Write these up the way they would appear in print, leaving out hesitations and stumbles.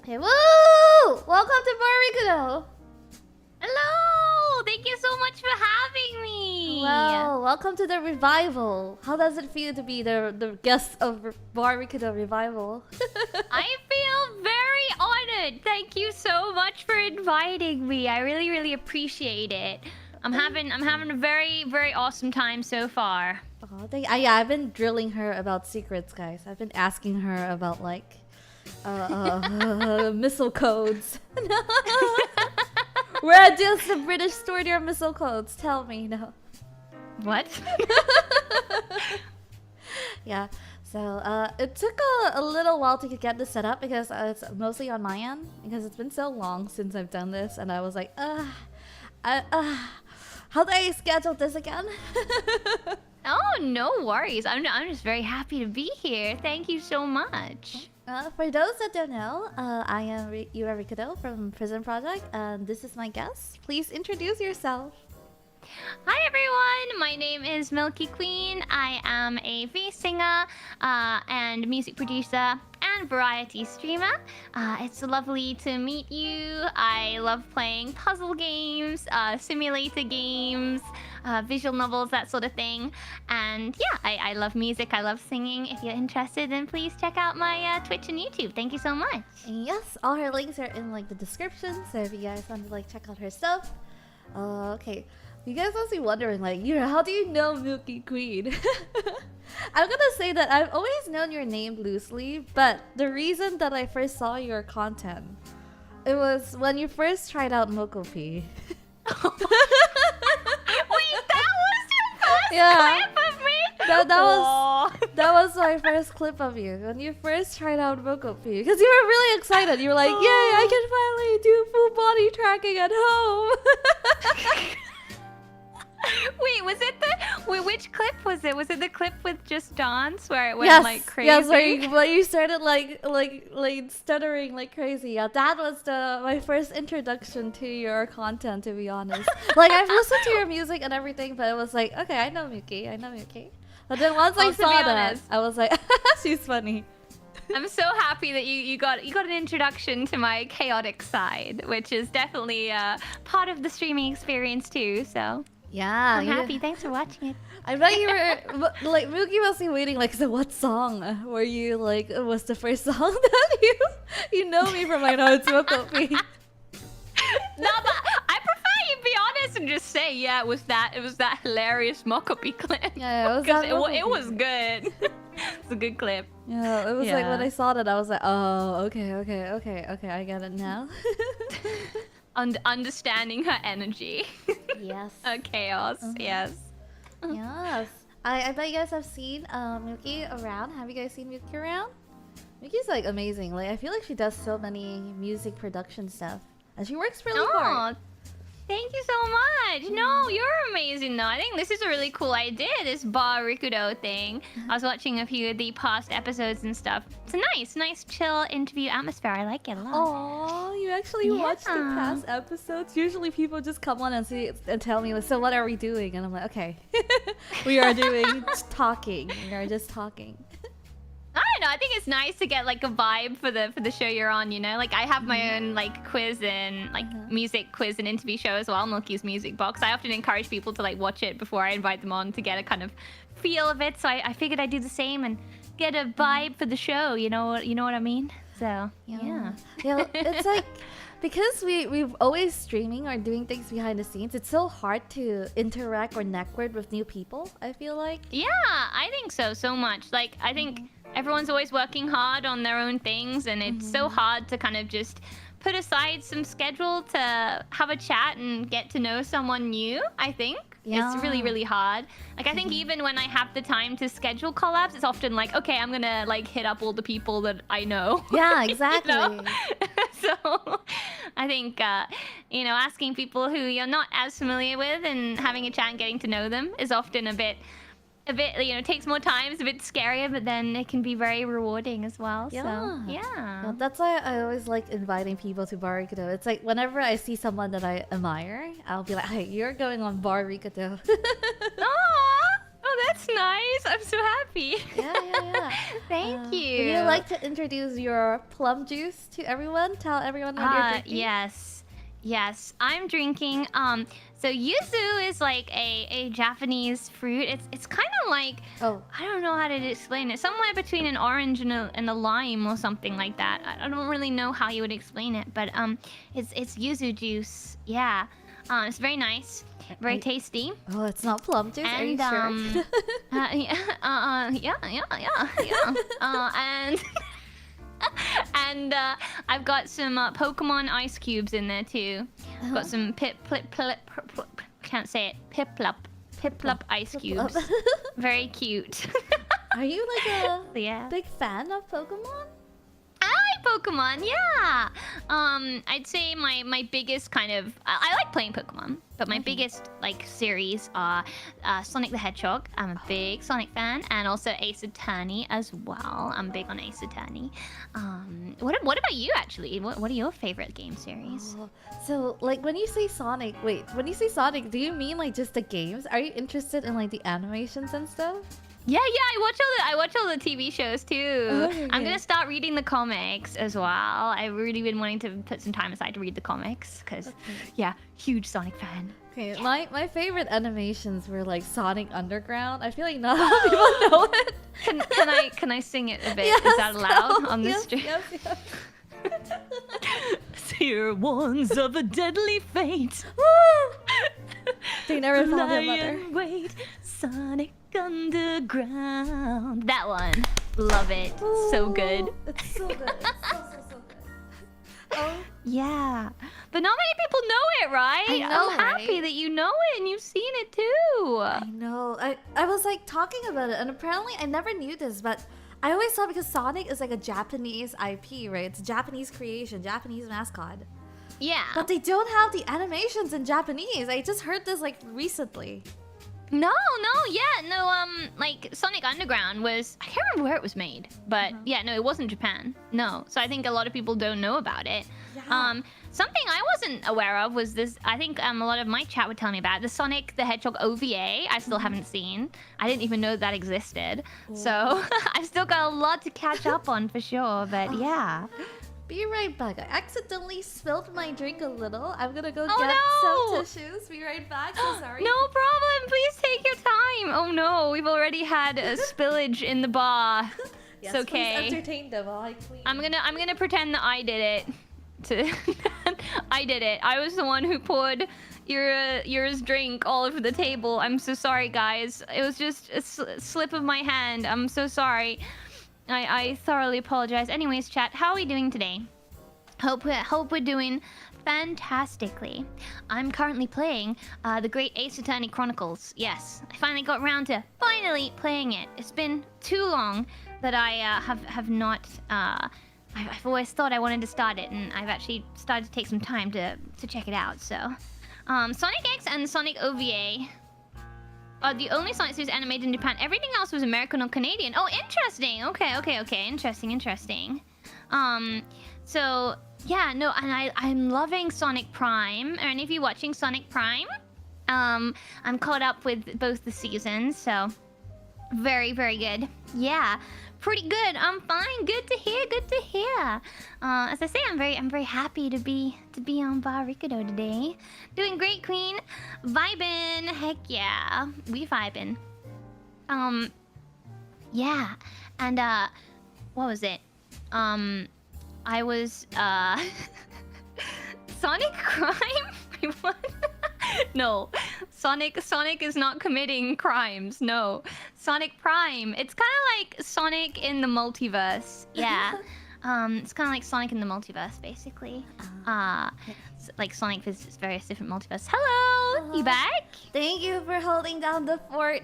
Hey, woo! Welcome to Rikudou! Hello! Thank you so much for having me! Wow, welcome to the revival. How does it feel to be the guest of Rikudou Revival? I feel very honored. Thank you so much for inviting me. I really appreciate it. I'm having a very awesome time so far. Oh, yeah, I've been drilling her about secrets, guys. I've been asking her about missile codes. Where does the British store their missile codes? Tell me, no. What? Yeah, so it took a little while to get this set up because it's mostly on my end because it's been so long since I've done this, and I was like, how do I schedule this again? Oh, no worries. I'm just very happy to be here. Thank you so much. For those that don't know, I am Yura Rikudou from Prism Project, and this is my guest. Please introduce yourself. Hi everyone, my name is Milky Queen. I am a V-singer and music producer and variety streamer. It's lovely to meet you. I love playing puzzle games, simulator games, visual novels, that sort of thing. And yeah, I love music, I love singing. If you're interested, then please check out my Twitch and YouTube. Thank you so much. Yes, all her links are in the description, so if you guys want to check out her stuff. Okay. You guys must be wondering, Yura, how do you know Milky Queen? I'm gonna say that I've always known your name loosely, but the reason that I first saw your content, it was when you first tried out Mokopi. Wait, that was your first clip of me? That was my first clip of you when you first tried out Mokopi, because you were really excited. You were like, "Yay! I can finally do full body tracking at home." Wait, which clip was it? Was it the clip with just dance where it went crazy? Yes, where you started stuttering like crazy. Yeah, that was my first introduction to your content, to be honest. I've listened to your music and everything, but it was like, okay, I know Milky. But then once I saw that, I was like, she's funny. I'm so happy that you got an introduction to my chaotic side, which is definitely part of the streaming experience too. So. Yeah, I'm happy. Thanks for watching it. I bet you were Milky must be waiting. So what song were you was the first song that you know me from? I know it's Mokopi. No, but I prefer you be honest and just say, yeah, it was that hilarious Mokopi clip. Yeah, it was good. It's a good clip. Yeah, it was when I saw that, I was like, oh, okay, I get it now. Understanding her energy. Yes. Chaos. Yes. Yes. I bet you guys have seen Milky around. Have you guys seen Milky around? Milky's amazing. I feel like she does so many music production stuff, and she works really hard. Thank you so much. No, you're amazing though. I think this is a really cool idea, this Bar Rikudou thing. I was watching a few of the past episodes and stuff. It's a nice chill interview atmosphere. I like it a lot. Oh, you actually watched the past episodes? Usually people just come on and tell me, so what are we doing? And I'm like, okay. We are doing talking. We are just talking. I don't know. I think it's nice to get a vibe for the show you're on. You know, I have my own quiz and music quiz and interview show as well. Milky's Music Box. I often encourage people to watch it before I invite them on to get a kind of feel of it. So I figured I'd do the same and get a vibe for the show. You know what I mean? So yeah. It's because we've always streaming or doing things behind the scenes, it's so hard to interact or network with new people, I feel like. Yeah, I think so much. I think everyone's always working hard on their own things, and it's so hard to kind of just put aside some schedule to have a chat and get to know someone new, I think. Yeah. It's really hard. I think even when I have the time to schedule collabs, it's often okay, I'm gonna hit up all the people that I know. Yeah, exactly. So I think asking people who you're not as familiar with and having a chat and getting to know them is often a bit takes more time. It's a bit scarier, but then it can be very rewarding as well. Yeah. So yeah. Well, that's why I always like inviting people to Bar Rikudou. It's whenever I see someone that I admire, I'll be like, hey, you're going on Bar Rikudou. Oh, that's nice. I'm so happy. Yeah. Thank you. Would you like to introduce your plum juice to everyone? Tell everyone what you're drinking. Yes. I'm drinking. So yuzu is like a Japanese fruit. It's kind of like I don't know how to explain it. Somewhere between an orange and a lime or something like that. I don't really know how you would explain it, but it's yuzu juice. Yeah. It's very nice, very tasty. Oh, it's not plum juice. And Are you sure? And I've got some Pokemon ice cubes in there too. I've got some can't say it. Piplup ice cubes. Very cute. Are you like a Yeah. big fan of Pokemon? I like Pokemon, yeah. I'd say my biggest kind of I like playing Pokemon, but my biggest like series are Sonic the Hedgehog. I'm a big Sonic fan, and also Ace Attorney as well. I'm big on Ace Attorney. What about you actually? What are your favorite game series? So like when you say Sonic, do you mean like just the games? Are you interested in like the animations and stuff? Yeah, I watch all the TV shows too. Okay. I'm gonna start reading the comics as well. I've really been wanting to put some time aside to read the comics because, yeah, huge Sonic fan. Okay, yeah. my favorite animations were like Sonic Underground. I feel like not a lot of people know it. Can I sing it a bit? Yes, Is that allowed on this stream? Yes. Dear ones of a deadly fate. They never found Lie their mother. and wait, Sonic Underground. That one. Love it. So good. It's so good. It's so good. Oh. Yeah. But not many people know it, right? I know, I'm happy right? that you know it and you've seen it too. I know. I was like talking about it, and apparently I never knew this, but I always thought because Sonic is like a Japanese IP, right? It's a Japanese creation, Japanese mascot. Yeah. But they don't have the animations in Japanese. I just heard this like recently. No, like Sonic Underground was, I can't remember where it was made, but yeah, no, it wasn't Japan. No, so I think a lot of people don't know about it. Yeah. Something I wasn't aware of was this, I think a lot of my chat would tell me about, the Sonic the Hedgehog OVA, I still haven't seen. I didn't even know that existed. So I've still got a lot to catch up on for sure, but yeah. Be right back. I accidentally spilled my drink a little. I'm gonna go Oh, get no! some tissues. Be right back. So sorry. No problem, please take your time. Oh no, we've already had a spillage in the bar. Yes, It's okay. Please entertain them while I clean. I'm gonna pretend that I did it. I did it. I was the one who poured Yura's drink all over the table. I'm so sorry, guys. It was just a slip of my hand. I'm so sorry. I thoroughly apologize. Anyways, chat, how are we doing today? Hope we're doing fantastically. I'm currently playing the Great Ace Attorney Chronicles. Yes, I finally got around to finally playing it. It's been too long that I have not. I've always thought I wanted to start it, and I've actually started to take some time to check it out. So, Sonic X and Sonic OVA are the only Sonic series animated in Japan. Everything else was American or Canadian. Oh, interesting. Okay. Interesting. So yeah, no, and I'm loving Sonic Prime. Are any of you watching Sonic Prime? I'm caught up with both the seasons, so very, very good. Yeah. Pretty good. I'm fine. Good to hear. As I say, I'm very happy to be on Bar Rikudou today. Doing great, Queen. Vibin'. Heck yeah. We vibin'. Yeah. And what was it? I was Sonic crime? Wait, what? No, Sonic is not committing crimes. No, Sonic Prime. It's kind of like Sonic in the multiverse. Yeah, it's kind of like Sonic in the multiverse, basically. Like Sonic visits various different multiverses. Hello, you back? Thank you for holding down the fort.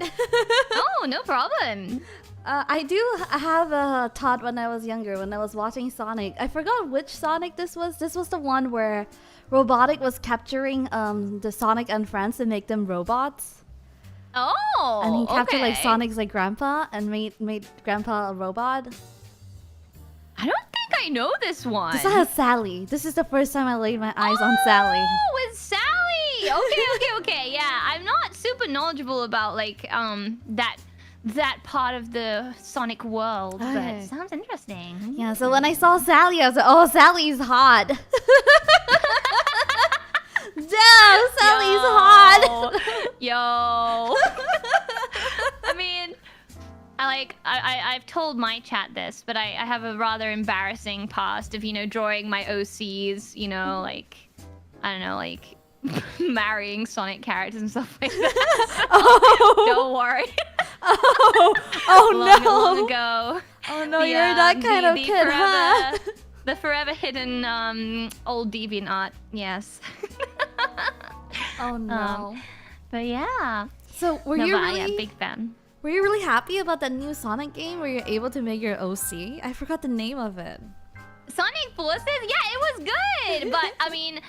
Oh, no problem. I do have a thought when I was younger, when I was watching Sonic. I forgot which Sonic this was. This was the one where Robotic was capturing the Sonic and friends to make them robots. Oh, and he captured like okay. Sonic's like grandpa and made grandpa a robot. I don't think I know this one. This has Sally. This is the first time I laid my eyes on Sally. Oh, with Sally. Okay. Yeah, I'm not super knowledgeable about like that part of the Sonic world, but Okay. sounds interesting. Yeah, so when I saw Sally, I was like, oh, Sally's hot. Damn, Sally's hot. Yo. I mean, I've told my chat this, but I have a rather embarrassing past of, drawing my OCs, like, I don't know, like, marrying Sonic characters and stuff like that. Oh. Don't worry. Oh Long no. ago. Oh no, you're that kind of kid, huh? The forever hidden old DeviantArt, yes. Oh no. But yeah. So were No, you but really yeah, big fan. were you really happy about that new Sonic game where you're able to make your OC? I forgot the name of it. Sonic Forces? Yeah, it was good. But I mean,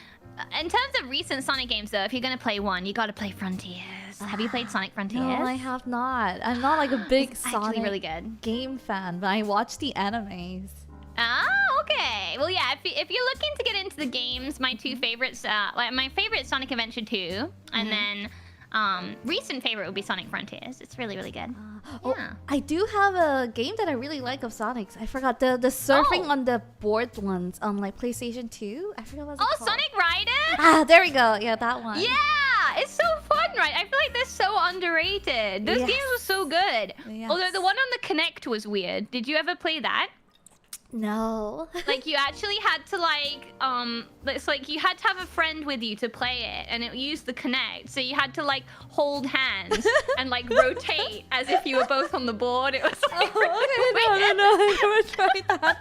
in terms of recent Sonic games though, if you're gonna play one, you gotta play Frontiers. Have you played Sonic Frontiers? No, I have not. I'm not like a big It's Sonic actually really good. game fan, but I watch the animes. Oh, okay. Well, yeah, if you're looking to get into the games, my two favorites, my favorite Sonic Adventure 2, and then recent favorite would be Sonic Frontiers. It's really, really good. Oh, Yeah. I do have a game that I really like of Sonic's. I forgot the surfing Oh. on the board ones on like PlayStation 2. I forgot what it's Oh, called. Sonic Rider? Ah, there we go. Yeah, that one. Yeah, it's so fun, right? I feel like they're so underrated. Those Yes. games were so good. Yes. Although the one on the Kinect was weird. Did you ever play that? No. Like you actually had to it's like you had to have a friend with you to play it, and it used the Kinect, so you had to like hold hands and like rotate as if you were both on the board. It was like really No, weird. I never tried that.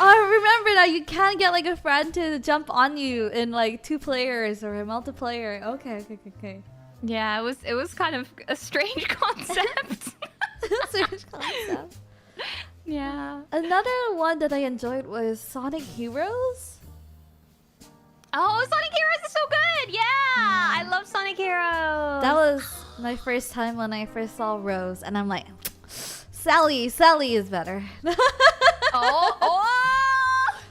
I remember that you can get like a friend to jump on you in like 2 players or a multiplayer. Okay. Yeah, it was kind of a strange concept. Strange concept. Yeah. Another one that I enjoyed was Sonic Heroes. Oh, Sonic Heroes is so good. Yeah, I love Sonic Heroes. That was my first time when I first saw Rose, and I'm like, Sally is better. Oh.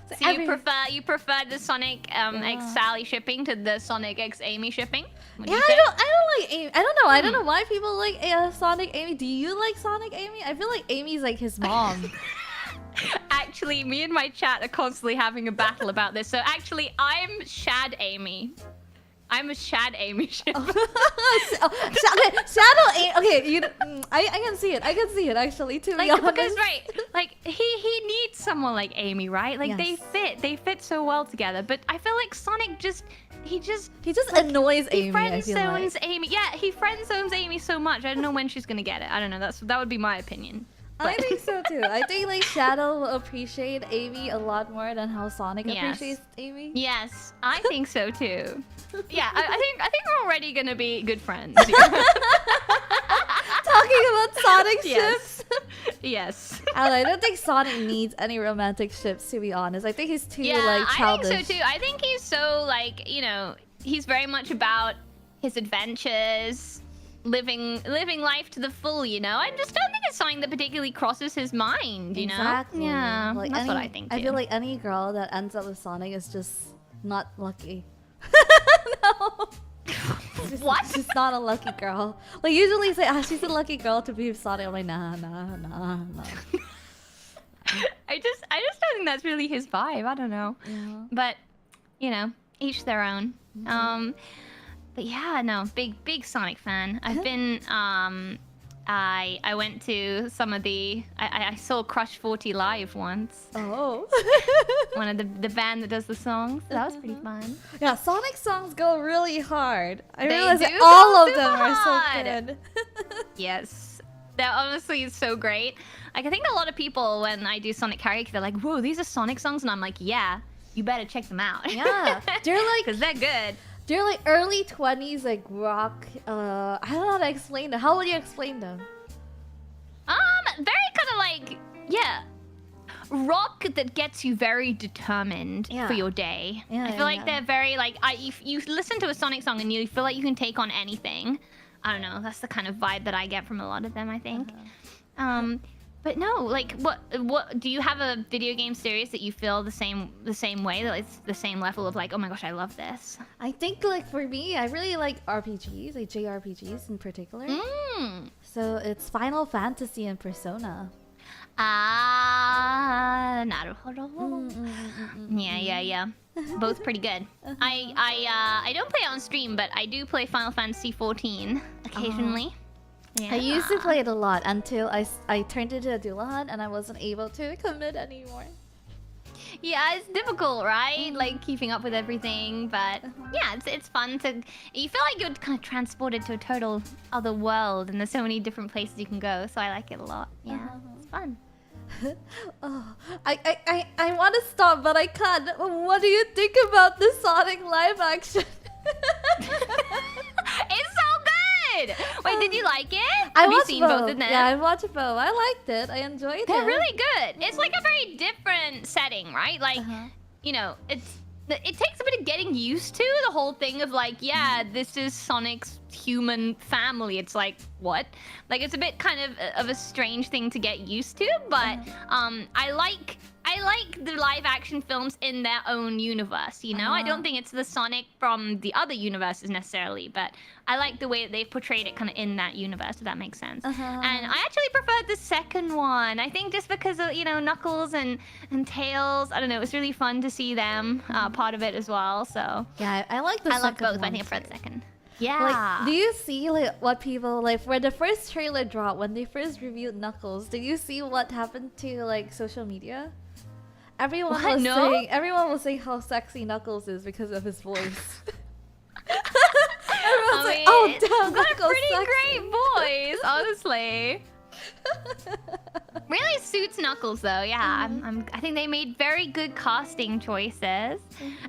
So So every- you prefer the Sonic X Sally shipping to the Sonic X Amy shipping? Would Yeah, you I say? don't like Amy. I don't know. I don't know why people like Sonic Amy. Do you like Sonic Amy? I feel like Amy's like his mom. Actually, me and my chat are constantly having a battle about this. So actually, I'm Shad Amy. I'm a Shad Amy shipper. Okay, Shadow Amy. Okay, I can see it. I can see it actually. To be Like honest. because right, like he needs someone like Amy, right? Like Yes. they fit so well together. But I feel like Sonic he just annoys he Amy. I friend feel zones like. Amy. Yeah, he friend zones Amy so much. I don't know when she's gonna get it. I don't know. That would be my opinion. I But- think so too. I think like Shadow will appreciate Amy a lot more than how Sonic Yes. appreciates Amy. Yes, I think so too. Yeah, I think we're already gonna be good friends. Talking about Sonic Yes. ships. Yes. I don't think Sonic needs any romantic ships, to be honest. I think he's too like I childish. think so too. I think he's so like, he's very much about his adventures, living life to the full, I just don't think it's something that particularly crosses his mind, you know? Exactly. Yeah, Like that's what any- I think I too. feel like any girl that ends up with Sonic is just not lucky. No. What? She's not a lucky girl. Like usually say, she's a lucky girl to be with Sonic. I'm like, nah. I just don't think that's really his vibe. I don't know. Yeah. But, each their own. But yeah, no, big Sonic fan. I've been I went to some of the I saw Crush 40 live once. Oh. One of the band that does the songs. That was pretty fun. Yeah, Sonic songs go really hard. I They realize do that all go of them super are so hard. good. Yes. They're honestly so great. Like I think a lot of people when I do Sonic karaoke, they're like, "Whoa, these are Sonic songs," and I'm like, "Yeah, you better check them out." Yeah. They're like because they're good. they're like early 20s like rock. I don't know how to explain them. How would you explain them? Very kind of like, yeah, rock that gets you very determined Yeah. for your day. Yeah, I feel yeah, like yeah. they're very like, if you listen to a Sonic song and you feel like you can take on anything. I don't know. That's the kind of vibe that I get from a lot of them, I think. But no, like what do you have a video game series that you feel the same way, that it's the same level of like, oh my gosh, I love this? I think like for me, I really like RPGs, like JRPGs in particular. So it's Final Fantasy and Persona. Ah, naruhodo. Yeah. Both pretty good. I don't play it on stream, but I do play Final Fantasy 14 occasionally. Yeah. I used to play it a lot until I turned into a Dulan and I wasn't able to commit anymore. Yeah, it's difficult, right? Like keeping up with everything, but yeah, it's fun to. You feel like you're kind of transported to a total other world, and there's so many different places you can go. So I like it a lot. Yeah, it's fun. Oh, I want to stop, but I can't. What do you think about the Sonic live action? It's so good. Wait, did you like it? I Have you watched seen both. both of them? Yeah, I watched both. I liked it. I enjoyed it. They're really good. It's like a very different setting, right? Like, you know, it takes a bit of getting used to the whole thing of like, yeah, this is Sonic's human family. It's like, what? Like, it's a bit kind of a strange thing to get used to, but I like the live action films in their own universe, you know? I don't think it's the Sonic from the other universes necessarily, but I like the way that they've portrayed it kind of in that universe, if that makes sense. And I actually preferred the second one. I think just because of, you know, Knuckles and Tails. I don't know, it was really fun to see them part of it as well, so. Yeah, I like the second one. I love both, but I think I prefer the second. Yeah. Like, do you see like what people like when the first trailer dropped, when they first reviewed Knuckles? Did you see what happened to like social media? Everyone was saying how sexy Knuckles is because of his voice. Everyone's like, oh damn, got a Knuckles pretty sexy. great voice, honestly. Really suits Knuckles though. Yeah, I think they made very good casting choices.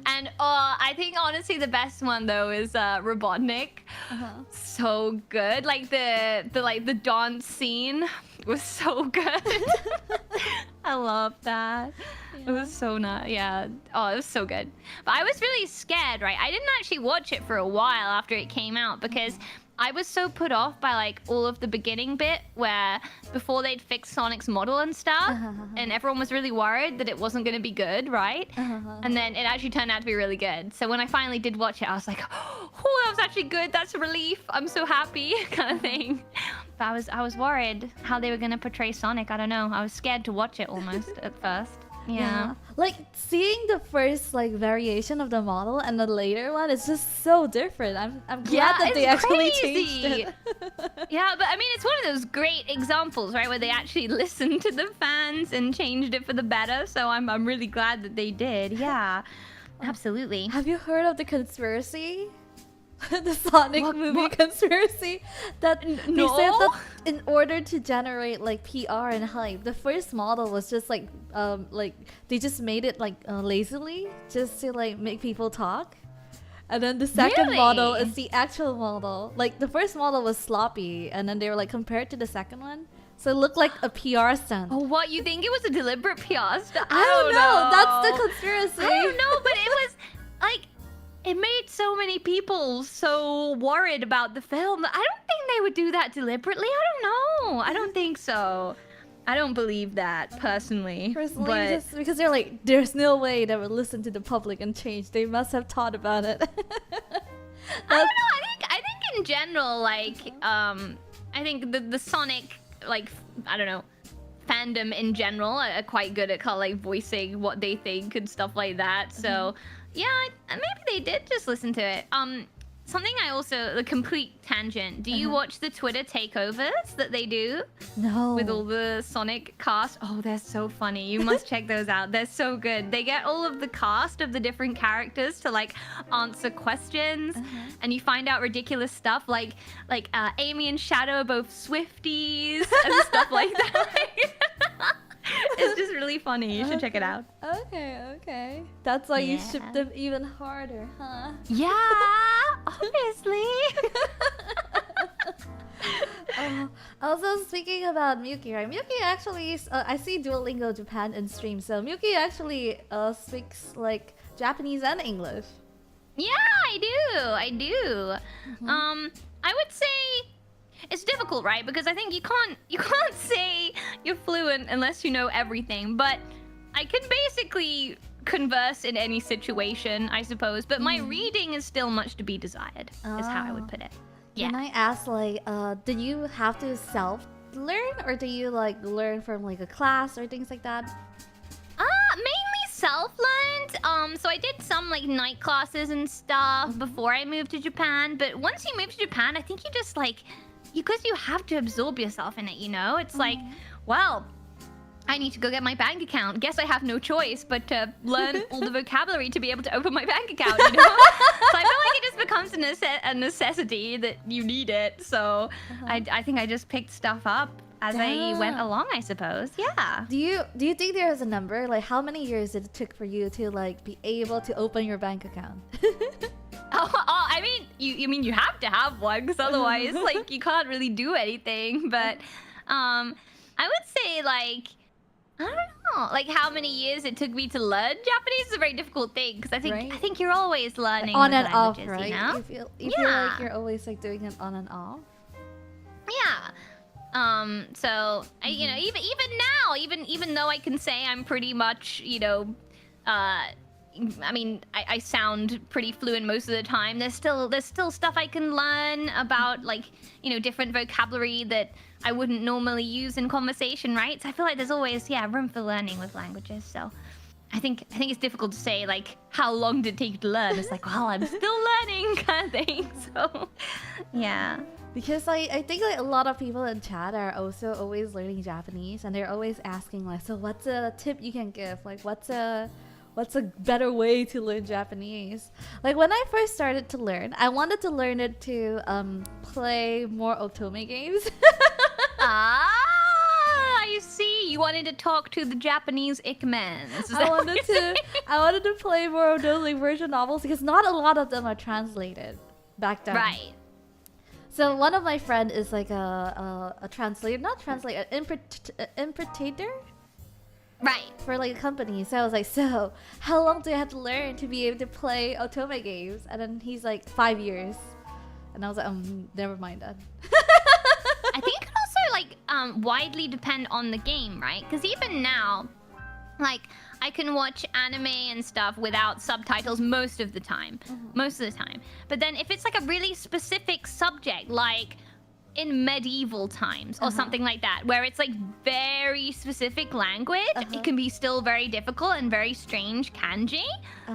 And I think honestly the best one though is Robotnik. So good. Like the dance scene was so good. I love that. It was so nice. Yeah. Oh, it was so good. But I was really scared, right? I didn't actually watch it for a while after it came out because I was so put off by like all of the beginning bit where before they'd fixed Sonic's model and stuff, and everyone was really worried that it wasn't going to be good, right? And then it actually turned out to be really good. So when I finally did watch it, I was like, oh, that was actually good. That's a relief. I'm so happy, kind of thing. But I was worried how they were going to portray Sonic. I don't know. I was scared to watch it almost at first. Yeah. Like seeing the first like variation of the model and the later one is just so different. I'm glad that they actually changed it. Yeah, but I mean it's one of those great examples, right, where they actually listened to the fans and changed it for the better. So I'm really glad that they did. Yeah. Absolutely. Have you heard of the conspiracy? The Sonic movie conspiracy that they said that in order to generate like PR and hype, the first model was just like they just made it like lazily just to like make people talk, and then the second model is the actual model. Like the first model was sloppy, and then they were like compared to the second one, so it looked like a PR stunt. Oh, what, you think it was a deliberate PR stunt? I don't know. That's the conspiracy. I don't know, but it was like. It made so many people so worried about the film. I don't think they would do that deliberately. I don't know. I don't think so. I don't believe that personally. But just because they're like, there's no way they would listen to the public and change. They must have thought about it. I don't know. I think in general, like, I think the Sonic, like, I don't know, fandom in general are quite good at kind of like voicing what they think and stuff like that. So. Yeah, maybe they did just listen to it. Something I also, a complete tangent. Do you watch the Twitter takeovers that they do? No. With all the Sonic cast? Oh, they're so funny. You must check those out. They're so good. They get all of the cast of the different characters to like answer questions, and you find out ridiculous stuff like Amy and Shadow are both Swifties and stuff like that. It's just really funny. You should check it out. Okay. That's why you ship them even harder, huh? Yeah, obviously. Also, speaking about Milky, right? Milky actually, I see Duolingo Japan in stream, so Milky actually speaks like Japanese and English. Yeah, I do. I would say it's difficult, right? Because I think you can't say you're fluent unless you know everything. But I can basically converse in any situation, I suppose. But my reading is still much to be desired, is how I would put it. Yeah. Can I ask, like, did you have to self-learn, or do you like learn from like a class or things like that? Mainly self-learned. So I did some like night classes and stuff before I moved to Japan. But once you move to Japan, I think you just like, because you have to absorb yourself in it, you know? It's like, well, I need to go get my bank account. Guess I have no choice but to learn all the vocabulary to be able to open my bank account, you know? So I feel like it just becomes a necessity that you need it. So I think I just picked stuff up as I went along, I suppose. Yeah. Do you think there is a number? Like, how many years did it took for you to like be able to open your bank account? I mean, you mean you have to have one, because otherwise, like, you can't really do anything. But I would say, like, I don't know, like how many years it took me to learn Japanese is a very difficult thing, because I think you're always learning on and off, right? You know? You feel like you're always like doing it on and off. Yeah. So you know, even though I can say I'm pretty much, you know, I mean, I sound pretty fluent most of the time. There's still stuff I can learn about, like, you know, different vocabulary that I wouldn't normally use in conversation, right? So I feel like there's always, room for learning with languages. So I think it's difficult to say, like, how long did it take you to learn? It's like, well, I'm still learning kind of thing. So, yeah. Because I think like a lot of people in chat are also always learning Japanese, and they're always asking like, so what's a tip you can give? Like, what's a better way to learn Japanese? Like, when I first started to learn, I wanted to learn it to play more otome games. I see. You wanted to talk to the Japanese Ickmans. I wanted to play more of those like version novels, because not a lot of them are translated back then. Right. So one of my friend is like a translator, not translator, an interpreter. Right. For like a company. So I was like, so how long do I have to learn to be able to play otome games? And then he's like 5 years. And I was like, never mind that. I think it can also like widely depend on the game, right? Because even now, like, I can watch anime and stuff without subtitles most of the time. Most of the time. But then if it's like a really specific subject, like in medieval times or something like that, where it's like very specific language, it can be still very difficult and very strange kanji.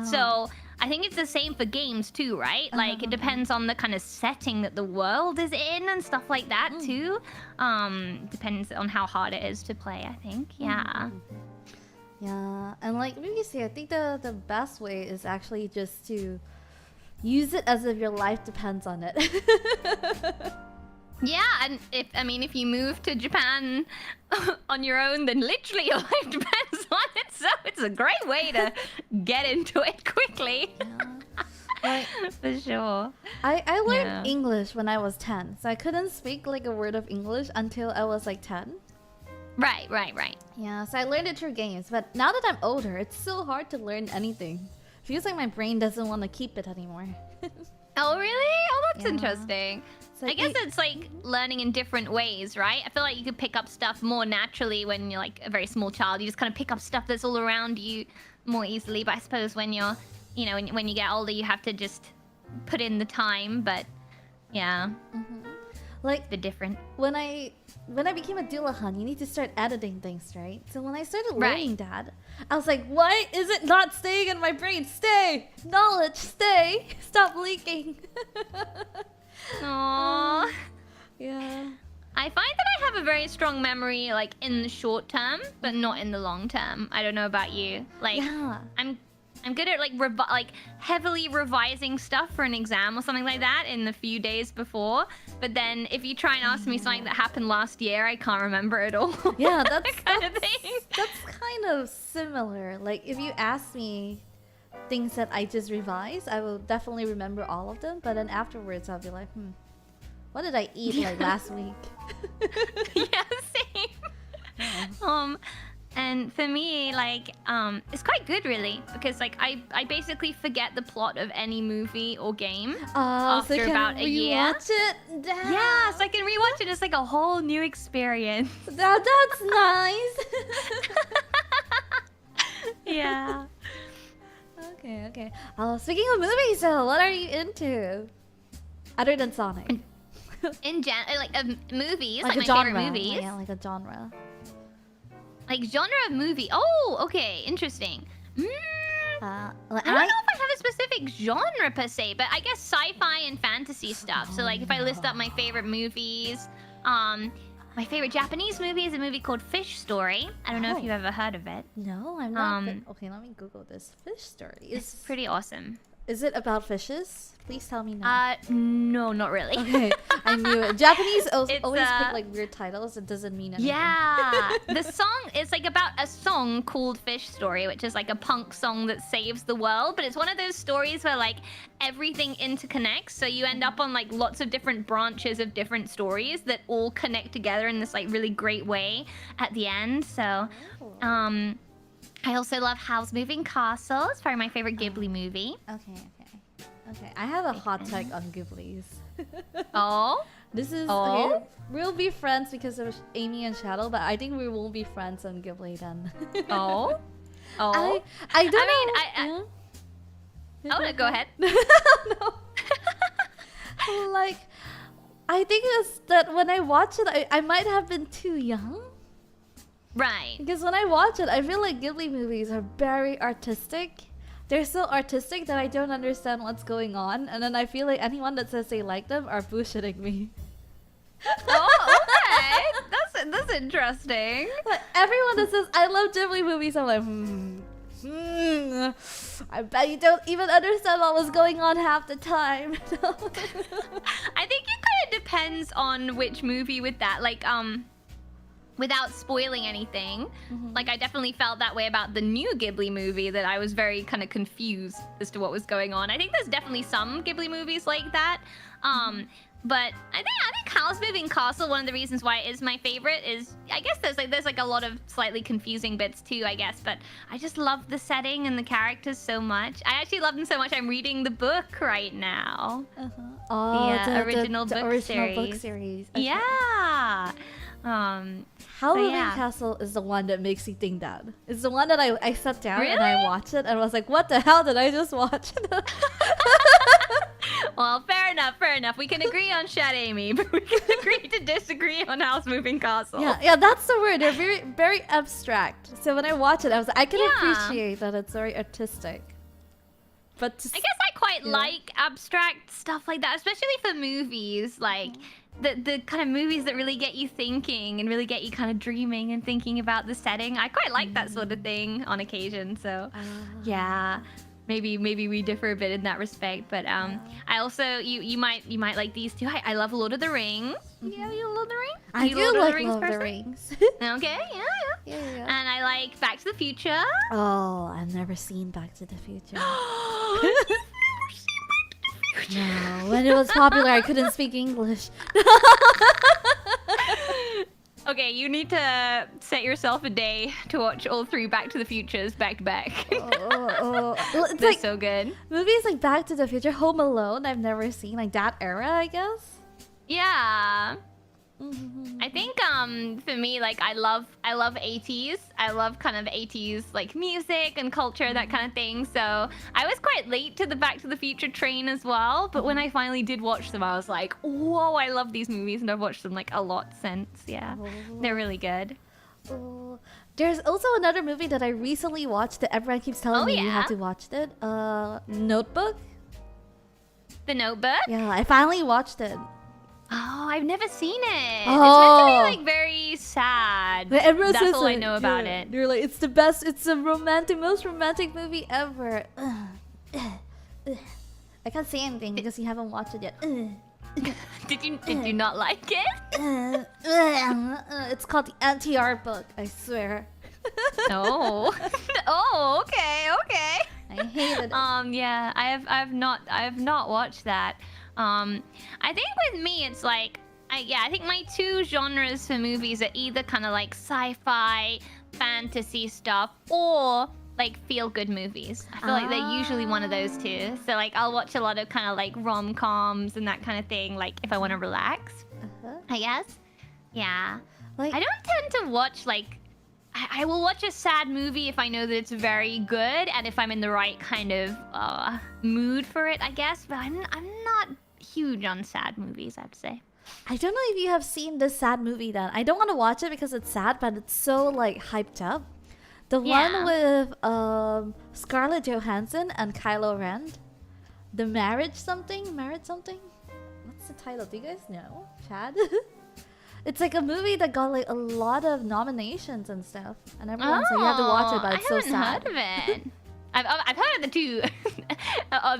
So I think it's the same for games too, right? Like, it depends on the kind of setting that the world is in and stuff like that too. Depends on how hard it is to play, I think. Yeah. Yeah, and like maybe see, I think the best way is actually just to use it as if your life depends on it. Yeah, and if you move to Japan on your own, then literally your life depends on it. So it's a great way to get into it quickly. Yeah. For sure. I learned English when I was 10, so I couldn't speak like a word of English until I was like 10. Right. Yeah, so I learned it through games, but now that I'm older, it's so hard to learn anything. Feels like my brain doesn't want to keep it anymore. Oh, really? Oh, that's interesting. So I guess it's like learning in different ways, right? I feel like you could pick up stuff more naturally when you're like a very small child. You just kind of pick up stuff that's all around you more easily. But I suppose when you're, you know, when you get older, you have to just put in the time. But yeah, like the different. When I became a Dulahan, you need to start editing things, right? So when I started learning that, I was like, why is it not staying in my brain? Stay! Knowledge, stay! Stop leaking! Aww. Yeah. I find that I have a very strong memory, like, in the short term, but not in the long term. I don't know about you. Like, I'm good at like heavily revising stuff for an exam or something like that in the few days before. But then if you try and ask me something that happened last year, I can't remember it all. Yeah, that's kind of thing. That's kind of similar. Like, if you ask me things that I just revised, I will definitely remember all of them. But then afterwards, I'll be like, what did I eat like last week? Yeah, same. Yeah. And for me, like, it's quite good, really, because like I basically forget the plot of any movie or game after so you can about a year. rewatch it? Damn. Yeah, so I can rewatch it. It's like a whole new experience. That's nice. Yeah. Okay. Speaking of movies, though, what are you into? Other than Sonic. Movies, Like like a my genre. favorite movies. Yeah, like a genre. Like genre of movie. Oh, okay, interesting. Well, I don't know if I have a specific genre per se, but I guess sci-fi and fantasy stuff. So like if I list up my favorite movies, my favorite Japanese movie is a movie called Fish Story. I don't know if you've ever heard of it. No, I'm not. Okay, let me Google this. Fish Story. It's pretty awesome. Is it about fishes? Please tell me no. No, not really. Okay, I knew it. Japanese always It's, pick like weird titles. It doesn't mean anything. Yeah, the song is like about a song called Fish Story, which is like a punk song that saves the world. But it's one of those stories where like everything interconnects. So you end up on like lots of different branches of different stories that all connect together in this like really great way at the end. So, I also love Howl's Moving Castle. It's probably my favorite Ghibli movie. Okay. I have a hot take on Ghibli's. Oh? This is Oh? okay, we'll be friends because of Amy and Shadow, but I think we won't be friends on Ghibli then. Oh? Oh? I don't know. Oh, no, go ahead. No. Like, I think it's that when I watch it, I might have been too young. Right. Because when I watch it, I feel like Ghibli movies are very artistic. They're so artistic that I don't understand what's going on. And then I feel like anyone that says they like them are bullshitting me. Oh, okay. That's interesting. Like, everyone that says, I love Ghibli movies, I'm like, I bet you don't even understand what was going on half the time. I think it kind of depends on which movie with that. Like, without spoiling anything, like I definitely felt that way about the new Ghibli movie, that I was very kind of confused as to what was going on. I think there's definitely some Ghibli movies like that. But I think Howl's Moving Castle, one of the reasons why it is my favorite is, I guess there's like a lot of slightly confusing bits too, I guess, but I just love the setting and the characters so much. I actually love them so much I'm reading the book right now. Oh, the original book series. Okay. Yeah. Howl Moving Castle is the one that makes you think that. It's the one that I sat down and I watched it and was like, what the hell did I just watch? Well, fair enough. We can agree on Shed Amy, but we can agree to disagree on House Moving Castle. Yeah, that's the word. They're very, very abstract. So when I watch it, I was like, I can appreciate that it's very artistic. But I guess I quite like abstract stuff like that, especially for movies. Like the kind of movies that really get you thinking and really get you kind of dreaming and thinking about the setting. I quite like that sort of thing on occasion. So yeah. Maybe we differ a bit in that respect, but I also you might like these too. I love Lord of the Rings. Yeah, you Lord of the Rings? I do like Lord of the Rings. Okay, yeah. And I like Back to the Future. Oh, I've never seen Back to the Future. No, when it was popular, I couldn't speak English. Okay, you need to set yourself a day to watch all 3 Back to the Futures back to back. It's They're like so good. Movies like Back to the Future, Home Alone, I've never seen. Like that era, I guess. Yeah. I think for me, like I love 80s. I love kind of 80s like music and culture, that kind of thing. So I was quite late to the Back to the Future train as well. But when I finally did watch them, I was like, whoa, I love these movies, and I've watched them like a lot since. Yeah, they're really good. There's also another movie that I recently watched that everyone keeps telling me you have to watch it. Notebook. The Notebook? Yeah, I finally watched it. Oh, I've never seen it. It's meant to be like very sad. But everyone That's says all I know about it. They're like, it's the best. It's the most romantic movie ever. I can't say anything because you haven't watched it yet. Did you not like it? It's called the NTR book. I swear. Oh. Oh, okay. I hate it. Yeah, I have not watched that. I think with me it's like I think my 2 genres for movies are either kind of like sci-fi, fantasy stuff or like feel-good movies. I feel like they're usually one of those two. So like I'll watch a lot of kind of like rom-coms and that kind of thing, like if I want to relax, I guess. Yeah. Like, I don't tend to watch like I will watch a sad movie if I know that it's very good and if I'm in the right kind of mood for it, I guess. But I'm not huge on sad movies, I'd say. I don't know if you have seen this sad movie then. I don't want to watch it because it's sad, but it's so like hyped up. The one with Scarlett Johansson and Kylo Ren. The Marriage something? What's the title? Do you guys know? Chad? It's like a movie that got like a lot of nominations and stuff. And everyone's like, you have to watch it, but it's so sad. I haven't heard of it. I've heard of the two,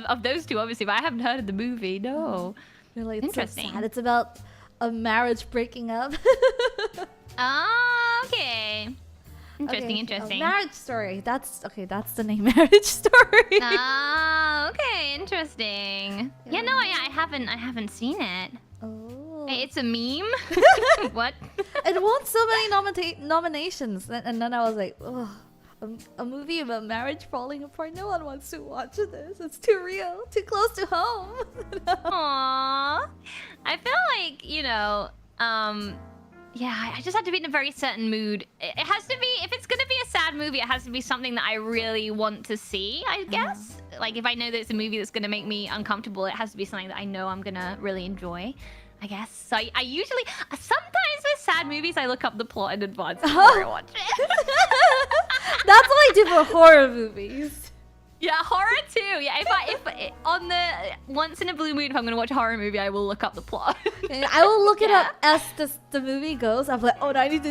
of those two obviously, but I haven't heard of the movie, no. You're like, it's interesting. So sad. It's about a marriage breaking up. Okay. Interesting. Marriage Story. That's the name. Marriage Story. Okay, interesting. Yeah, no, I haven't seen it. Oh. Hey, it's a meme. What? It won so many nominations, and then I was like, oh, a movie about marriage falling apart. No one wants to watch this. It's too real, too close to home. Aww. I feel like, yeah, I just have to be in a very certain mood. It has to be, if it's gonna be a sad movie, it has to be something that I really want to see, I guess. Like, if I know that it's a movie that's gonna make me uncomfortable, it has to be something that I know I'm gonna really enjoy, I guess. So I usually, sometimes with sad movies, I look up the plot in advance before I watch it. That's what I do for horror movies. Yeah, horror too. Yeah, if on the once in a blue moon, if I'm gonna watch a horror movie, I will look up the plot. I will look it up as the movie goes. I'm like, oh, no, I need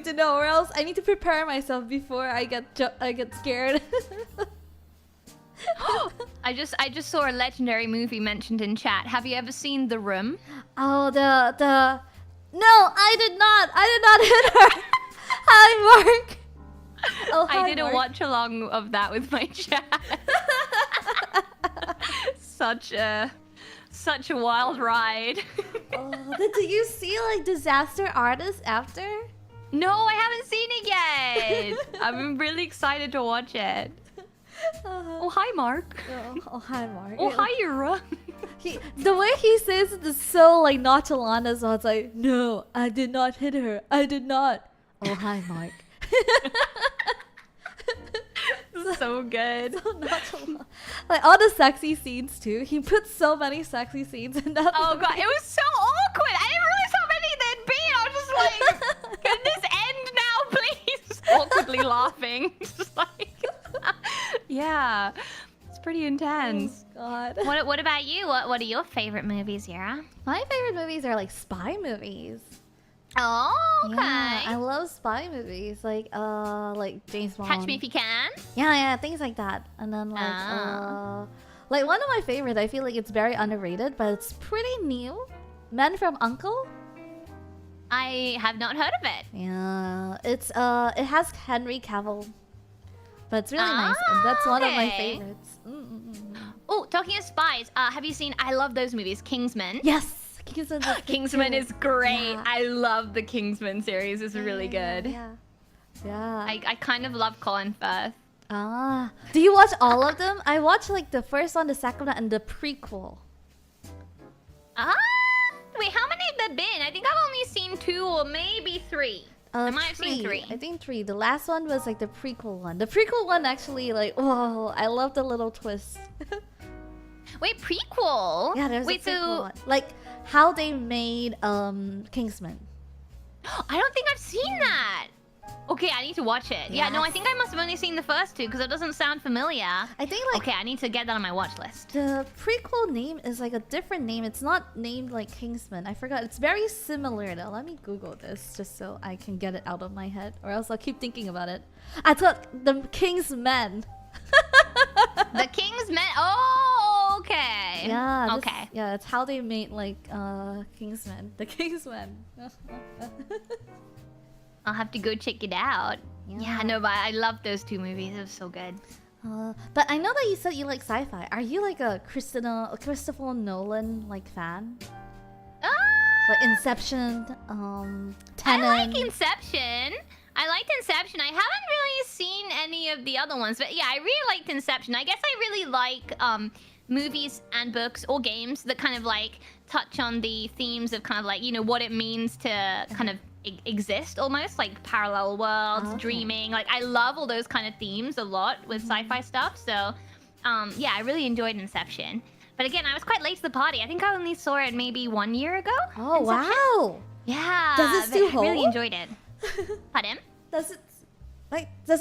to know, or else I need to prepare myself before I get scared. I just saw a legendary movie mentioned in chat. Have you ever seen The Room? Oh, the no, I did not hit her. Hi, Mark. Oh, hi, I did Mark. a watch along of that with my chat. Such a wild ride. Oh, did you see like Disaster Artist after? No, I haven't seen it yet. I'm really excited to watch it. Oh, hi, Mark. Oh, hi, Mark. Oh, hi, Yura. The way he says it is so like nonchalant as well. It's like, no, I did not hit her. I did not. Oh, hi, Mark. So good. So nonchalant. Like all the sexy scenes too. He put so many sexy scenes in that. Oh movie. god, it was so awkward. I didn't realize how many there'd be. I was just like, can this end now, please? Awkwardly laughing. Just like, yeah, it's pretty intense. Oh, God. What about you? What are your favorite movies, Yura? My favorite movies are like spy movies. Oh, okay. Yeah, I love spy movies like James Bond. Catch Me If You Can. Yeah, things like that. And then like one of my favorite, I feel like it's very underrated, but it's pretty new. Men from U.N.C.L.E. I have not heard of it. Yeah, it's it has Henry Cavill, but it's really nice, and that's one of my favorites. Oh, talking of spies, have you seen? I love those movies. Kingsman. Yes. Kingsman is great. Yeah. I love the Kingsman series. It's really good. Yeah. I kind of love Colin Firth. Do you watch all of them? I watched like the first one, the second one, and the prequel. Wait, how many have there been? I think I've only seen 2 or maybe 3. I might have seen 3. I think 3. The last one was like the prequel one. The prequel one actually like, oh, I love the little twist. Wait, prequel? Yeah, there's a prequel one. Like how they made Kingsman. I don't think I've seen that. Okay, I need to watch it. Yeah, no, I think I must have only seen the first 2 because it doesn't sound familiar. I think like... Okay, I need to get that on my watch list. The prequel name is like a different name. It's not named like Kingsman. I forgot. It's very similar though. Let me Google this just so I can get it out of my head, or else I'll keep thinking about it. I thought the Kingsmen. The Kingsmen. Oh, okay. Yeah. Okay. Yeah, it's how they made like Kingsman. The Kingsmen. I'll have to go check it out. Yeah, no, but I love those 2 movies. It was so good. But I know that you said you like sci-fi. Are you like a Christopher Nolan like fan? Like Inception, Tenet. I like Inception. I liked Inception. I haven't really seen any of the other ones, but yeah, I really liked Inception. I guess I really like movies and books or games that kind of like touch on the themes of kind of like, you know, what it means to kind of exist almost, like parallel worlds, dreaming. Like I love all those kind of themes a lot with sci-fi stuff. So yeah, I really enjoyed Inception. But again, I was quite late to the party. I think I only saw it maybe 1 year ago. Oh, Inception. wow. Yeah. Does it still hold? I really enjoyed it. Pardon? Does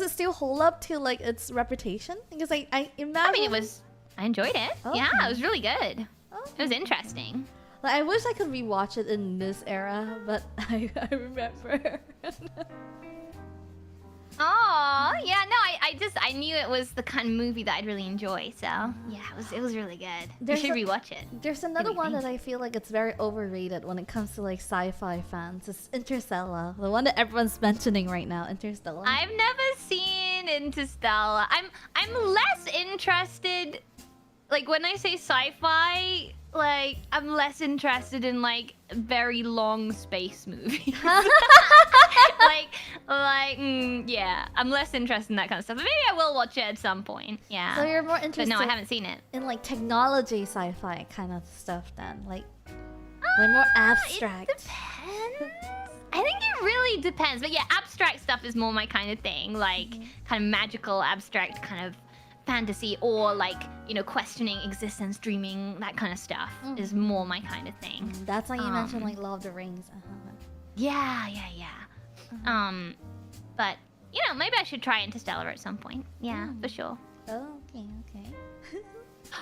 it still hold up to like its reputation? Because I imagine. I mean, I enjoyed it. Okay. Yeah, it was really good. Okay. It was interesting. Like, I wish I could rewatch it in this era, but I remember. Oh, yeah, no, I knew it was the kind of movie that I'd really enjoy. So yeah, it was really good. You should rewatch it. There's another one that I feel like it's very overrated when it comes to like sci-fi fans. It's Interstellar, the one that everyone's mentioning right now. Interstellar. I've never seen Interstellar. I'm less interested. Like when I say sci-fi, like I'm less interested in like very long space movies. Yeah, I'm less interested in that kind of stuff. But maybe I will watch it at some point. Yeah. So you're more interested. But no, I haven't seen it. In like technology sci-fi kind of stuff then, like more abstract. It depends. I think it really depends. But yeah, abstract stuff is more my kind of thing. Like kind of magical, abstract kind of fantasy, or like, you know, questioning existence, dreaming, that kind of stuff is more my kind of thing. That's why you mentioned like Lord of the Rings. Yeah. But you know, maybe I should try Interstellar at some point. Yeah, for sure. Oh, okay.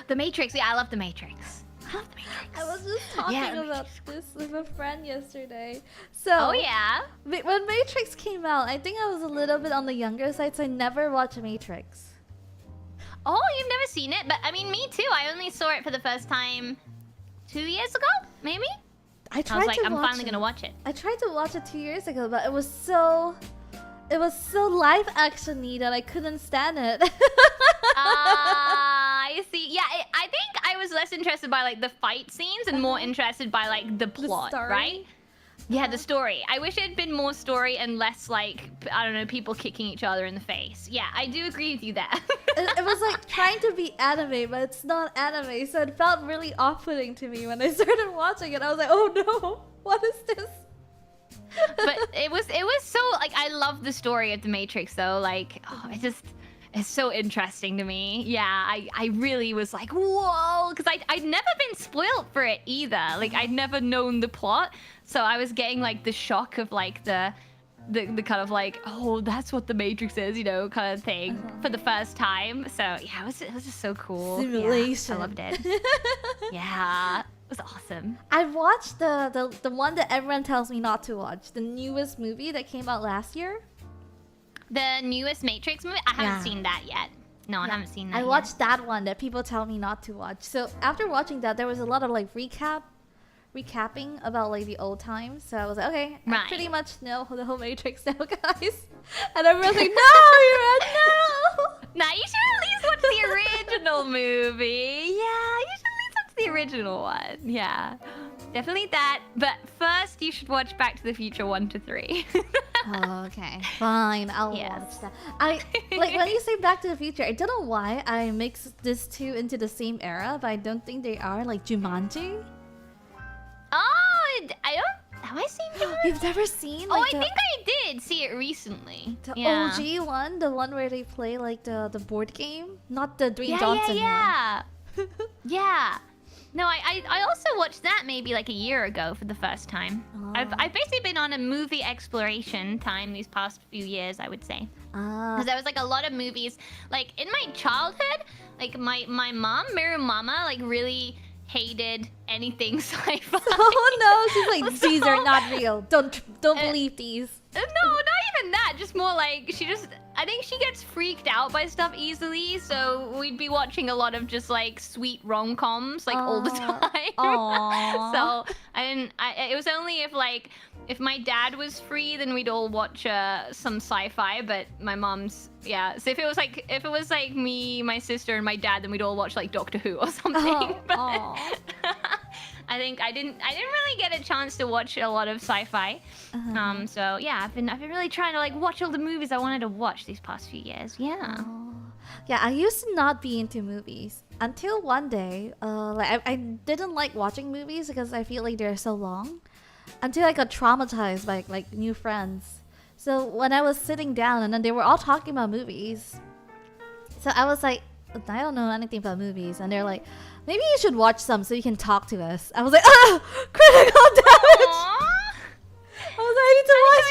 The Matrix. Yeah, I love The Matrix. I love The Matrix. I was just talking about this with a friend yesterday. So, oh yeah, when Matrix came out, I think I was a little bit on the younger side, so I never watched Matrix. Oh, you've never seen it? But I mean, me too. I only saw it for the first time 2 years ago, maybe? I was like, I'm finally gonna watch it. I tried to watch it 2 years ago, but it was so live action-y that I couldn't stand it. I see. Yeah, I think I was less interested by like the fight scenes and more interested by like the plot, right? Yeah, the story. I wish it had been more story and less like, I don't know, people kicking each other in the face. Yeah, I do agree with you there. It was like trying to be anime, but it's not anime, so it felt really off-putting to me when I started watching it. I was like, oh no, what is this? But it was so like, I love the story of The Matrix though. Like, it's so interesting to me. Yeah, I really was like, whoa, because I'd never been spoiled for it either. Like, I'd never known the plot, so I was getting like the shock of like the kind of like, oh, that's what The Matrix is, you know, kind of thing for the first time. So yeah, it was just so cool. Simulation. Yeah, I loved it. Yeah, it was awesome. I watched the one that everyone tells me not to watch, the newest movie that came out last year. The newest Matrix movie? I haven't seen that yet. No, I haven't seen that I watched that one that people tell me not to watch. So after watching that, there was a lot of like recapping about like the old times. So I was like, okay, I pretty much know the whole Matrix now, guys. And everyone's like, no, no. Nah, you should at least watch the original movie. Yeah, you should at least watch the original one. Yeah, definitely that. But first, you should watch Back to the Future 1 to 3. Oh, okay, fine, I'll watch that. Like when you say Back to the Future, I don't know why I mix these two into the same era, but I don't think they are. Like Jumanji. Oh, I don't. Have I seen Jumanji? You've never seen? Like, I think I did see it recently. The OG one, the one where they play like the board game, not the Dwayne Johnson one. Yeah. No, I also watched that maybe like a year ago for the first time. I've basically been on a movie exploration time these past few years, I would say. Because there was like a lot of movies, like in my childhood, like my mom, Miriam Mama, like really hated anything sci-fi. Oh no, she's like, these are not real. Don't believe these. No, not even that. Just more like I think she gets freaked out by stuff easily. So we'd be watching a lot of just like sweet rom-coms like all the time. So it was only if my dad was free, then we'd all watch some sci-fi. But my mom's so if it was like me, my sister, and my dad, then we'd all watch like Doctor Who or something. I think I didn't really get a chance to watch a lot of sci-fi. So yeah, I've been really trying to like watch all the movies I wanted to watch these past few years. Yeah. Oh. Yeah, I used to not be into movies until one day. Like I didn't like watching movies because I feel like they're so long. Until I got traumatized by like new friends. So when I was sitting down and then they were all talking about movies, so I was like, I don't know anything about movies, and they're like, maybe you should watch some so you can talk to us. I was like, ah, critical damage. I was like, I need to watch.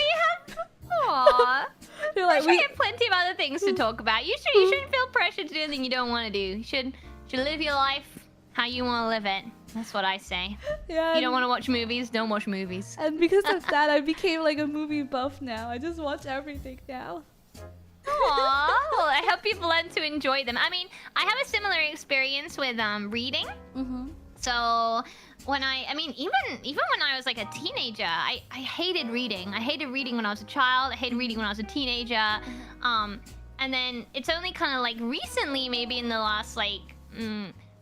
Aww. They're like, We have plenty of other things to talk about. You shouldn't feel pressure to do anything you don't want to do. You should live your life how you want to live it. That's what I say. Yeah. You don't want to watch movies? Don't watch movies. And because of that, I became like a movie buff now. I just watch everything now. Aww. Well, I hope you've learned to enjoy them. I mean, I have a similar experience with reading. So when even when I was like a teenager, I hated reading. I hated reading when I was a child. I hated reading when I was a teenager. And then it's only kind of like recently, maybe in the last like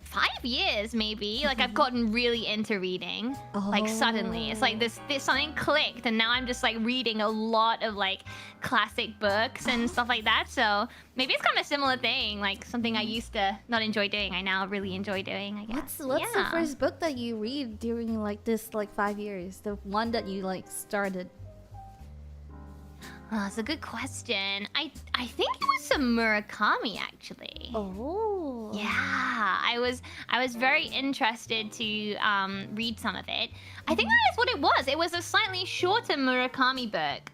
5 years maybe, like I've gotten really into reading. Like suddenly it's like this something clicked, and now I'm just like reading a lot of like classic books and stuff like that. So maybe it's kind of a similar thing, like something I used to not enjoy doing, I now really enjoy doing, I guess. What's the first book that you read during like this like 5 years? The one that you like started? Oh, that's a good question. I think it was some Murakami actually. Oh. Yeah, I was very interested to read some of it. I think that is what it was. It was a slightly shorter Murakami book.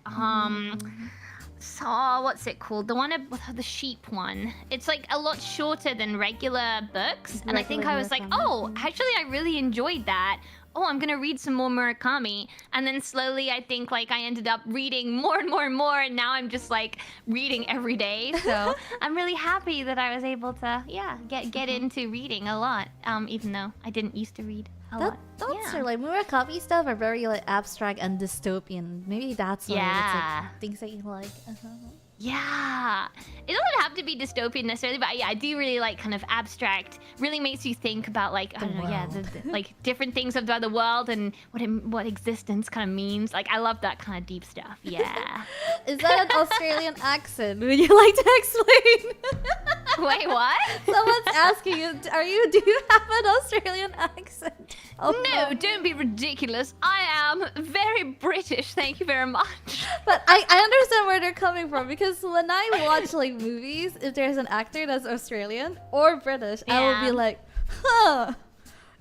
So what's it called? The one with the sheep one. It's like a lot shorter than regular books, and I think I was like, oh, actually, I really enjoyed that. Oh, I'm gonna read some more Murakami. And then slowly I think like I ended up reading more and more and more, and now I'm just like reading every day. So I'm really happy that I was able to get into reading a lot. Even though I didn't used to read a lot. That's true. Like Murakami stuff are very like abstract and dystopian. Maybe that's why it's like things that you like. Yeah, it doesn't have to be dystopian necessarily, but yeah, I do really like kind of abstract. Really makes you think about like I don't know, the like different things about the world and what existence kind of means. Like I love that kind of deep stuff. Yeah. Is that an Australian accent? Would you like to explain? Wait, what? Someone's asking you. Do you have an Australian accent? Oh, no, don't be ridiculous. I am very British. Thank you very much. But I understand where they're coming from, because when I watch like movies, if there's an actor that's Australian or British, I will be like, huh,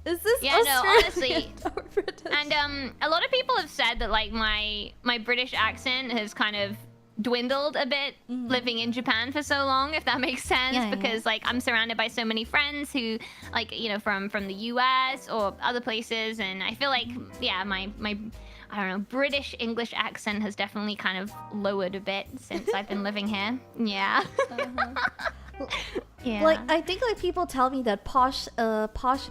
is this Australian or British? And a lot of people have said that like my British accent has kind of dwindled a bit living in Japan for so long, if that makes sense, because like I'm surrounded by so many friends who like, you know, from the US or other places, and I feel like my I don't know, British English accent has definitely kind of lowered a bit since I've been living here. Yeah. Yeah. Like I think like people tell me that posh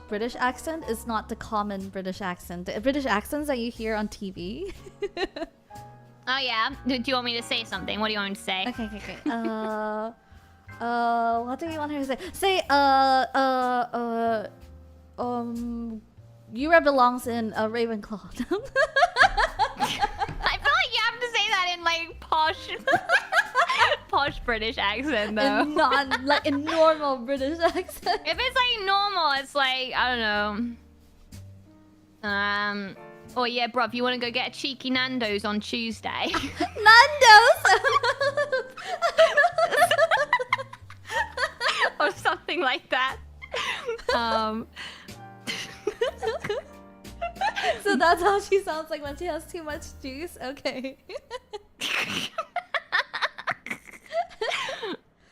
British accent is not the common British accent. The British accents that you hear on TV. Oh yeah. Do you want me to say something? What do you want me to say? Okay. What do you want her to say? Say Yura belongs in Ravenclaw. I feel like you have to say that in like posh British accent though. In normal British accent. If it's like normal, it's like I don't know. Oh yeah, bruv, you want to go get a cheeky Nando's on Tuesday? Nando's. Or something like that. So that's how she sounds like when she has too much juice. Okay.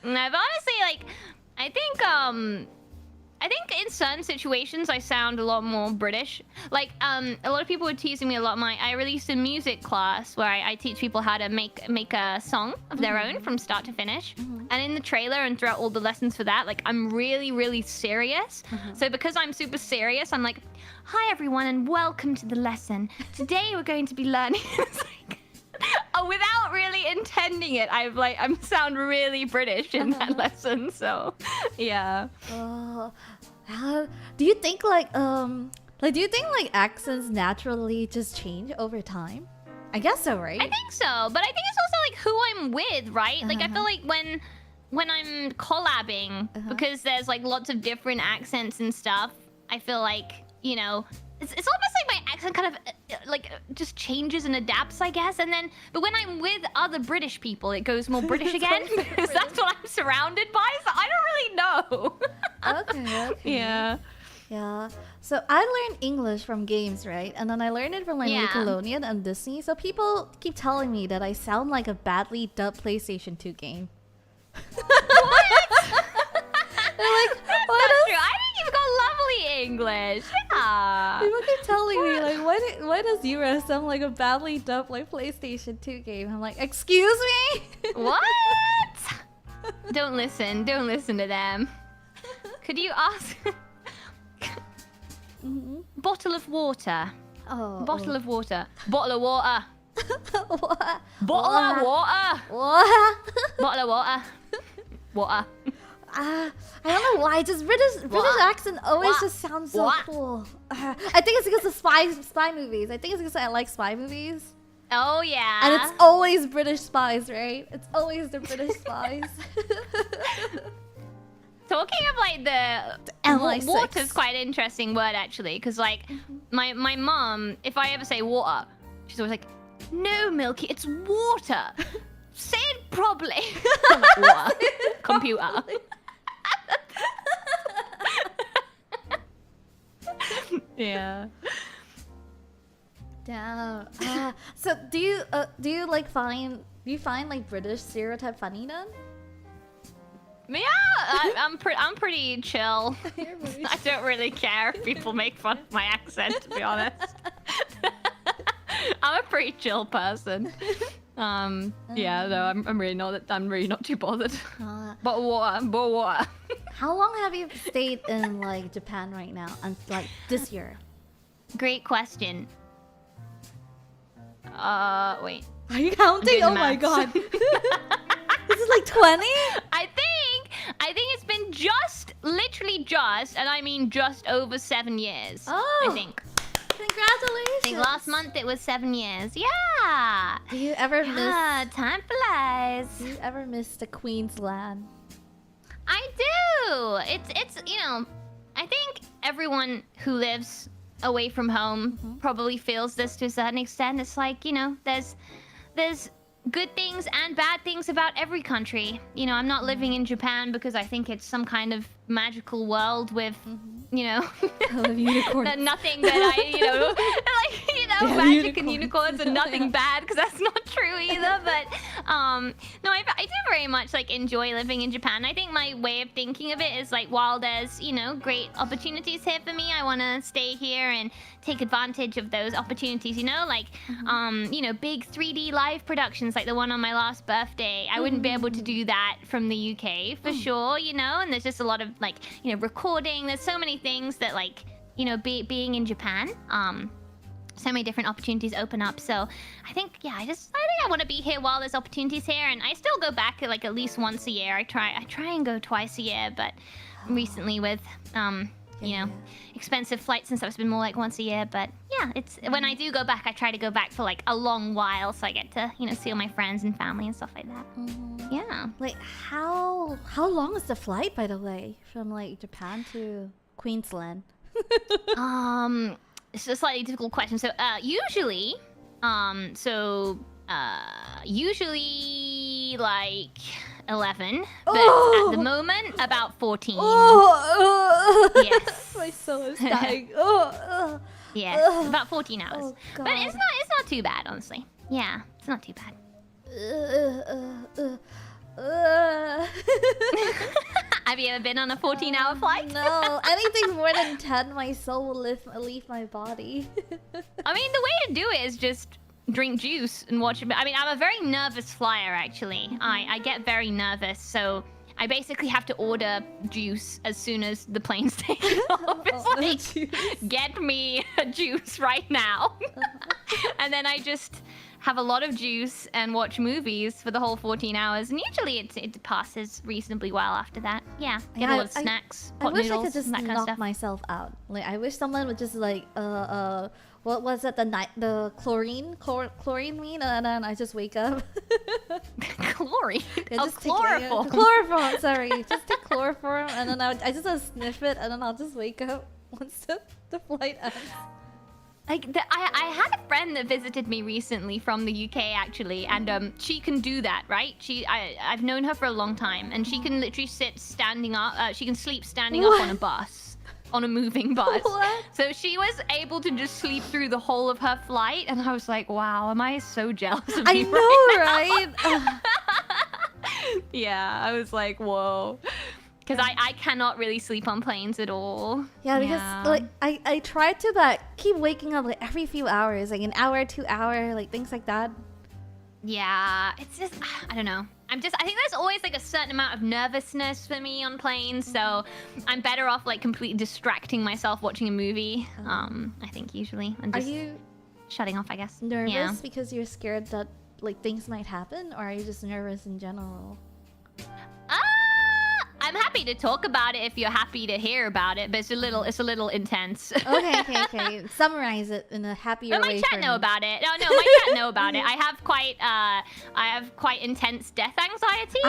No, but honestly, like, I think in certain situations I sound a lot more British. Like, a lot of people were teasing me a lot. I released a music class where I teach people how to make a song of their own from start to finish. And in the trailer and throughout all the lessons for that, like, I'm really, really serious. So because I'm super serious, I'm like, hi everyone and welcome to the lesson. Today we're going to be learning. It's like, without really intending it, I'm sound really British in that lesson. So, yeah. Do you think like Like, do you think like accents naturally just change over time? I guess so, right? I think so, but I think it's also like who I'm with, right? Like I feel like when I'm collabing, because there's like lots of different accents and stuff, I feel like, you know, it's almost like my accent kind of like just changes and adapts, I guess. And then, but when I'm with other British people, it goes more British again because that's what I'm surrounded by. So I don't really know. Okay. Yeah. Yeah. So I learned English from games, right? And then I learned it from like Nickelodeon and Disney. So people keep telling me that I sound like a badly dubbed PlayStation 2 game. What? They're like, That's why not does true. I think you've got lovely English. Yeah. people keep telling me like why does Yura sound like a badly dubbed like PlayStation 2 game? I'm like, excuse me? What? Don't listen. Don't listen to them. Could you ask? Bottle of water. Oh. Bottle of water. Bottle of water. What? Bottle of water. What? Bottle of water. Water. I don't know why. Just British accent always What? just sounds so What? cool. I think it's because of spy movies. I think it's because I like spy movies. Oh yeah. And it's always British spies, right? It's always the British spies. Talking of like the MI6. water's quite an interesting word actually, because like my mom, if I ever say water, she's always like, "No, Milky, it's water. Say it properly." I'm like, water. Computer. Yeah. Damn. So do you find like British stereotype funny then? Yeah, I'm pretty chill. I don't really care if people make fun of my accent, to be honest. I'm a pretty chill person. Yeah, no, I'm really not too bothered. But water. How long have you stayed in like Japan right now? And like this year? Great question. Wait. Are you counting? Doing Oh my maths. god. This is like 20? I think it's been literally just, and I mean just over 7 years. Oh. I think. Congratulations. I think last month it was 7 years. Yeah. Do you ever Yeah, time flies. Do you ever miss the Queensland? I do. It's you know, I think everyone who lives away from home probably feels this to a certain extent. It's like, you know, there's good things and bad things about every country. You know, I'm not living in Japan because I think it's some kind of magical world with, you know, unicorns. nothing that I, you know, like, you know, magic and unicorns and nothing bad, because that's not true either. But no, I do very much like enjoy living in Japan. I think my way of thinking of it is like, while there's, you know, great opportunities here for me, I want to stay here and take advantage of those opportunities, you know, like you know, big 3D live productions like the one on my last birthday. I wouldn't be able to do that from the UK for sure, you know. And there's just a lot of like, you know, recording. There's so many things that, like, you know, being in Japan, so many different opportunities open up. So I think, yeah, I think I want to be here while there's opportunities here. And I still go back like at least once a year. I try and go twice a year, but recently with you know, expensive flights and stuff, it's been more like once a year. But yeah, it's when I do go back, I try to go back for like a long while, so I get to, you know, see all my friends and family and stuff like that. Yeah. Like how long is the flight, by the way, from like Japan to Queensland? It's a slightly difficult question. So usually like 11, but at the moment about 14. Yes. My soul is dying. Yes, about 14 hours. Oh, but God. it's not too bad, honestly. Yeah, it's not too bad. Have you ever been on a 14-hour flight? No, anything more than 10, my soul will leave my body. I mean, the way to do it is just drink juice and watch it. I mean, I'm a very nervous flyer, actually. I get very nervous, so I basically have to order juice as soon as the plane's taken off. It's like, get me a juice right now. And then I just have a lot of juice and watch movies for the whole 14 hours. And usually it passes reasonably well after that. Yeah, get a lot of snacks, I hot wish noodles, I could just and that kind of knock stuff. myself out. Like, I wish someone would just like, what was it? The chlorine mean, and then I just wake up. Chlorine? Yeah, Oh, just chloroform. Chloroform, sorry. Just take chloroform, and then I just sniff it, and then I'll just wake up once the flight ends. Like I had a friend that visited me recently from the UK actually, and she can do that, right? I've known her for a long time, and she can literally sit standing up. She can sleep standing up on a bus, on a moving bus. What? So she was able to just sleep through the whole of her flight, and I was like, wow, am I so jealous of I you? know, right? Yeah, I was like, whoa. Because I cannot really sleep on planes at all. Yeah, because like I tried to, but keep waking up like every few hours, like an hour, 2 hour, like things like that. Yeah, it's just, I don't know. I think there's always like a certain amount of nervousness for me on planes, so I'm better off like completely distracting myself watching a movie. I think usually. And just Are you shutting off, I guess. nervous Yeah. because you're scared that like things might happen, or are you just nervous in general? I'm happy to talk about it if you're happy to hear about it, but it's a little intense. Okay. Summarize it in a happier But my way. chat for know me. about it. No, my chat know about it. I have quite intense death anxiety.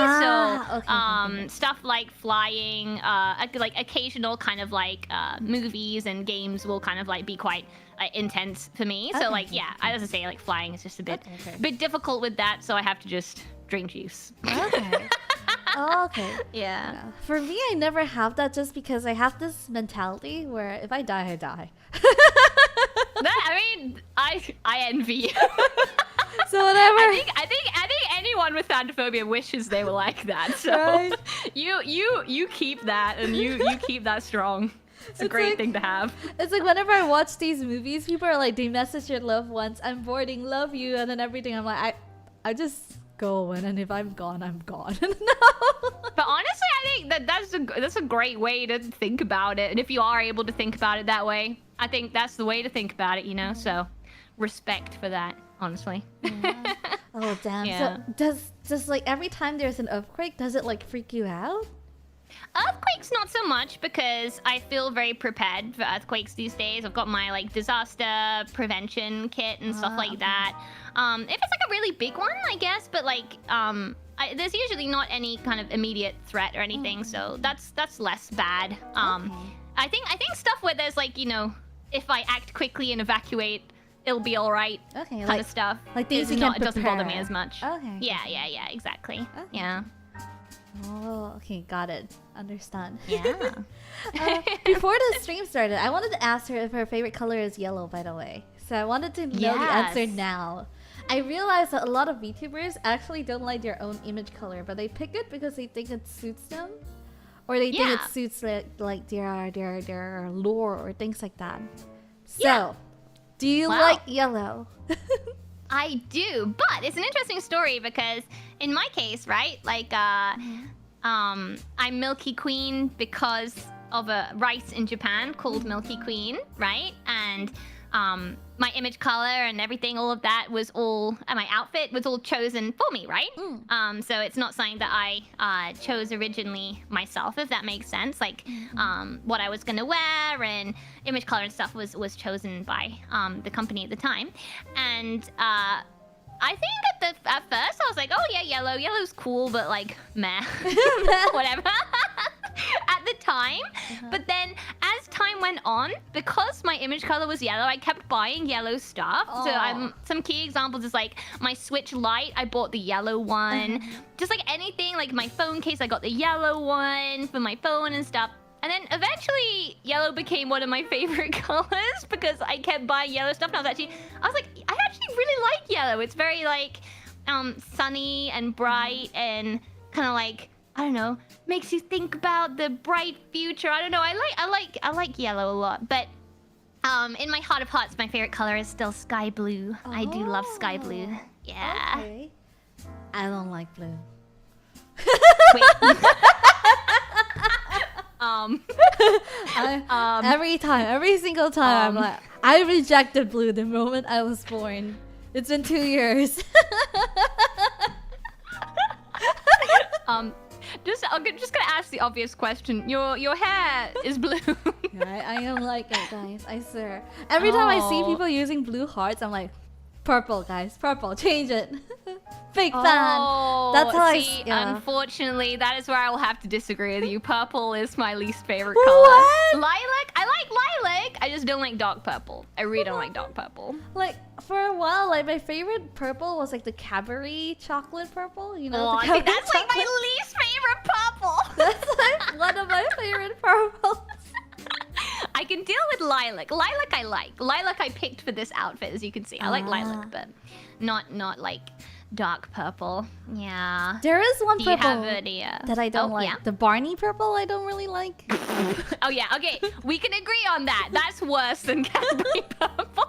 Okay. Stuff like flying, like occasional kind of like movies and games will kind of like be quite intense for me. So like yeah, as I say, like flying is just a bit difficult with that. So I have to just drink juice. Okay. Oh, okay. Yeah. For me, I never have that just because I have this mentality where if I die, I die. I envy you. So whatever. I think anyone with phasmophobia wishes they were like that. So Right. you keep that, and you keep that strong. It's a great like- thing to have. It's like whenever I watch these movies, people are like, they message your loved ones, I'm boarding, love you, and then everything. I'm like, I just go in, and if I'm gone, I'm gone. No. But honestly, I think that's a great way to think about it. And if you are able to think about it that way, I think that's the way to think about it, you know? So respect for that, honestly. Yeah. Oh damn. Yeah. So does like every time there's an earthquake, does it like freak you out? Earthquakes not so much, because I feel very prepared for earthquakes these days. I've got my like disaster prevention kit and stuff like that. If it's like a really big one, I guess, but like there's usually not any kind of immediate threat or anything, so that's less bad. I think stuff where there's like, you know, if I act quickly and evacuate, it'll be all right. Okay, Kind of stuff. like things is you not, can it doesn't bother me prepare. as much. Okay. Yeah, exactly. Okay. Yeah. Oh, okay, got it. Understand. Yeah. Before the stream started, I wanted to ask her if her favorite color is yellow, by the way. So I wanted to know the answer Yes. now. I realized that a lot of VTubers actually don't like their own image color, but they pick it because they think it suits them, or they think it Yeah. suits like their lore or things like that. So, Yeah. do you Wow. like yellow? I do, but it's an interesting story because in my case, right, like I'm Milky Queen because of a rice in Japan called Milky Queen, right? And my image color and everything, all of that was all, and my outfit was all chosen for me, right? So it's not something that I chose originally myself, if that makes sense. Like what I was gonna wear and image color and stuff was chosen by the company at the time. And I think at first I was like, oh yeah, yellow's cool, but like meh, whatever. At the time, but then as time went on, because my image color was yellow, I kept buying yellow stuff. So some key examples is like my Switch Lite, I bought the yellow one. Just like anything, like my phone case, I got the yellow one for my phone and stuff. And then eventually, yellow became one of my favorite colors because I kept buying yellow stuff. And I was like, I actually really like yellow. It's very like sunny and bright and kind of like, I don't know, makes you think about the bright future. I don't know. I like yellow a lot, but in my heart of hearts, my favorite color is still sky blue. I do love sky blue. Yeah. Okay. I don't like blue. Wait. Every single time, I'm like, I rejected blue the moment I was born. It's been 2 years. I'm just gonna ask the obvious question. Your hair is blue. Yeah, I am like it, guys. I swear. Every time I see people using blue hearts, I'm like, purple, guys, purple. Change it. Big fan. That's how see, unfortunately, that is where I will have to disagree with you. Purple is my least favorite What? color. Lilac, I like lilac. I just don't like dark purple. I really don't like dark purple. Like for a while, like my favorite purple was like the Cadbury chocolate purple. You know, Oh, the I think Cadbury that's like my chocolate. least favorite purple. That's like one of my favorite purples. I can deal with lilac. Lilac I like. Lilac I picked for this outfit, as you can see. I like lilac, but not like dark purple. Yeah. There is one Do you purple have any, that I don't like. Yeah? The Barney purple I don't really like. Oh yeah, okay. We can agree on that. That's worse than Cadbury purple.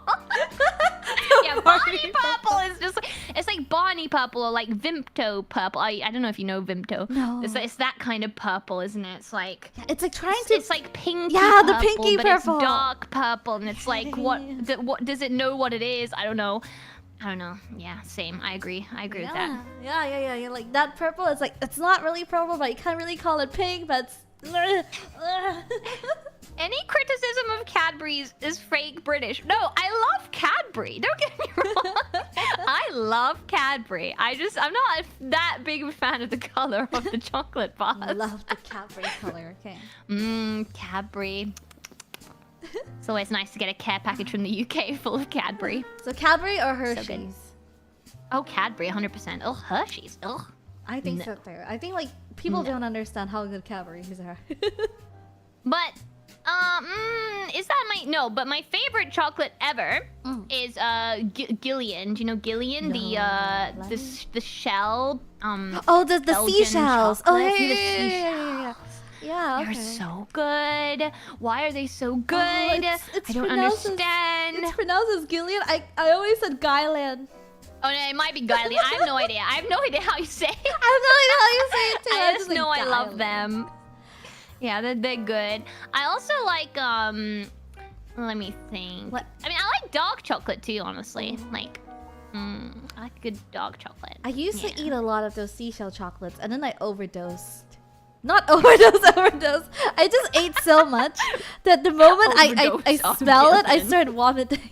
Yeah, Barney purple is just like, it's like Barney purple or like Vimto purple. I don't know if you know Vimto. No. It's that kind of purple, isn't it? It's like It's like trying to. it's like pinky Yeah, purple, the pinky but purple. it's dark purple, and it's like what Yeah. what does it know what it is? I don't know. Yeah, same. I agree with that. Yeah. Like that purple, it's like it's not really purple, but you can't really call it pink. But it's... Any criticism of Cadbury's is fake British. No, I love Cadbury. Don't get me wrong. I love Cadbury. I'm not that big of a fan of the color of the chocolate bars. I love the Cadbury color. Okay. Cadbury. It's always nice to get a care package from the UK full of Cadbury. So Cadbury or good. Hershey's? Oh, Cadbury, 100%. Oh, Hershey's. Oh. I think so too. I think like people don't understand how good Cadbury's are. But is that but my favorite chocolate ever is Gillian. Do you know Gillian? No, The shell Oh, the Belgian seashells. Oh chocolate. yeah, The yeah. seashells. Yeah, okay. They're so good. Why are they so good? It's I don't pronounced understand. It's pronounced as Gillian. I always said Guyland. Oh no, it might be Gillian. I have no idea. I have no idea how you say it. I have no idea how you say it too. I just like know I love Guyland. them. Yeah, they're good. I also like let me think. What? I mean, I like dark chocolate too, honestly. Like I like good dark chocolate. I used to eat a lot of those seashell chocolates, and then I overdosed. Not overdose. I just ate so much that the moment I smell it, I start vomiting.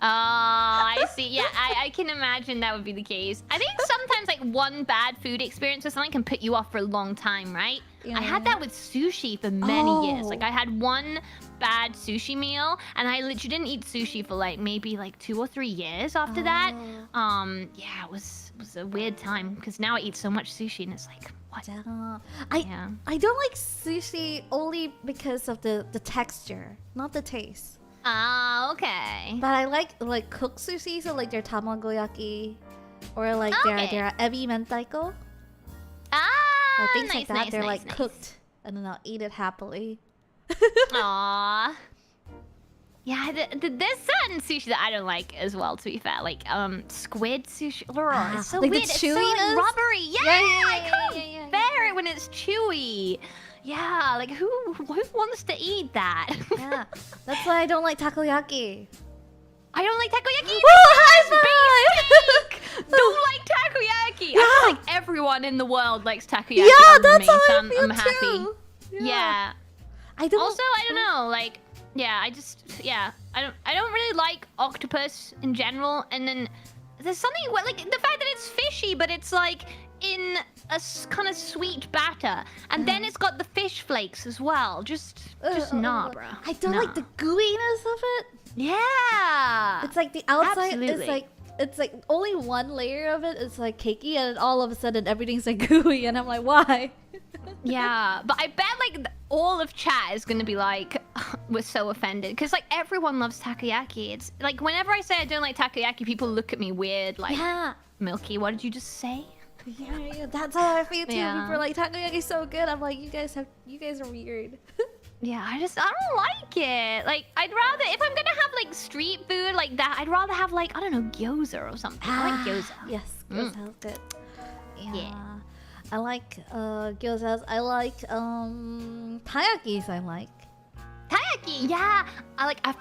I see. Yeah, I can imagine that would be the case. I think sometimes like one bad food experience or something can put you off for a long time, right? Yeah. I had that with sushi for many years. Like I had one bad sushi meal, and I literally didn't eat sushi for like maybe like 2 or 3 years after that. Yeah, it was a weird time because now I eat so much sushi, and it's like what? I don't like sushi only because of the texture, not the taste. Ah, okay. But I like cooked sushi, so like their tamagoyaki, or like their ebi mentaiko, or things like that. They're like cooked, and then I'll eat it happily. Aww. Yeah, there's certain sushi that I don't like as well, to be fair. Like, squid sushi. It's so like the weird. It's so like, chewiness? rubbery. I can't yeah. bear it when it's chewy. Yeah, like who wants to eat that? Yeah, that's why I don't like takoyaki. I don't like takoyaki. High Basic. Don't like takoyaki. Yeah. I feel like everyone in the world likes takoyaki. Yeah, other than that's me, how so I feel I'm happy. too. Yeah. I don't. Also, I don't know, like, yeah, I don't really like octopus in general. And then there's something like the fact that it's fishy, but it's like in a kind of sweet batter, and then it's got the fish flakes as well. Just nah, bro. I don't like the gooiness of it. Yeah. It's like the outside Absolutely. it's like only one layer of it is like cakey, and all of a sudden everything's like gooey, and I'm like, why? Yeah, but I bet like all of chat is gonna be like, we're so offended because like everyone loves takoyaki. It's like whenever I say I don't like takoyaki, people look at me weird. Like, Milky, what did you just say? Yeah, that's how I feel too. Yeah. People are like, takoyaki's so good. I'm like, you guys are weird. Yeah, I don't like it. Like, I'd rather, if I'm gonna have like street food like that, I'd rather have like, I don't know, gyoza or something. I like gyoza. Yes, gyoza sounds good. Yeah. I like gyozas. I like taiyakis. I like. taiyaki. Yeah, I like a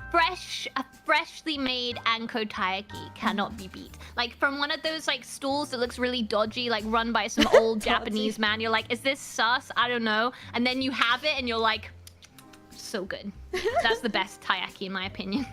freshly made anko taiyaki cannot be beat. Like from one of those like stalls that looks really dodgy, like run by some old Japanese man. You're like, is this sus? I don't know. And then you have it, and you're like, so good. That's the best taiyaki in my opinion.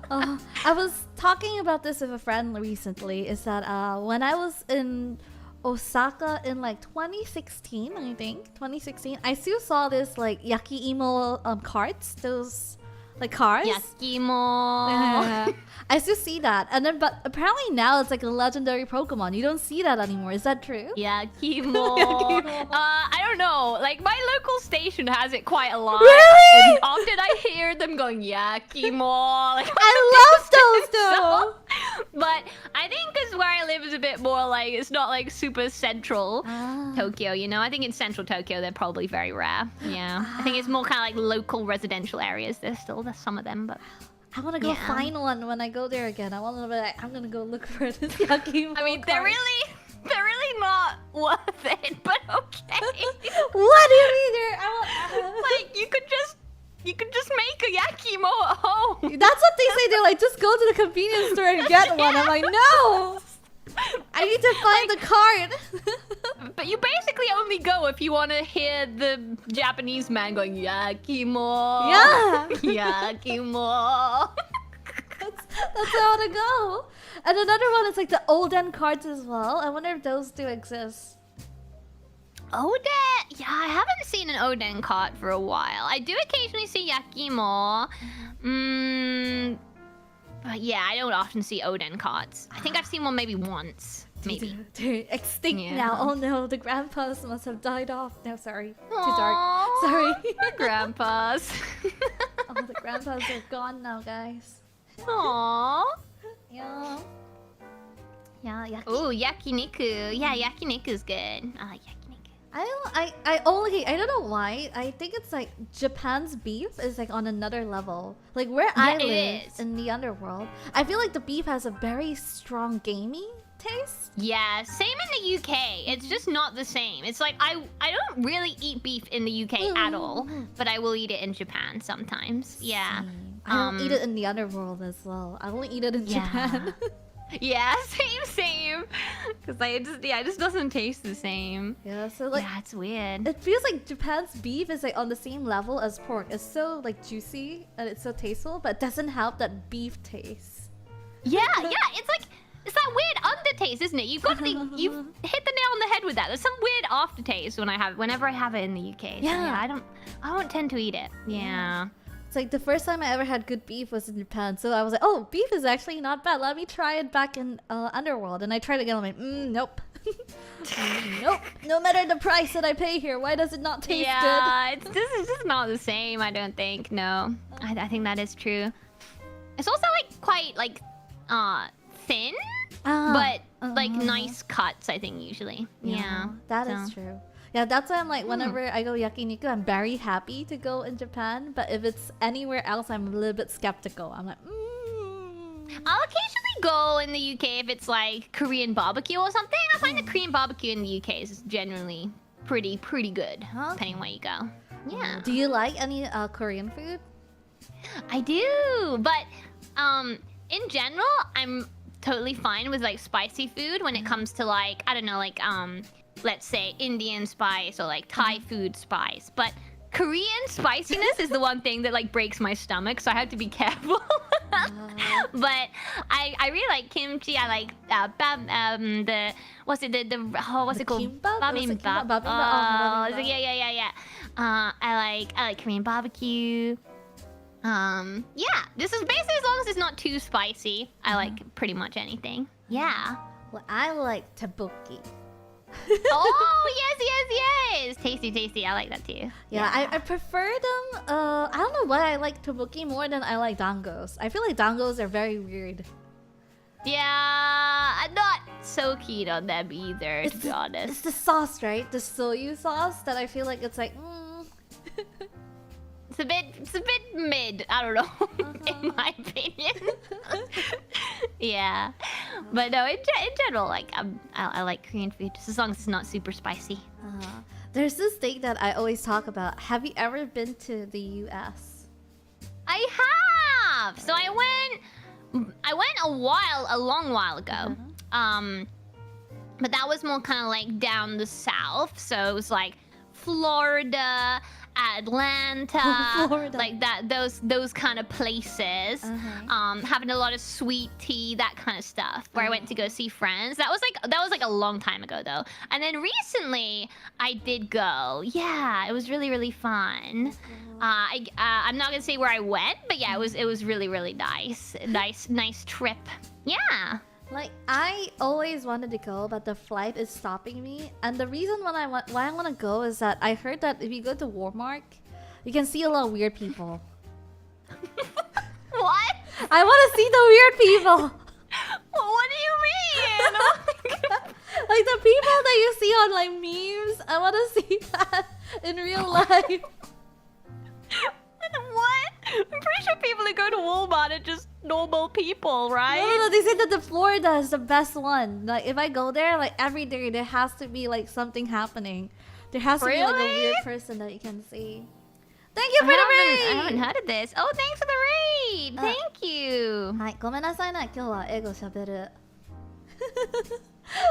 I was talking about this with a friend recently. Is that when I was in Osaka in like 2016, I think 2016, I still saw this like yakiimo carts, those like cars. Yakimo. Yeah. I still see that, and then but apparently now it's like a legendary Pokemon. You don't see that anymore. Is that true? Yakimo. Yakimo. I don't know. Like my local station has it quite a lot. Really? And often I hear them going Yakimo. Like, I love those though. But I think because where I live is a bit more like it's not like super central Tokyo. You know, I think in central Tokyo they're probably very rare. Yeah, I think it's more kind of like local residential areas. There's some of them, but. I want to go find one when I go there again. I want to be like, I'm gonna go look for this Yakimo. I mean, they're really not worth it, but okay. What do you mean? Like you could just make a Yakimo at home. That's what they say. They're like, just go to the convenience store and get one. I'm like, no. I need to find the card. But you basically only go if you want to hear the Japanese man going Yakimo. Yeah. Yakimo. That's how I want to go. And another one is like the Olden cards as well. I wonder if those do exist. Oden? Yeah, I haven't seen an Oden cart for a while. I do occasionally see Yakimo. But yeah, I don't often see Oden carts. I think I've seen one maybe once. Maybe. They're extinct now. Oh no, the grandpas must have died off. No, sorry. Too Aww, dark. Sorry. Grandpas. Oh, the grandpas are gone now, guys. Aww. Yeah. Yeah, Ooh, yakiniku. Yeah, yakiniku's good. I like yakiniku. I don't know why. I think it's like Japan's beef is like on another level. Like where I live in the underworld, I feel like the beef has a very strong gamey taste. Yeah, same in the UK. It's just not the same. It's like I don't really eat beef in the UK at all, but I will eat it in Japan sometimes. Yeah. I don't eat it in the underworld as well. I only eat it in Japan. Yeah, same. Because it just doesn't taste the same. Yeah, so like it's weird. It feels like Japan's beef is like on the same level as pork. It's so like juicy and it's so tasteful, but it doesn't have that beef taste. Yeah, it's like it's that weird undertaste, isn't it? You've hit the nail on the head with that. There's some weird aftertaste whenever I have it in the UK. So I don't tend to eat it. Yeah. It's like the first time I ever had good beef was in Japan, so I was like, oh, beef is actually not bad. Let me try it back in Underworld. And I tried it again. I'm like, nope. Nope. No matter the price that I pay here, why does it not taste good? Yeah, this is just not the same, I don't think. No. I think that is true. It's also like quite like thin, but like nice cuts, I think usually. Yeah. That is true. Yeah, that's why I'm like, whenever I go yakiniku, I'm very happy to go in Japan. But if it's anywhere else, I'm a little bit skeptical. I'm like, I'll occasionally go in the UK if it's like Korean barbecue or something. I find the Korean barbecue in the UK is generally pretty good, depending on where you go. Yeah. Do you like any Korean food? I do, but in general, I'm totally fine with like spicy food when it comes to like, I don't know, like let's say Indian spice or like Thai food spice. But Korean spiciness is the one thing that like breaks my stomach, so I have to be careful. But I really like kimchi. I like what's it called? Kimbap? Bibimbap. Yeah. I like Korean barbecue. Yeah, this is basically as long as it's not too spicy. I like pretty much anything. Yeah. Well, I like tteokbokki. Oh, yes. Tasty. I like that too. Yeah. I prefer them. I don't know why I like tteokbokki more than I like dangos. I feel like dangos are very weird. Yeah, I'm not so keen on them either, to be honest. It's the sauce, right? The soyu sauce that I feel like it's like, It's a bit mid. I don't know, in my opinion. Yeah, but no, in general, like I like Korean food just as long as it's not super spicy. There's this thing that I always talk about. Have you ever been to the US? I have. So I went a long while ago. But that was more kind of like down the south. So it was like Florida, Atlanta, Florida. like those kind of places. Having a lot of sweet tea, that kind of stuff. Where I went to go see friends. That was like a long time ago though. And then recently I did go. Yeah, it was really, really fun. I'm not gonna say where I went, but yeah, it was really, really nice. Nice trip. Yeah. Like, I always wanted to go, but the flight is stopping me. And the reason why I want to go is that I heard that if you go to Walmart, you can see a lot of weird people. What? I want to see the weird people. What do you mean? Oh my God. Like the people that you see on like memes. I want to see that in real life. What? I'm pretty sure people that go to Walmart are just normal people, right? No, they say that the Florida is the best one. Like if I go there, like every day there has to be like something happening. There has to be like a weird person that you can see. Thank you for the raid! I haven't heard of this. Oh, thanks for the raid! Thank you! はい、ごめんなさいね。今日は英語喋る。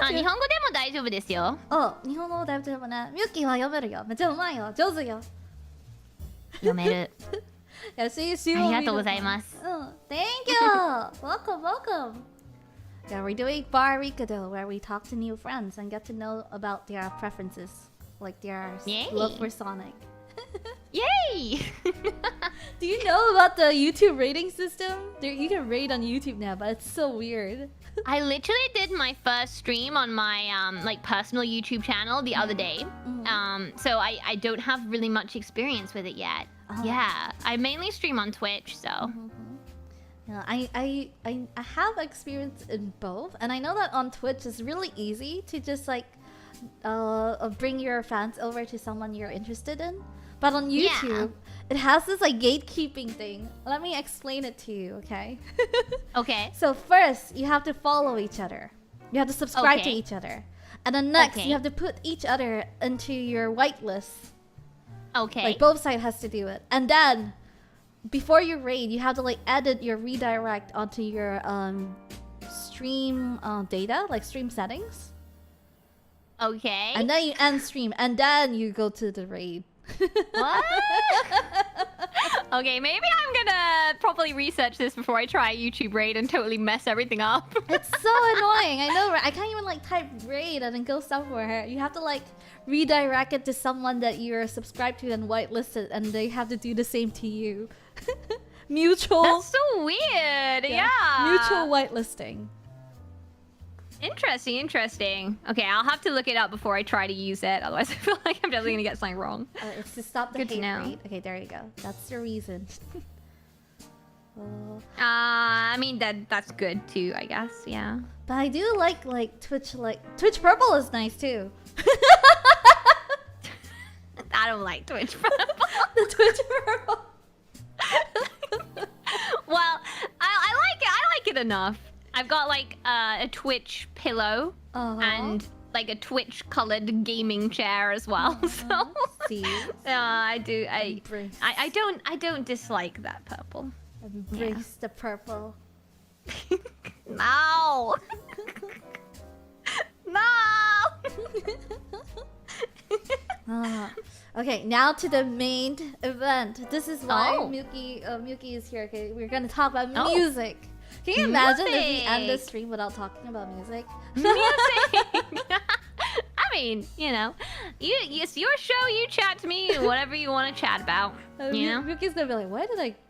日本語でも大丈夫ですよ。日本語大丈夫ね。ミュッキーは読めるよ。めっちゃうまいよ。上手よ。読める。Yeah, she あ will りが read とうご it. ざいます。Thank you! Welcome, welcome! Yeah, we're doing Bar Rikudou, where we talk to new friends and get to know about their preferences. Like their Yay. love for Sonic. Yay! Do you know about the YouTube rating system? You can rate on YouTube now, but it's so weird. I literally did my first stream on my like personal YouTube channel the other day. So I don't have really much experience with it yet. Yeah, I mainly stream on Twitch, so. Yeah, I have experience in both, and I know that on Twitch it's really easy to just like bring your fans over to someone you're interested in. But on YouTube, it has this like gatekeeping thing. Let me explain it to you, okay? Okay. So first, you have to follow each other. You have to subscribe to Okay. each other. And then next, Okay. you have to put each other into your whitelist. Okay. Like both sides has to do it. And then, before you raid, you have to like edit your redirect onto your stream data, like stream settings. Okay. And then you end stream, and then you go to the raid. What? Okay, maybe I'm gonna properly research this before I try YouTube raid and totally mess everything up. It's so annoying. I know, right? I can't even like type raid and then go somewhere. You have to like redirect it to someone that you're subscribed to and whitelisted, and they have to do the same to you. Mutual. That's so weird. Yeah. Mutual whitelisting. Interesting. Okay, I'll have to look it up before I try to use it. Otherwise, I feel like I'm definitely gonna get something wrong. It's to stop the Good to hate know. raid. Okay, there you go. That's the reason. I mean that's good too, I guess. Yeah. But I do like Twitch. Like Twitch Purple is nice too. I don't like Twitch. The Twitch Purple. Well, I like it enough. I've got like a Twitch pillow and like a Twitch colored gaming chair as well. So See? I do. Embrace. I don't dislike that purple. Embrace the purple. No. No. Okay, now to the main event. This is why Oh. Milky is here. Okay, we're gonna talk about Oh. music. Can you imagine if we end the Music. stream without talking about music? Music. I mean, you know, it's your show. You chat to me, whatever you want to chat about. You know. Milky's gonna be like,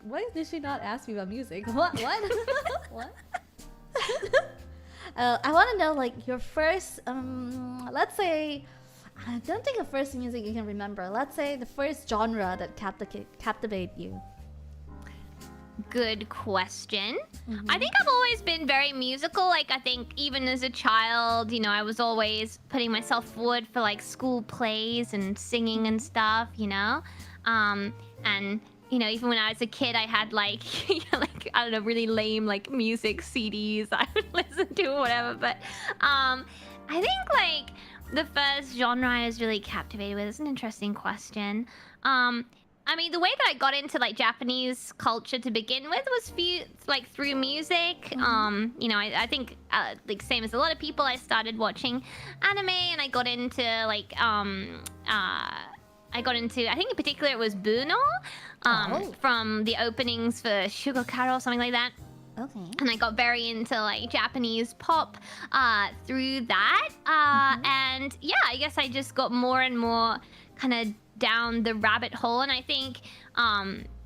why did she not ask me about music? What? What? I want to know like your first, let's say, I don't think the first music you can remember. Let's say the first genre that captivated you. Good question. I think I've always been very musical. Like, I think even as a child, you know, I was always putting myself forward for like school plays and singing and stuff, you know? And, you know, even when I was a kid, I had like, like, I don't know, really lame like music CDs I would listen to or whatever. But I think like the first genre I was really captivated with is an interesting question. I mean, the way that I got into like Japanese culture to begin with was through music. You know, I think like same as a lot of people, I started watching anime, and I got into like I think in particular it was Buno, from the openings for Sugar Carol, something like that. Okay. And I got very into like Japanese pop through that. And yeah, I guess I just got more and more kind of down the rabbit hole. And I think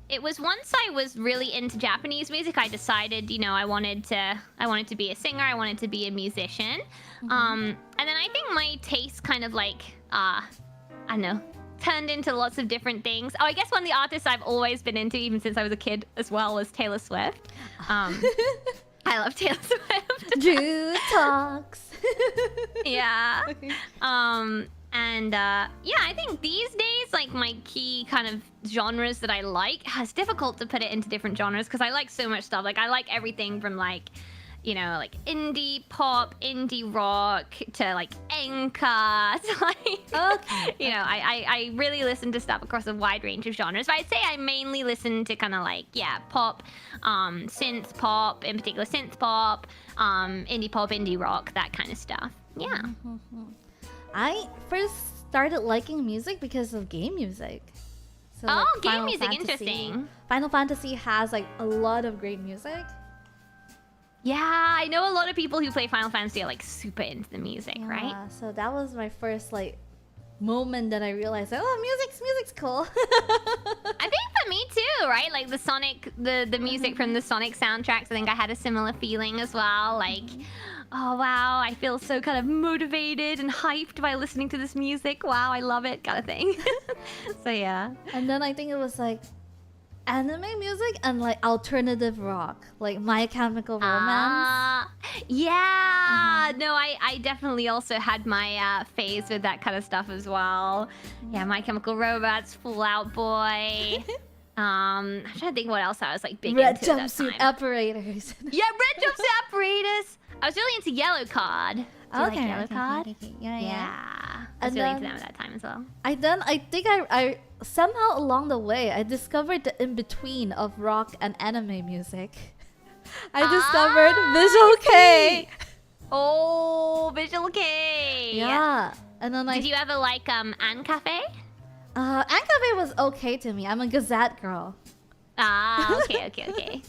it was once I was really into Japanese music, I decided, you know, I wanted to be a singer, I wanted to be a musician. And then I think my taste kind of like I don't know, turned into lots of different things. Oh, I guess one of the artists I've always been into, even since I was a kid as well, was Taylor Swift. I love Taylor Swift. Drew talks. Yeah. Okay. Yeah, I think these days, like, my key kind of genres that I like, it's difficult to put it into different genres because I like so much stuff. Like, I like everything from, like, you know, like indie pop, indie rock, to like enka, to like, you know, I really listen to stuff across a wide range of genres. But I'd say I mainly listen to kind of like, yeah, pop, synth pop, in particular synth pop, indie pop, indie rock, that kind of stuff. Yeah. I first started liking music because of game music. So, oh, like, game music, interesting. Final Fantasy has like a lot of great music. Yeah, I know a lot of people who play Final Fantasy are like super into the music, right? So that was my first like moment that I realized, oh, music's cool. I think for me too, right? Like the music from the Sonic soundtracks, I think I had a similar feeling as well. Like, oh wow, I feel so kind of motivated and hyped by listening to this music. Wow, I love it, kind of thing. So yeah. And then I think it was like anime music and like alternative rock, like My Chemical Romance. Yeah. No, I definitely also had my phase with that kind of stuff as well. Yeah, My Chemical Romance, Fall Out Boy. I'm trying to think what else I was like big Red into at that Jumpsuit time. Apparatus. Yeah, Red Jumpsuit Apparatus. I was really into Yellow Card. Do you like Yellow Card? Okay. Yeah. I was really into them at that time as well. I think I somehow along the way I discovered the in between of rock and anime music. I discovered Visual K. Oh, Visual K. Yeah. And then did you ever like Ancafe? Ancafe was okay to me. I'm a Gazette girl. Okay.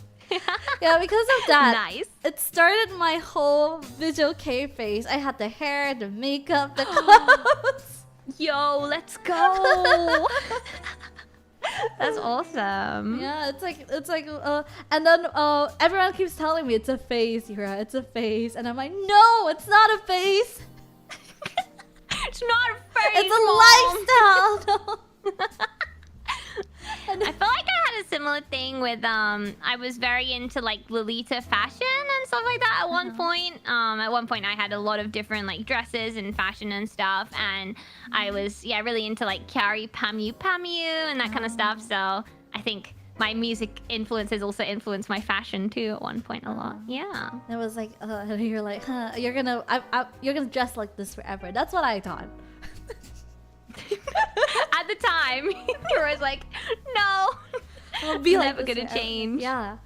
Yeah, because of that. Nice. It started my whole Visual K phase. I had the hair, the makeup, the clothes. Yo, let's go. That's awesome. Yeah, it's like and then everyone keeps telling me it's a phase, Yura, it's a phase, and I'm like, no, it's not a phase. It's not a phase. It's a lifestyle. I feel like I had a similar thing with I was very into like Lolita fashion and stuff like that at one point. At one point I had a lot of different like dresses and fashion and stuff, and I was really into like Kyari Pamu and that kind of stuff. So I think my music influences also influenced my fashion too at one point a lot. Yeah. It was like you're like, you're gonna dress like this forever. That's what I thought. At the time, you were like, no, I'll be never gonna change. Yeah.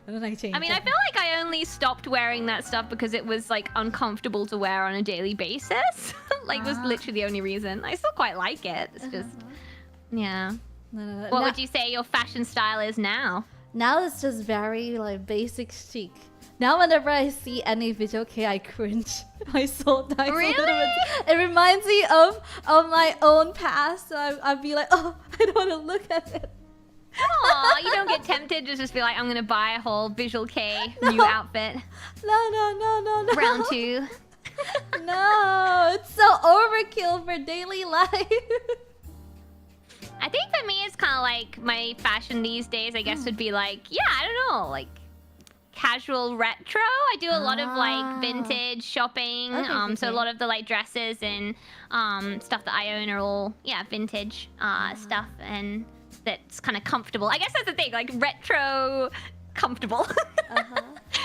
And then I changed. I mean, I feel like I only stopped wearing that stuff because it was like uncomfortable to wear on a daily basis. Like, was literally the only reason. I still quite like it. It's just, yeah. No. What would you say your fashion style is now? Now it's just very like basic chic. Now whenever I see any Visual K, I cringe. My soul dies a little bit. It reminds me of my own past. So I'd be like, oh, I don't want to look at it. Aw, you don't get tempted to just be like, I'm gonna buy a whole Visual K new outfit. No. Round 2. No, it's so overkill for daily life. I think for me, it's kind of like my fashion these days, I guess, would be like, I don't know, like casual retro. I do a lot of like vintage shopping. So a lot of the like dresses and stuff that I own are all vintage stuff, and that's kind of comfortable. I guess that's the thing, like retro comfortable.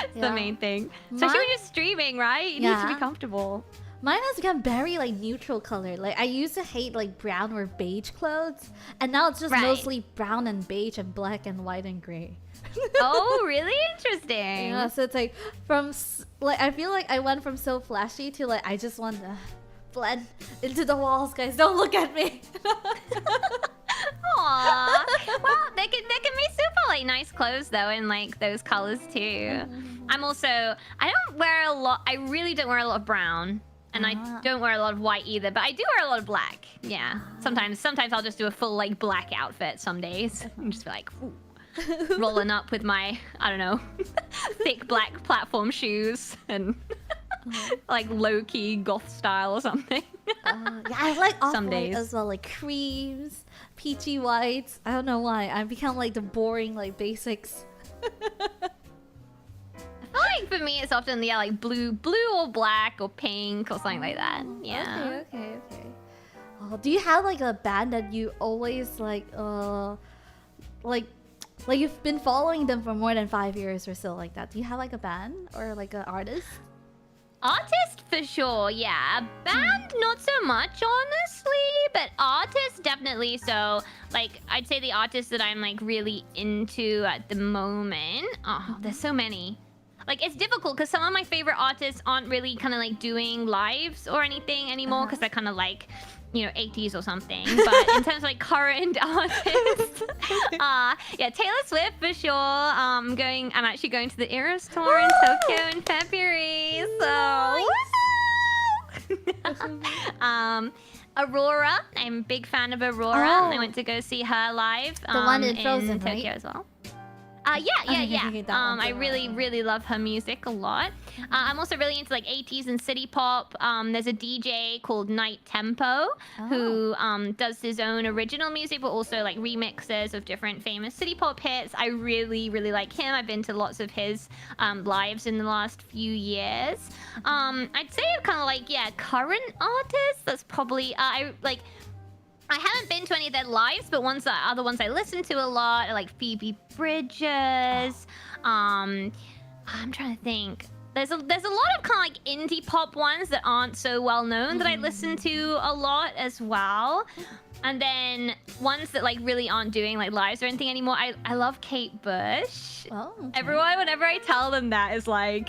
It's the main thing. Especially when you're streaming, right? You need to be comfortable. Mine has become very like neutral color. Like I used to hate like brown or beige clothes, and now it's just mostly brown and beige and black and white and gray. Oh, really interesting. Yeah, so it's like like I feel like I went from so flashy to like I just want to blend into the walls, guys. Don't look at me. Aww. Well, they can be super like nice clothes though in like those colors too. I'm also I really don't wear a lot of brown. And I don't wear a lot of white either, but I do wear a lot of black. Yeah. Sometimes I'll just do a full like black outfit some days. And just be like, ooh, rolling up with my, I don't know, thick black platform shoes and like low-key goth style or something. Yeah, I like some days as well, like creams, peachy whites. I don't know why. I become like the boring like basics. I feel like for me it's often like blue or black or pink or something like that. Yeah. Okay. Oh, do you have like a band that you always like you've been following them for more than 5 years or so like that? Do you have like a band or like an artist? Artist for sure, yeah. Band not so much honestly, but artist definitely. So like I'd say the artists that I'm like really into at the moment. Oh, there's so many. Like, it's difficult because some of my favorite artists aren't really kind of like doing lives or anything anymore because they're kind of like, you know, 80s or something. But in terms of like current artists, yeah, Taylor Swift for sure. I'm actually going to the Eras tour in Tokyo in February. So, Aurora. I'm a big fan of Aurora. I went to go see her live. The one in Frozen, Tokyo right? as well. Yeah. I really love her music a lot. I'm also really into like 80s and city pop. There's a DJ called Night Tempo who does his own original music, but also like remixes of different famous city pop hits. I really like him. I've been to lots of his lives in the last few years. I'd say kind of like current artists. That's probably I haven't been to any of their lives, but other ones I listen to a lot are like Phoebe Bridgers. I'm trying to think. There's a lot of kind of like indie pop ones that aren't so well known that I listen to a lot as well. And then ones that like really aren't doing like lives or anything anymore. I love Kate Bush. Oh, okay. Everyone, whenever I tell them that, is like,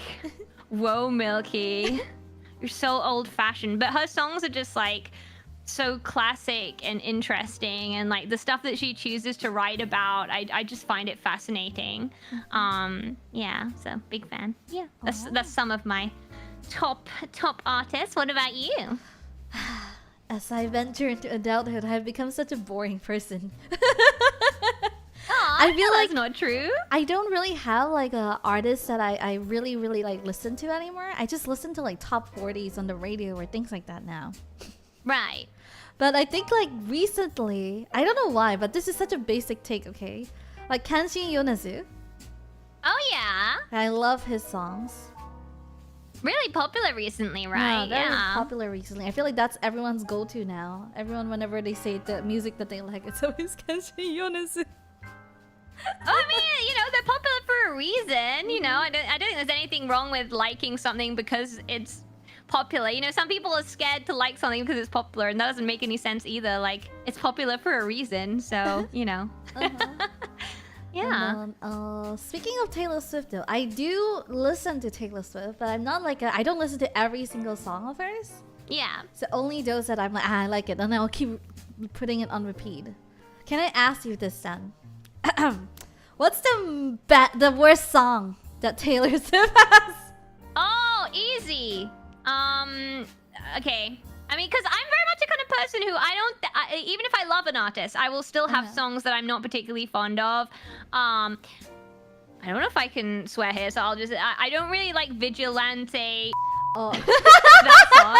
whoa, Milky, you're so old-fashioned. But her songs are just like so classic and interesting, and like the stuff that she chooses to write about, I just find it fascinating. Yeah, so big fan. Yeah, that's some of my top artists. What about you? As I venture into adulthood, I've become such a boring person. I feel like it's not true. I don't really have like a artist that I really like listen to anymore. I just listen to like top 40s on the radio or things like that now. Right. But I think like recently, I don't know why, but this is such a basic take, okay? Like Kenshin Yonezu. Oh yeah. I love his songs. Really popular recently, right? Yeah, very popular recently. I feel like that's everyone's go-to now. Everyone, whenever they say the music that they like, it's always Kenshin Yonezu. I mean, you know, they're popular for a reason. You know, I don't think there's anything wrong with liking something because it's popular. You know, some people are scared to like something because it's popular, and that doesn't make any sense either. Like, it's popular for a reason, so you know. Yeah. Then, speaking of Taylor Swift, though, I do listen to Taylor Swift, but I'm not like I don't listen to every single song of hers. Yeah. So only those that I'm like, I like it, and then I'll keep putting it on repeat. Can I ask you this then? What's the worst song that Taylor Swift has? Oh, easy. Okay. I mean, because I'm very much a kind of person who even if I love an artist, I will still have songs that I'm not particularly fond of. I don't know if I can swear here, so I'll just... I don't really like Vigilante... that song.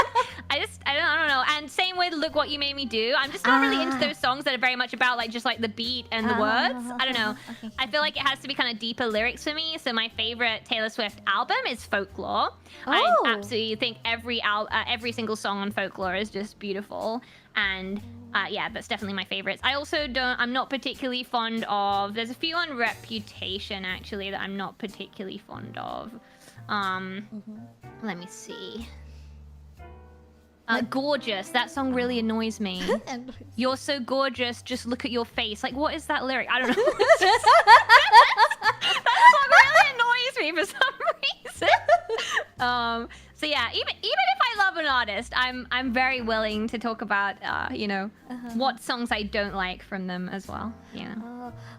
I don't know. And same with Look What You Made Me Do. I'm just not really into those songs that are very much about like just like the beat and the words. I don't know. Okay. I feel like it has to be kind of deeper lyrics for me. So my favorite Taylor Swift album is Folklore. I absolutely think every single song on Folklore is just beautiful. And yeah, that's definitely my favorites. I also I'm not particularly fond of... There's a few on Reputation actually that I'm not particularly fond of. Let me see. Gorgeous. That song really annoys me. And You're so gorgeous, just look at your face. Like, what is that lyric? I don't know. That song really annoys me for some reason. So yeah, even if I love an artist, I'm very willing to talk about what songs I don't like from them as well. Yeah.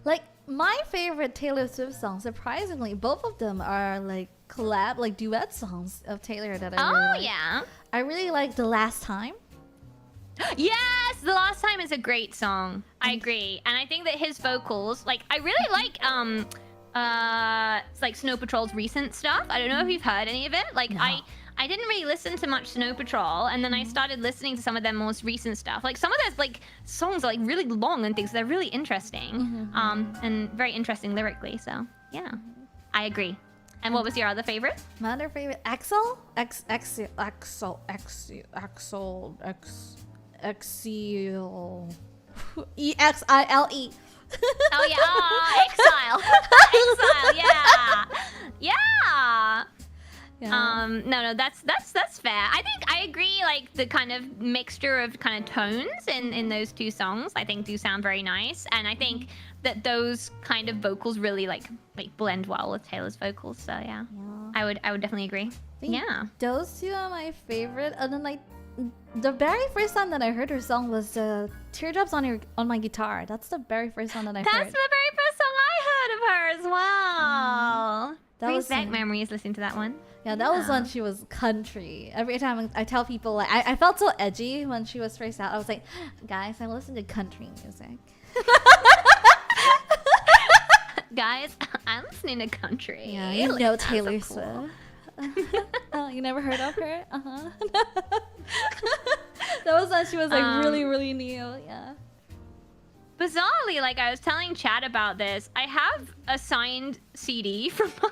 like my favorite Taylor Swift song, surprisingly, both of them are like collab, like duet songs of Taylor that I really like. Yeah. I really like The Last Time. Yes, The Last Time is a great song. I agree. And I think that his vocals, like, I really like it's like Snow Patrol's recent stuff. I don't know if you've heard any of it. Like, No. I didn't really listen to much Snow Patrol, and then I started listening to some of their most recent stuff. Like, some of their like songs are like really long and things. They're really interesting, and very interesting lyrically. So yeah, I agree. And what was your other favorite? My other favorite, Axel. Exile. Exile. Oh yeah, Exile. Exile. Yeah. No, that's fair. I think I agree. Like the kind of mixture of kind of tones in those two songs, I think do sound very nice, and I think that those kind of vocals really like blend well with Taylor's vocals. So yeah. I would definitely agree. Yeah, those two are my favorite. And then like the very first time that I heard her song was "Teardrops on My Guitar." That's the very first song that I heard. That's the very first song I heard of her as well. That Brings was back memories listening to that one. Yeah, that was when she was country. Every time I tell people, like, I felt so edgy when she was first out. I was like, guys, I listen to country music. Guys, I'm listening to country. Yeah, you know Taylor so cool. Swift. Oh, you never heard of her? That was when she was like really, really new. Yeah. Bizarrely, like I was telling Chad about this, I have a signed CD from her.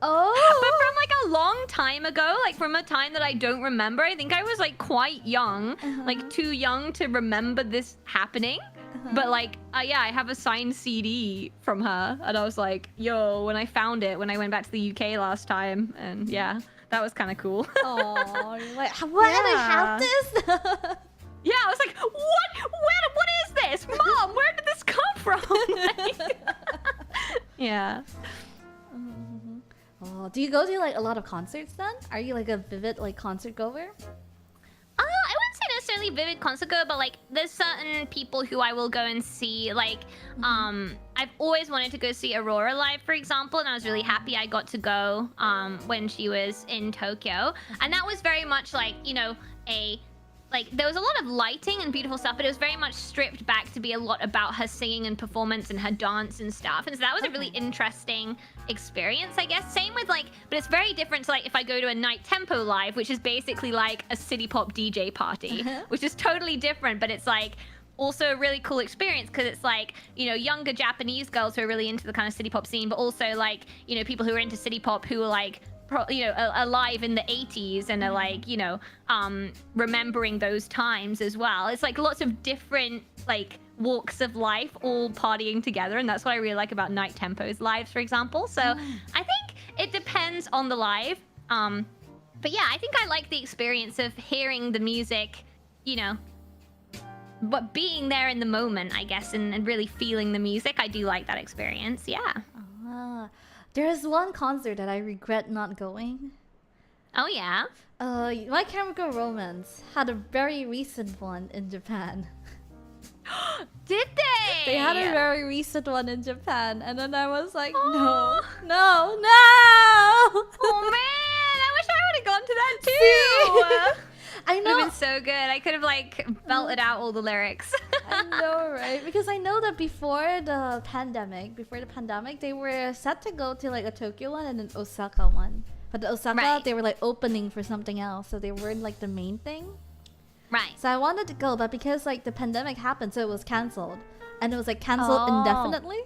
Oh. But from like a long time ago, like from a time that I don't remember. I think I was like quite young, like too young to remember this happening. But like, yeah, I have a signed CD from her, and I was like, yo, when I found it, when I went back to the UK last time, and yeah, that was kind of cool. Oh, you're like, what? Yeah. I have this? Yeah, I was like, what is this? Mom, where did this come from? Yeah. Oh, do you go to like a lot of concerts then? Are you like a vivid like concert goer? I wouldn't say necessarily vivid concert goer, but like there's certain people who I will go and see. Like, I've always wanted to go see Aurora live, for example, and I was really happy I got to go when she was in Tokyo, and that was very much like, you know, there was a lot of lighting and beautiful stuff, but it was very much stripped back to be a lot about her singing and performance and her dance and stuff. And so that was a really interesting experience, I guess. Same with like, but it's very different to like if I go to a Night Tempo live, which is basically like a city pop DJ party, which is totally different, but it's like also a really cool experience because it's like, you know, younger Japanese girls who are really into the kind of city pop scene, but also like, you know, people who are into city pop who are like, you know, alive in the 80s and are like, you know, remembering those times as well. It's like lots of different like walks of life all partying together, and that's what I really like about Night Tempo's lives, for example. So I think it depends on the live, but yeah, I think I like the experience of hearing the music, you know, but being there in the moment, I guess, and really feeling the music. I do like that experience. Yeah. There's one concert that I regret not going. Oh yeah. My Chemical Romance had a very recent one in Japan. Did they? They had a very recent one in Japan, and then I was like, Aw. no. Oh man, I wish I would have gone to that too. I It would have know. been so good. I could have like belted out all the lyrics. I know, right? Because I know that before the pandemic, they were set to go to like a Tokyo one and an Osaka one. But the Osaka, Right. they were like opening for something else, so they weren't like the main thing. Right. So I wanted to go, but because like the pandemic happened, so it was cancelled, and it was like cancelled Oh. indefinitely.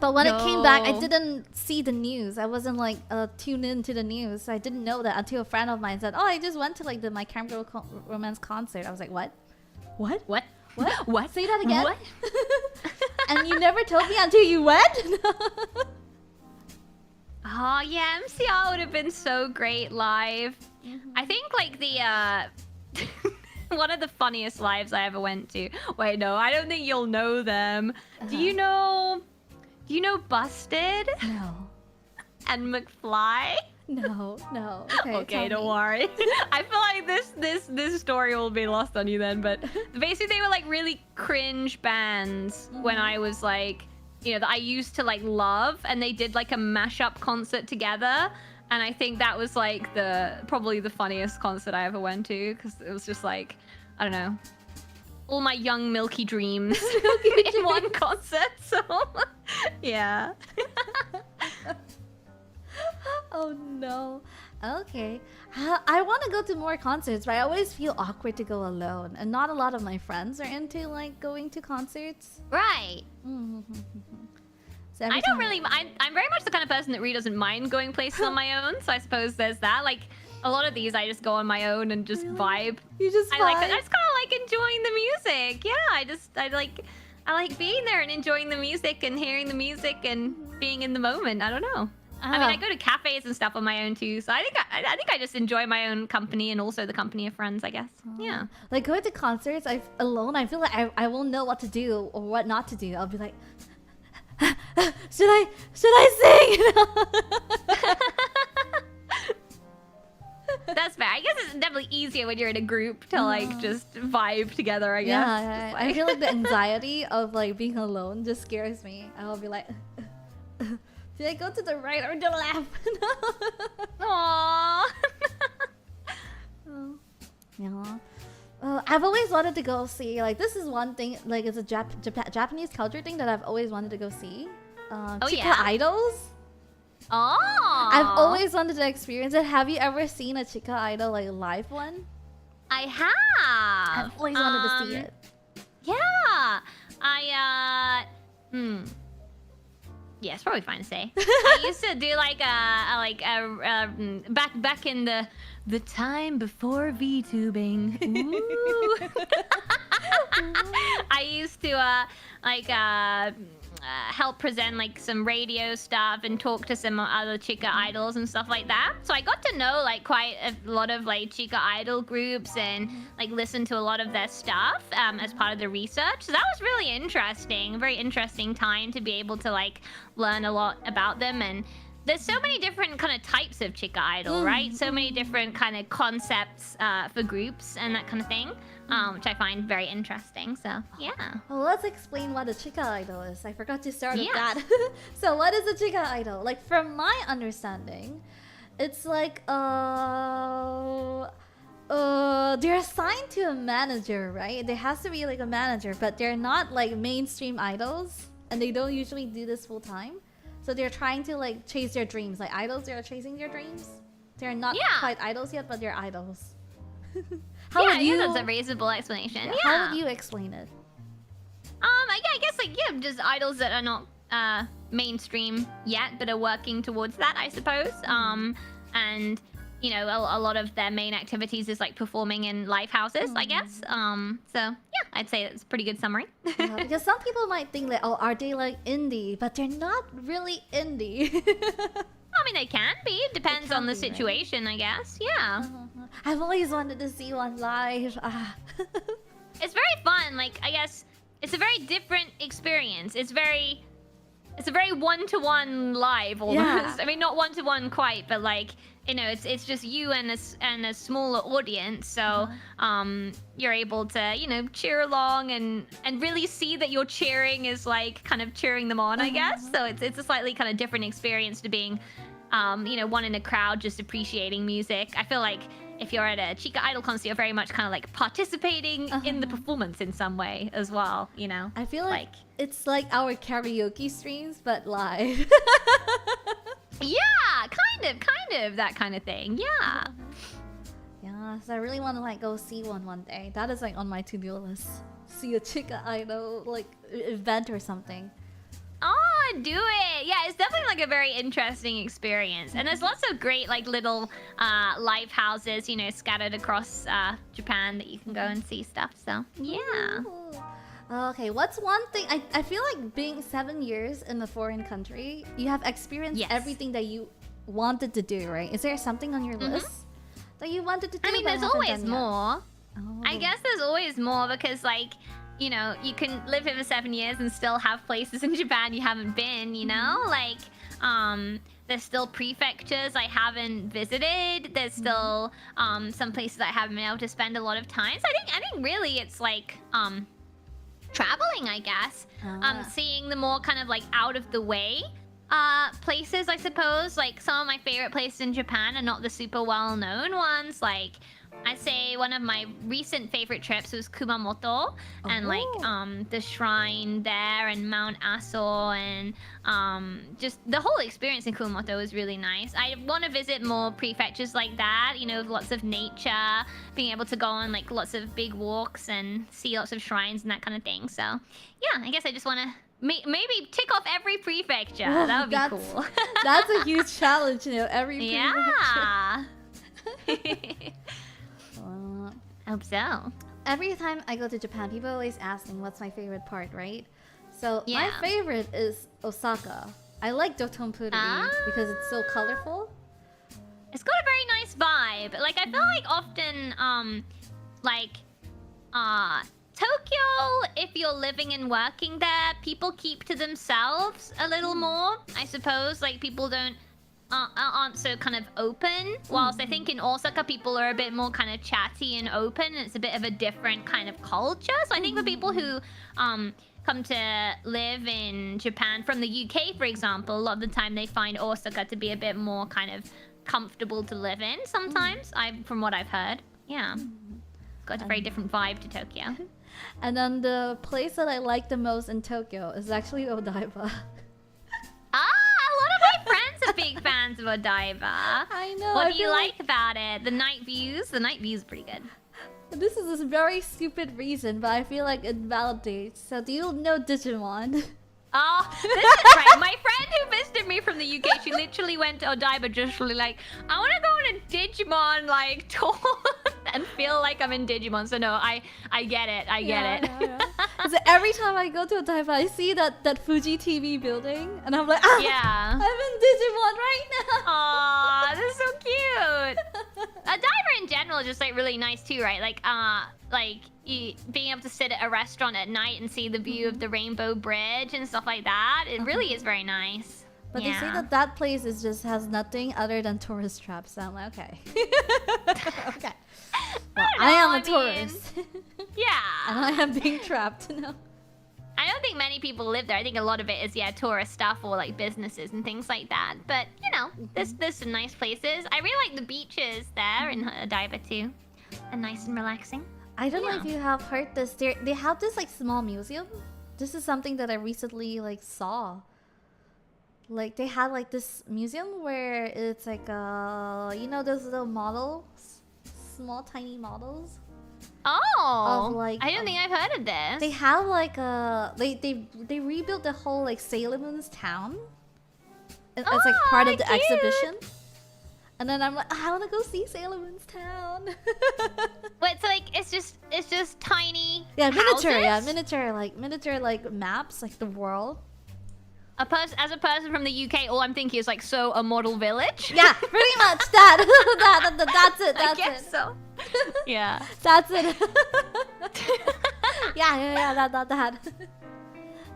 But when it came back, I No. didn't see the news. I wasn't like tuned into the news. I didn't know that until a friend of mine said, "Oh, I just went to like My Chemical Romance concert." I was like, "What? What? What? What? What? Say that again." What? And you never told me until you went. Oh yeah, MCR would have been so great live. I think like the one of the funniest lives I ever went to. Wait, no, I don't think you'll know them. Do you know Busted No. and McFly? No. Okay, don't worry. I feel like this story will be lost on you then, but basically they were like really cringe bands when I was like, that I used to like love, and they did like a mashup concert together, and I think that was like probably the funniest concert I ever went to, because it was just like, I don't know, all my young Milky dreams in one concert. So yeah. Oh no. Okay. I want to go to more concerts, but I always feel awkward to go alone, and not a lot of my friends are into like going to concerts. Right. So I don't really. I'm very much the kind of person that really doesn't mind going places on my own. So I suppose there's that. Like a lot of these, I just go on my own and just vibe. You just vibe? I just kind of like enjoying the music. Yeah, I like being there and enjoying the music and hearing the music and being in the moment. I don't know. I mean, I go to cafes and stuff on my own too, so I think I just enjoy my own company and also the company of friends, I guess. Yeah. Like going to concerts, alone, I feel like I will know what to do or what not to do. I'll be like, should I sing? That's fair. I guess it's definitely easier when you're in a group to like just vibe together, I guess. Yeah, I feel like the anxiety of like being alone just scares me. I'll be like, did I go to the right or the left? Aww. Yeah. I've always wanted to go see, like, this is one thing, like, it's a Japanese culture thing that I've always wanted to go see. Chica idols. Oh. I've always wanted to experience it. Have you ever seen a Chica idol, like, live one? I have. I've always wanted to see it. Yeah. Yeah, it's probably fine to say. I used to do like back in the time before VTubing. Ooh. I used to help present like some radio stuff and talk to some other Chica idols and stuff like that. So I got to know like quite a lot of like Chica idol groups and like listen to a lot of their stuff as part of the research. So that was really interesting, a very interesting time to be able to like learn a lot about them. And there's so many different kind of types of Chica idol, right? So many different kind of concepts for groups and that kind of thing. Which I find very interesting. So, yeah. Well, let's explain what a Chica idol is. I forgot to start with that. So, what is a Chica idol? Like, from my understanding, it's like, they're assigned to a manager, right? There has to be like a manager, but they're not like mainstream idols, and they don't usually do this full time. So they're trying to like chase their dreams. Like idols, they're chasing their dreams. They're not quite idols yet, but they're idols. How would you? That's a reasonable explanation. Yeah. How would you explain it? I guess like just idols that are not mainstream yet, but are working towards that, I suppose. And you know, a lot of their main activities is like performing in live houses, I guess. So yeah, I'd say that's a pretty good summary. Because some people might think like, oh, are they like indie? But they're not really indie. I mean, they can be. It depends on the situation, right? I guess. Yeah. I've always wanted to see one live. It's very fun. Like, I guess it's a very different experience. It's a very one-to-one live almost. Yeah. I mean, not one-to-one quite, but like, you know, it's just you and a smaller audience. So you're able to, you know, cheer along and really see that your cheering is like kind of cheering them on, I guess. So it's a slightly kind of different experience to being, you know, one in a crowd just appreciating music. I feel like if you're at a Chica Idol concert, you're very much kind of like participating in the performance in some way as well, you know? I feel like it's like our karaoke streams, but live. Yeah, kind of that kind of thing. Yeah. Yeah, so I really want to like go see one day. That is like on my to-do list. See a Chica Idol like event or something. Oh, do it. Yeah, it's definitely like a very interesting experience. And there's lots of great like little live houses, you know, scattered across Japan that you can go and see stuff. So, yeah. Ooh. Okay, what's one thing? I feel like being 7 years in a foreign country, you have experienced everything that you wanted to do, right? Is there something on your list that you wanted to do? I mean, but there's haven't always done yet? more. Oh. I guess there's always more because, like, you know, you can live here for 7 years and still have places in Japan you haven't been, you know? Like, there's still prefectures I haven't visited. There's still some places I haven't been able to spend a lot of time. So I think really it's like traveling, I guess. Seeing the more kind of like out of the way places, I suppose. Like some of my favorite places in Japan are not the super well-known ones. Like I'd say one of my recent favorite trips was Kumamoto, and like the shrine there and Mount Aso, and just the whole experience in Kumamoto was really nice. I want to visit more prefectures like that, you know, with lots of nature, being able to go on like lots of big walks and see lots of shrines and that kind of thing. So yeah, I guess I just want to maybe tick off every prefecture. That would be cool. That's a huge challenge, you know, every prefecture. Yeah. I hope so. Every time I go to Japan, people always ask me what's my favorite part, right? So Yeah. my favorite is Osaka. I like Dotonpuri because it's so colorful. It's got a very nice vibe. Like I feel like often, Tokyo, if you're living and working there, people keep to themselves a little more. I suppose like people aren't so kind of open. Whilst I think in Osaka, people are a bit more kind of chatty and open, and it's a bit of a different kind of culture. So I think for people who come to live in Japan from the UK, for example, a lot of the time they find Osaka to be a bit more kind of comfortable to live in sometimes, from what I've heard. Yeah. It's got a very different vibe to Tokyo. And then the place that I like the most in Tokyo is actually Odaiba. A lot of my friends are big fans of Odaiba. I know. What do you like about it? The night views? The night views are pretty good. This is this very stupid reason, but I feel like it validates. So do you know Digimon? Oh, this is right. My friend who visited me from the UK, she literally went to Odaiba just really like, I want to go on a Digimon like tour and feel like I'm in Digimon. So no, I get it. I get it. Yeah. So every time I go to Odaiba, I see that Fuji TV building, and I'm like, yeah, I'm in Digimon right now. Aw, that's so cute. Odaiba in general is just like really nice too, right? Like being able to sit at a restaurant at night and see the view of the Rainbow Bridge and stuff like that. It really is very nice. But they say that place is just has nothing other than tourist traps. So I'm like, okay. Okay. Well, I am a tourist. Yeah. And I am being trapped, you know. I don't think many people live there. I think a lot of it is, tourist stuff or like businesses and things like that. But, you know, there's some nice places. I really like the beaches there in Odaiba too. And nice and relaxing. I don't know if you have heard this. They have this like small museum. This is something that I recently like saw. Like they had like this museum where it's like you know those little models, small tiny models. Oh, of, like, I don't think I've heard of this. They have like they rebuilt the whole like Sailor Moon's town. As like part of the exhibition. And then I'm like, I want to go see Sailor Moon's town. Wait, so like it's just tiny. Yeah, houses? miniature like maps, like the world. As a person from the UK, all I'm thinking is like, so a model village. Yeah, pretty much that. That's it. That's I guess so. Yeah. That's it. yeah. That.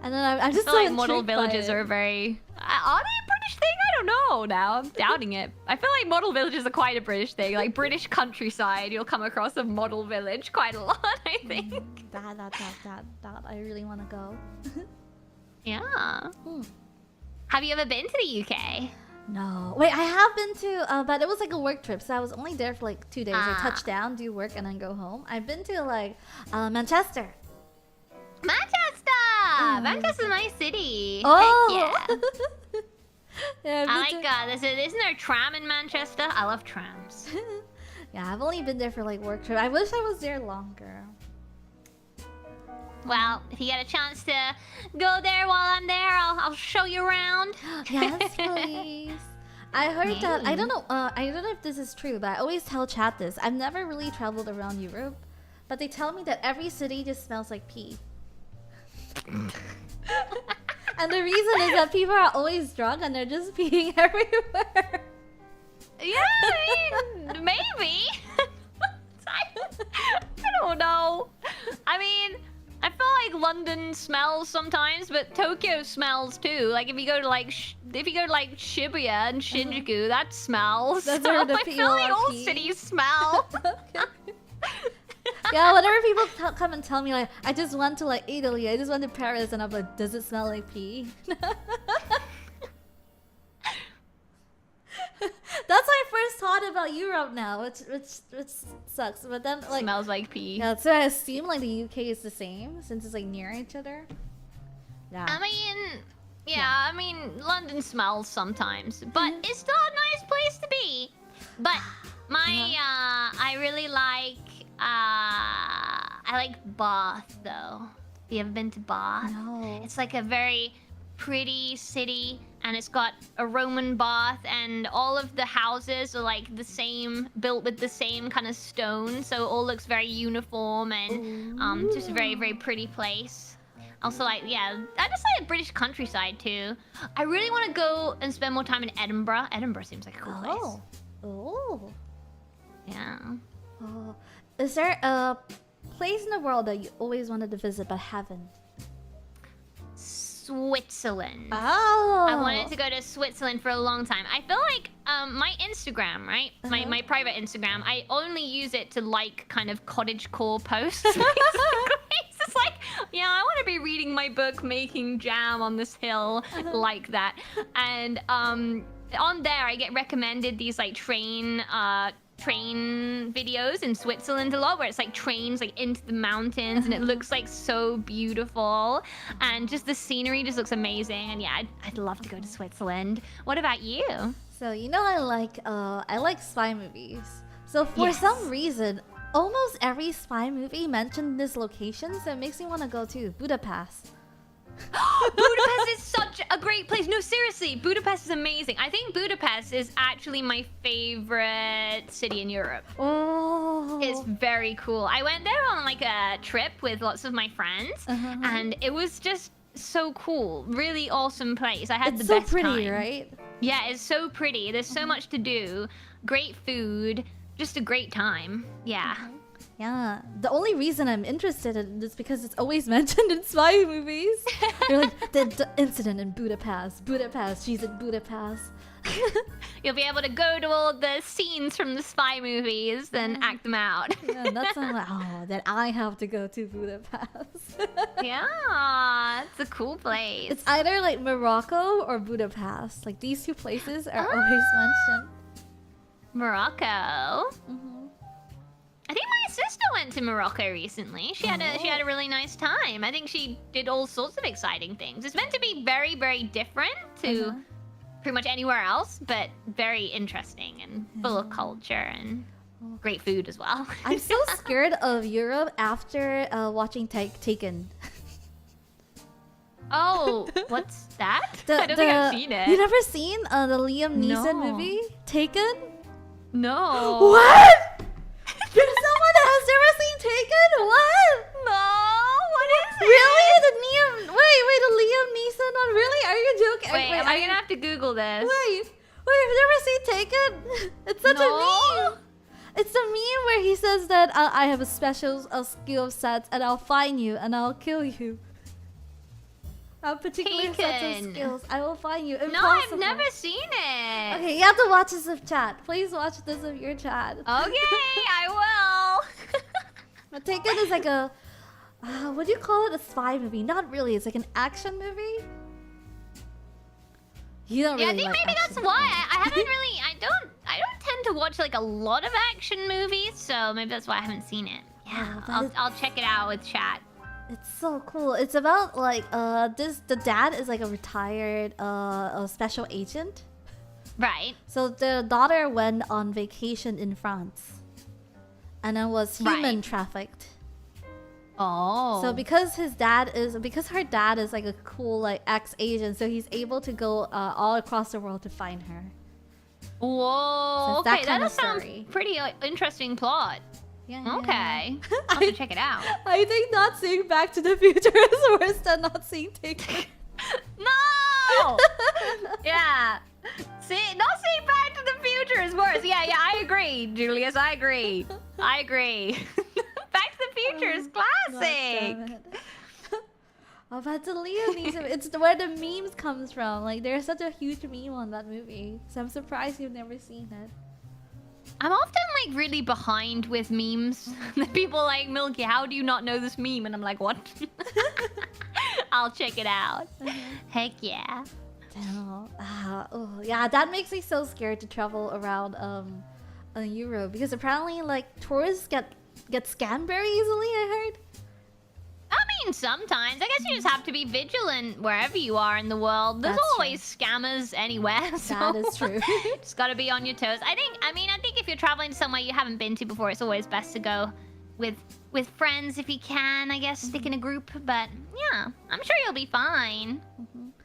And then I'm just I feel so like model intrigued by villages it. are very. Are they a British thing? I don't know. Now I'm doubting it. I feel like model villages are quite a British thing. Like British countryside, you'll come across a model village quite a lot. I think. That. I really want to go. Yeah. Have you ever been to the UK? No. Wait, I have been to, but it was like a work trip, so I was only there for like 2 days. I touch down, do work, and then go home. I've been to like Manchester. Manchester's a nice city. Oh. Heck yeah. Yeah, I like isn't there a tram in Manchester? I love trams. Yeah, I've only been there for like work trip. I wish I was there longer. Well, if you get a chance to go there while I'm there, I'll show you around. Yes, please. I heard that. I don't know if this is true, but I always tell chat this. I've never really traveled around Europe, but they tell me that every city just smells like pee. And the reason is that people are always drunk and they're just peeing everywhere. Yeah, I mean, maybe. I don't know. I mean, I feel like London smells sometimes, but Tokyo smells too. Like if you go to like Shibuya and Shinjuku, that smells. That's So where the I feel like all PORP. cities smell. Yeah, whenever people come and tell me like, I just went to like Italy, I just went to Paris, and I'm like, does it smell like pee? That's my first thought about Europe now, which sucks. But then like Smells like pee. yeah, so I assume like the UK is the same since it's like near each other. Yeah. I mean, yeah, I mean, London smells sometimes, but it's still a nice place to be. But I really like, I like Bath though. Have you ever been to Bath? No. It's like a very pretty city, and it's got a Roman bath, and all of the houses are like the same, built with the same kind of stone, so it all looks very uniform and just a very, very pretty place. Also, like, yeah, I just like the British countryside too. I really want to go and spend more time in Edinburgh. Edinburgh seems like a cool place. Oh. Yeah. Oh. Is there a place in the world that you always wanted to visit but haven't? Switzerland. Oh. I wanted to go to Switzerland for a long time. I feel like my Instagram, right? My private Instagram, I only use it to like kind of cottagecore posts. It's just like, yeah, I want to be reading my book, making jam on this hill, like that. And on there, I get recommended these like train videos in Switzerland a lot, where it's like trains like into the mountains, and it looks like so beautiful, and just the scenery just looks amazing. And yeah, I'd love to go to Switzerland. What about you? So you know I like spy movies. So for some reason, almost every spy movie mentioned this location, so it makes me want to go to Budapest. Budapest is such a great place. No, seriously, Budapest is amazing. I think Budapest is actually my favorite city in Europe. Oh. It's very cool. I went there on like a trip with lots of my friends, and it was just so cool. Really awesome place. I had It's the so best pretty, time. right? Yeah, it's so pretty. There's so much to do. Great food. Just a great time. Yeah. Yeah. The only reason I'm interested in it is because it's always mentioned in spy movies. You're like, the incident in Budapest. Budapest. She's in Budapest. You'll be able to go to all the scenes from the spy movies and act them out. Yeah, that's not like, oh, then I have to go to Budapest. Yeah, it's a cool place. It's either like Morocco or Budapest. Like these two places are always mentioned. Morocco. I think my sister went to Morocco recently. She had a really nice time. I think she did all sorts of exciting things. It's meant to be very, very different to pretty much anywhere else, but very interesting and full of culture and great food as well. I'm so scared of Europe after watching Taken. Oh, what's that? I don't think I've seen it. You never seen the Liam Neeson No. movie, Taken? No. What? There's someone that has never seen Taken? What? No. What is it? Really? Wait, the Liam Neeson one? Really? Are you joking? Wait, am I gonna have to Google this? Wait, you've never seen Taken? It's such a meme. It's a meme where he says that I have a special skill set and I'll find you and I'll kill you. A particular set of Taken. skills. I will find you. No, Impossible. I've never seen it. Okay, you have to watch this of chat. Please watch this of your chat. Okay, I will. But Taken is like a... what do you call it? A spy movie? Not really. It's like an action movie. You don't Yeah, really I think like maybe action that's why movies. I haven't really. I don't tend to watch like a lot of action movies, so maybe that's why I haven't seen it. Yeah, but I'll check it out with chat. It's so cool. It's about like the dad is like a retired a special agent. Right. So the daughter went on vacation in France. And then was human trafficked. Oh. So because her dad is like a cool like ex-agent, so he's able to go all across the world to find her. Whoa. So it's that Okay, kind that of sounds story. pretty interesting plot. Yeah. Okay. I'll have to check it out. I think not seeing Back to the Future is worse than not seeing Taken. No! Yeah. See, not seeing Back to the Future future is worse. Yeah, I agree, Julius. I agree. Back to the Future is classic. Oh, but the Leonese, it's where the memes comes from. Like, there's such a huge meme on that movie. So I'm surprised you've never seen it. I'm often like really behind with memes. People are like, Milky, how do you not know this meme? And I'm like, what? I'll check it out. Heck yeah. Damn. Yeah, that makes me so scared to travel around Europe, because apparently like tourists get scammed very easily, I heard. I mean, sometimes. I guess you just have to be vigilant wherever you are in the world. There's always scammers anywhere. So that is true. Just gotta be on your toes. I think if you're traveling somewhere you haven't been to before, it's always best to go with friends if you can. I guess stick in a group. But yeah, I'm sure you'll be fine.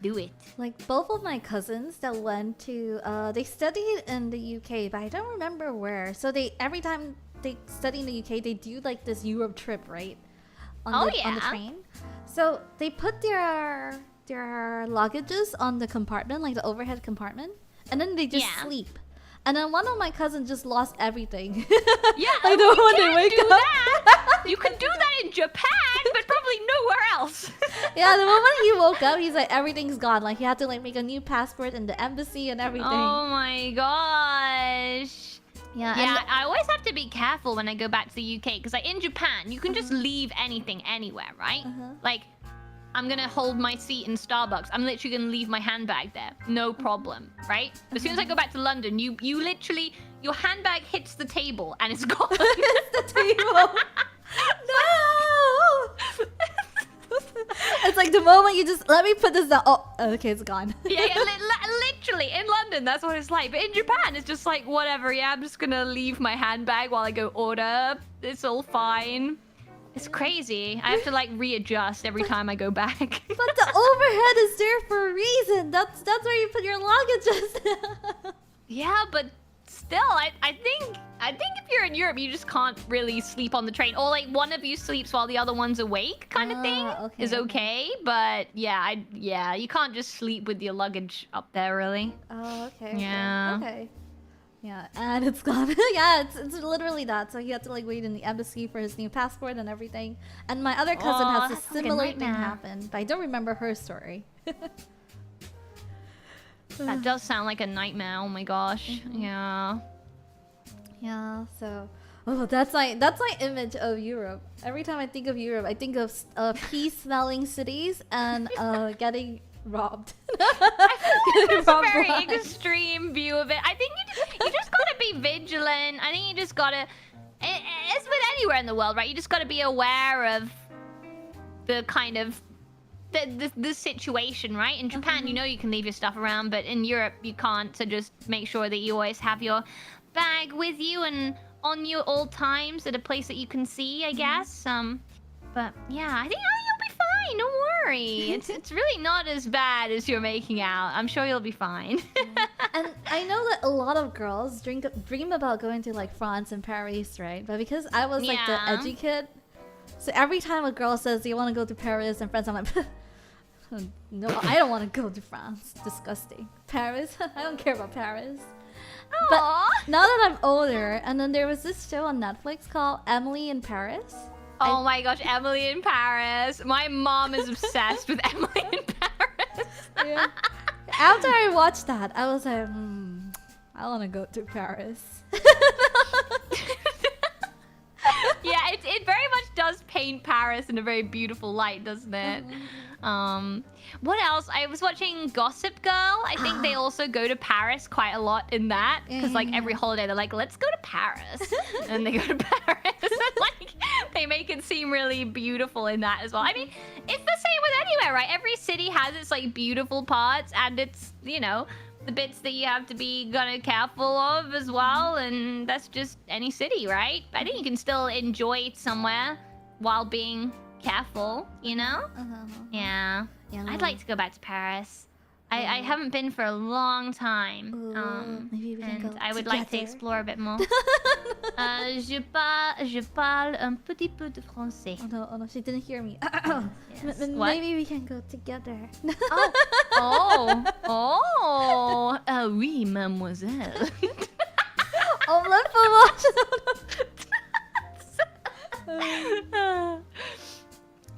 Do it. Like both of my cousins that went to they studied in the UK, but I don't remember where. So every time they study in the UK, they do like this Europe trip, right? On the train. So they put their luggages on the compartment, like the overhead compartment, and then they just sleep. And then one of my cousins just lost everything. Yeah, like the moment they wake up. That. You can do that in Japan, but probably nowhere else. Yeah, the moment he woke up, he's like, everything's gone. Like he had to like make a new passport in the embassy and everything. Oh my gosh. Yeah, I always have to be careful when I go back to the UK, because like in Japan, you can just leave anything anywhere, right? Like, I'm gonna hold my seat in Starbucks. I'm literally gonna leave my handbag there. No problem, right? As soon as I go back to London, you literally, your handbag hits the table and it's gone. It's the table. No! It's like the moment you just, let me put this down. Oh, okay, it's gone. Yeah, literally in London, that's what it's like. But in Japan, it's just like, whatever. Yeah, I'm just gonna leave my handbag while I go order. It's all fine. It's crazy. I have to like readjust every time I go back. But the overhead is there for a reason. That's where you put your luggages. Yeah, but still, I think if you're in Europe, you just can't really sleep on the train, or like one of you sleeps while the other one's awake, kind of thing. Is okay. But yeah, you can't just sleep with your luggage up there, really. Oh, okay. Yeah. Okay. Yeah, and it's gone. Yeah, it's literally that. So he had to like wait in the embassy for his new passport and everything. And my other cousin has a similar thing happen, but I don't remember her story. That does sound like a nightmare. Oh my gosh. Yeah. Yeah. So, that's my image of Europe. Every time I think of Europe, I think of pea-smelling cities and getting robbed. I feel like that's a very extreme view of it. I think you just gotta be vigilant. I think you just gotta. It's with anywhere in the world, right? You just gotta be aware of the kind of the situation, right? In Japan, you know you can leave your stuff around, but in Europe you can't. So just make sure that you always have your bag with you and on you all times at a place that you can see, I guess. But yeah, I think you'll be fine. Don't worry. It's really not as bad as you're making out. I'm sure you'll be fine. And I know that a lot of girls dream about going to like France and Paris, right? But because I was like the edgy kid, so every time a girl says they want to go to Paris and France, I'm like, no, I don't want to go to France. Disgusting. Paris? I don't care about Paris. Aww. But now that I'm older, and then there was this show on Netflix called Emily in Paris. Oh my gosh, Emily in Paris. My mom is obsessed with Emily in Paris. Yeah. After I watched that, I was like, I want to go to Paris. Yeah, it very much does paint Paris in a very beautiful light, doesn't it? What else? I was watching Gossip Girl. I think they also go to Paris quite a lot in that, because like every holiday they're like, let's go to Paris, and they go to Paris. And, like, they make it seem really beautiful in that as well. I mean, it's the same with anywhere, right? Every city has its like beautiful parts, and it's, you know, the bits that you have to be kind of careful of as well, and that's just any city, right? I think you can still enjoy it somewhere while being careful, you know? Yeah. I'd like to go back to Paris. I haven't been for a long time. Maybe we can go I would like to explore a bit more. Je parle un petit peu de français. Oh no, she didn't hear me. Yes. Maybe we can go together. Oui, mademoiselle. Omelette for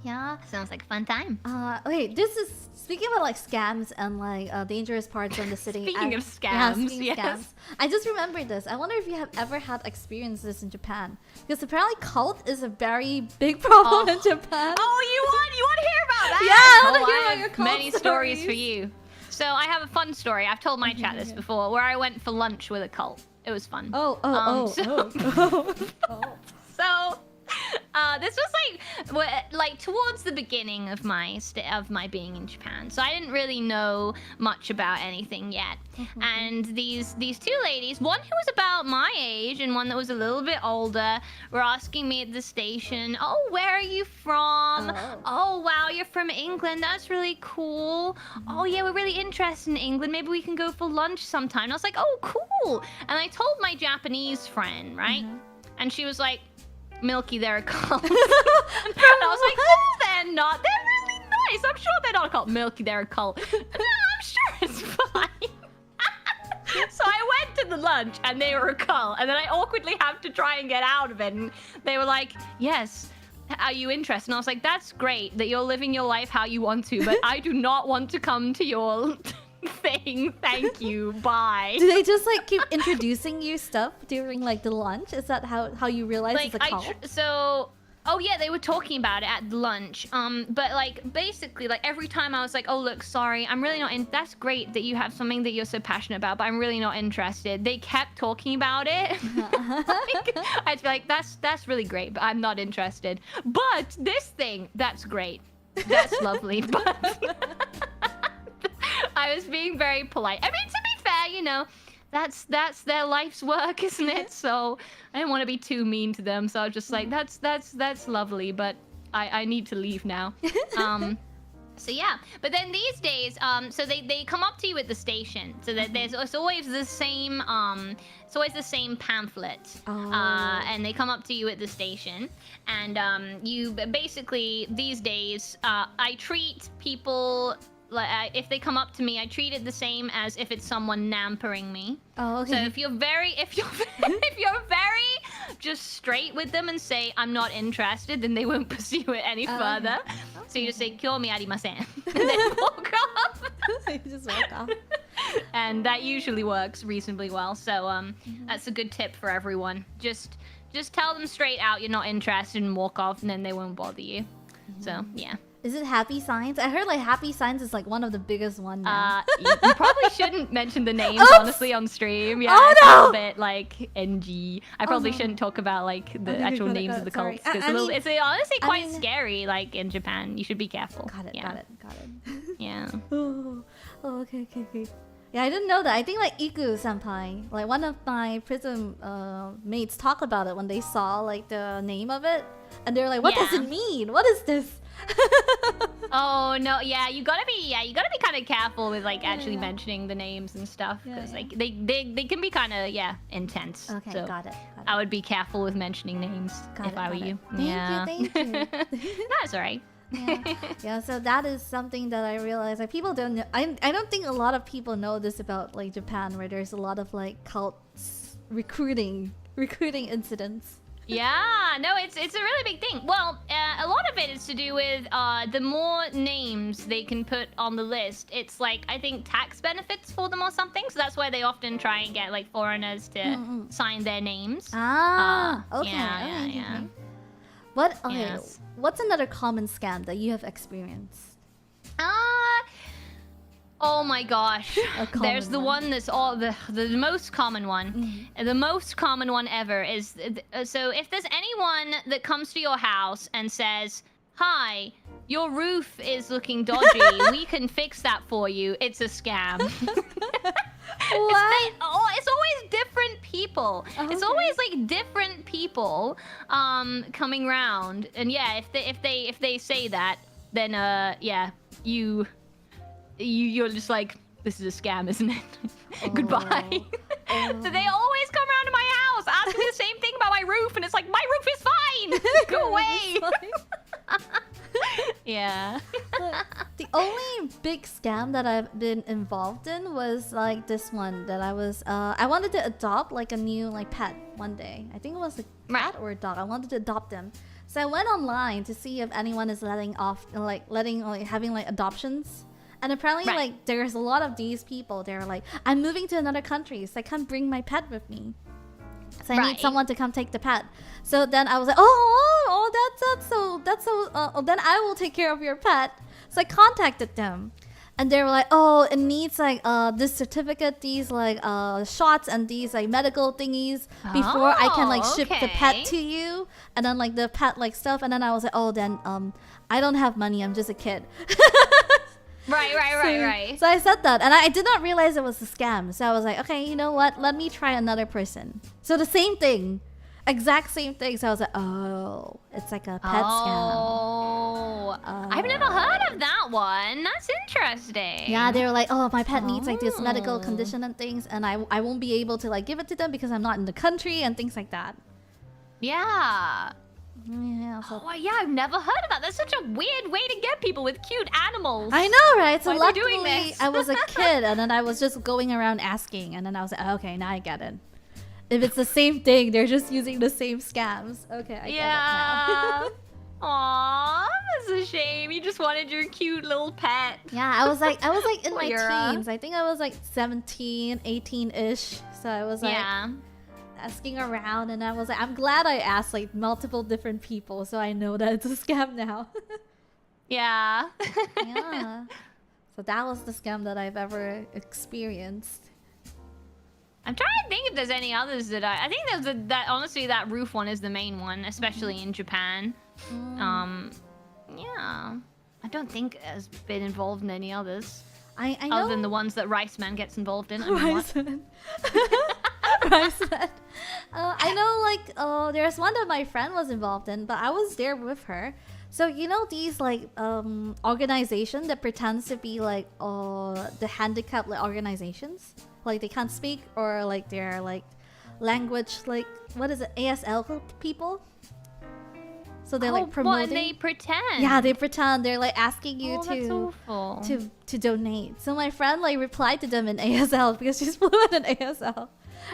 Yeah, sounds like a fun time. Wait, this is speaking about like scams and like dangerous parts of the city. Speaking of yeah, scams, speaking of scams, I just remembered this. I wonder if you have ever had experience this in Japan, because apparently cult is a very big problem in Japan. Oh, you want to hear about that? Yeah, I want to hear about your cult many stories for you. So I have a fun story. I've told my chat this before, where I went for lunch with a cult. It was fun. So this was like towards the beginning of my being in Japan, so I didn't really know much about anything yet. And these two ladies, one who was about my age and one that was a little bit older, were asking me at the station, "Oh, where are you from? Oh, wow, you're from England. That's really cool. Oh, yeah, we're really interested in England. Maybe we can go for lunch sometime." And I was like, "Oh, cool." And I told my Japanese friend, right? And she was like, "Milky, they're a cult." And I was like, "No, they're not. They're really nice. I'm sure they're not a cult." "Milky, they're a cult." "I'm sure it's fine." So I went to the lunch and they were a cult. And then I awkwardly have to try and get out of it. And they were like, "Yes, are you interested?" And I was like, "That's great that you're living your life how you want to, but I do not want to come to your thing. Thank you. Bye." Do they just like keep introducing you stuff during like the lunch? Is that how you realize Like, it's a cult? Oh yeah, they were talking about it at lunch. But like basically, like every time I was like, "Oh look, sorry, I'm really not in." "That's great that you have something that you're so passionate about, but I'm really not interested." They kept talking about it. I'd be like, "That's really great, but I'm not interested." "But this thing, that's great. That's lovely." But I was being very polite. I mean, to be fair, you know, that's their life's work, isn't it? So I didn't want to be too mean to them. So I was just like, that's lovely, but I need to leave now. So yeah, but then these days, so they come up to you at the station. So that it's always the same pamphlet. And they come up to you at the station, and you basically these days, I treat people. Like if they come up to me, I treat it the same as if it's someone nampering me. Oh, okay. So if you're very just straight with them and say I'm not interested, then they won't pursue it any further. So you just say "Kyomi arimasen," and then walk off. You just walk off. And that usually works reasonably well. So that's a good tip for everyone. Just tell them straight out you're not interested and walk off, and then they won't bother you. So yeah. Is it happy signs? I heard like happy signs is like one of the biggest ones now. You probably shouldn't mention the names honestly on stream. Yeah, Oh, it's no! a little bit like NG. I probably shouldn't talk about like the actual names of the cults, because it's honestly quite scary. Like in Japan, you should be careful. Got it. Yeah. Oh, okay. Yeah, I didn't know that. I think like Iku senpai, like one of my Prism mates talked about it when they saw like the name of it, and they're like, "What does it mean? What is this?" Oh no, yeah, you gotta be kind of careful with like actually mentioning the names and stuff, because like they can be kind of intense. Okay, so got it. I would be careful with mentioning names if I were you. Thank you. That's alright. Yeah, so that is something that I realized like people don't know. I don't think a lot of people know this about like Japan, where there's a lot of like cults recruiting incidents. Yeah, no, it's a really big thing. Well, a lot of it is to do with the more names they can put on the list, it's like, I think, tax benefits for them or something. So that's why they often try and get like foreigners to sign their names. Okay. Yeah. What's another common scam that you have experienced? Oh my gosh. There's the one that's the most common one. The most common one ever is, so if there's anyone that comes to your house and says, "Hi, your roof is looking dodgy, we can fix that for you," it's a scam. It's always different people. It's always like different people coming round. And yeah, if they say that, then you're just like, "This is a scam, isn't it?" Goodbye. So they always come around to my house asking the same thing about my roof, and it's like, my roof is fine. Go away. Yeah. The only big scam that I've been involved in was like this one that I wanted to adopt like a new like pet one day. I think it was a cat or a dog. I wanted to adopt them. So I went online to see if anyone is having like adoptions. And apparently like there's a lot of these people. They're like, I'm moving to another country, so I can't bring my pet with me. So I need someone to come take the pet. So then I was like, then I will take care of your pet. So I contacted them, and they were like, oh, it needs like this certificate, these like shots, and these like medical thingies before I can like ship the pet to you, and then like the pet like stuff. And then I was like, oh, then I don't have money. I'm just a kid. Right. So I said that, and I did not realize it was a scam. So I was like, okay, you know what? Let me try another person. So the same thing, exact same thing. So I was like, oh, it's like a pet scam. Oh, I've never heard of that one. That's interesting. Yeah, they were like, oh, my pet needs like this medical condition and things, and I won't be able to like give it to them because I'm not in the country and things like that. Yeah. Yeah, so I've never heard of that. That's such a weird way to get people with cute animals. I know, right? So Why are they doing luckily, this? I was a kid, and then I was just going around asking, and then I was like, okay, now I get it. If it's the same thing, they're just using the same scams. Okay, I get it now. Aw, that's a shame. You just wanted your cute little pet. Yeah, I was like in my Yura. teens. I think I was like 17, 18-ish. So I was like asking around, and I was like, I'm glad I asked like multiple different people, so I know that it's a scam now. Yeah. Yeah. So that was the scam that I've ever experienced. I'm trying to think if there's any others that I think there's honestly that roof one is the main one, especially in Japan. Yeah. I don't think has been involved in any others. I know. Other than the ones that Rice Man gets involved in. Riceman. Riceman. I know, like, there's one that my friend was involved in, but I was there with her. So you know these like organization that pretends to be like the handicapped like, organizations, like they can't speak or like they're like language like what is it ASL people. So they're like promoting. What, they pretend? Yeah, they pretend. They're like asking you to donate. So my friend like replied to them in ASL because she's fluent in ASL,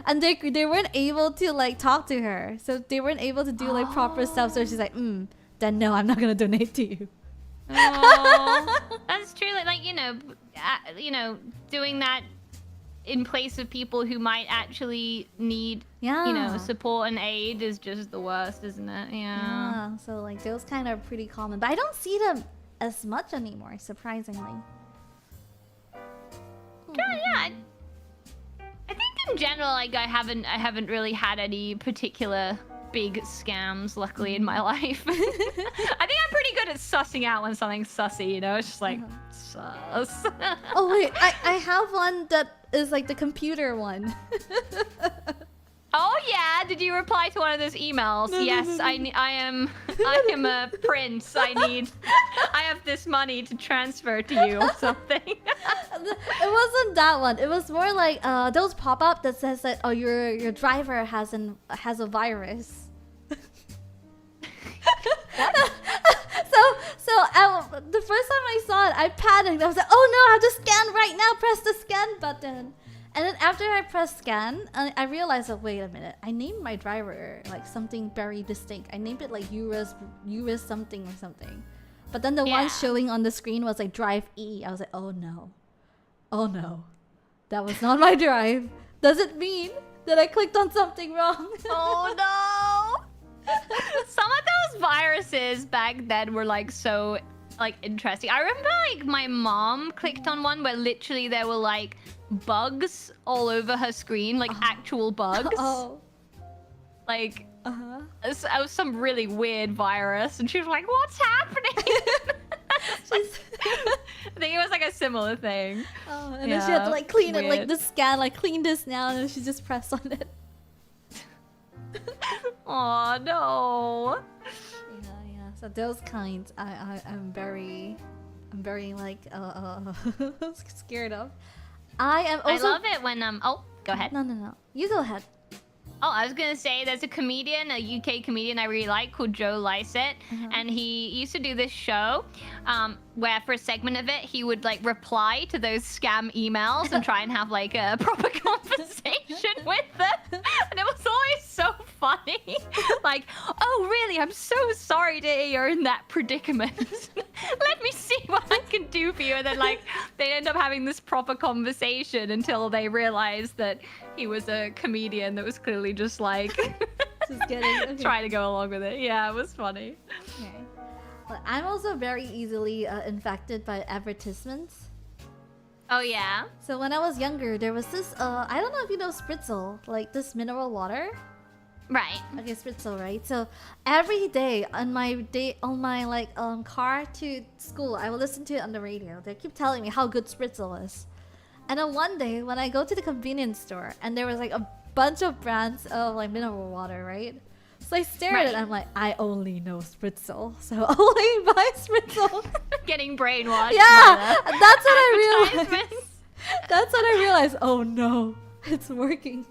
and they weren't able to like talk to her. So they weren't able to do like proper stuff. So she's like, then no, I'm not gonna donate to you. Oh, that's true. Like you know, doing that in place of people who might actually need, support and aid is just the worst, isn't it? Yeah. So like those kind of pretty common, but I don't see them as much anymore, surprisingly. Yeah. I think in general, like I haven't really had any particular big scams, luckily, in my life. I think I'm pretty good at sussing out when something's sussy, you know? It's just like, sus. Oh, wait, I have one that is like the computer one. Oh, yeah? Did you reply to one of those emails? No, yes, no. I am a prince. I have this money to transfer to you or something. It wasn't that one. It was more like those pop-up that says that, oh, your driver has a virus. So the first time I saw it, I panicked. I was like, oh no, I have to scan right now. Press the scan button. And then after I pressed scan, I realized, oh, wait a minute. I named my driver like something very distinct. I named it like Yura's something or something. But then the one showing on the screen was like Drive E. I was like, oh no. Oh no. That was not my drive. Does it mean that I clicked on something wrong? Oh no. Some of those viruses back then were like so like interesting. I remember like my mom clicked on one where literally there were like bugs all over her screen, like actual bugs. Like it was some really weird virus, and she was like, "What's happening?" I think it was like a similar thing. And then she had to like clean it, like the scan, like clean this now, and then she just pressed on it. Oh no. Yeah. So those kinds, I'm very like scared of. I am also. I love it when Oh, go ahead. No. You go ahead. Oh, I was gonna say there's a comedian, a UK comedian I really like called Joe Lycett, and he used to do this show where for a segment of it he would like reply to those scam emails and try and have like a proper conversation with them, and it was always so funny. Like, oh really? I'm so sorry to hear you're in that predicament. Let me see what I can do for you, and then like they end up having this proper conversation until they realize that he was a comedian that was clearly just like Just kidding. trying to go along with it. Yeah, it was funny. Okay. But I'm also very easily infected by advertisements. Oh yeah? So when I was younger, there was this, I don't know if you know Spritzel, like this mineral water. Right. Okay, Spritzel, right? So every day on my like car to school, I will listen to it on the radio. They keep telling me how good Spritzel is. And then one day when I go to the convenience store and there was like a bunch of brands of like mineral water, right? So I stare at it and I'm like, I only know Spritzel, so I'll only buy Spritzel. Getting brainwashed. Yeah, that's what I realized. advertisements. That's what I realized. Oh no, it's working.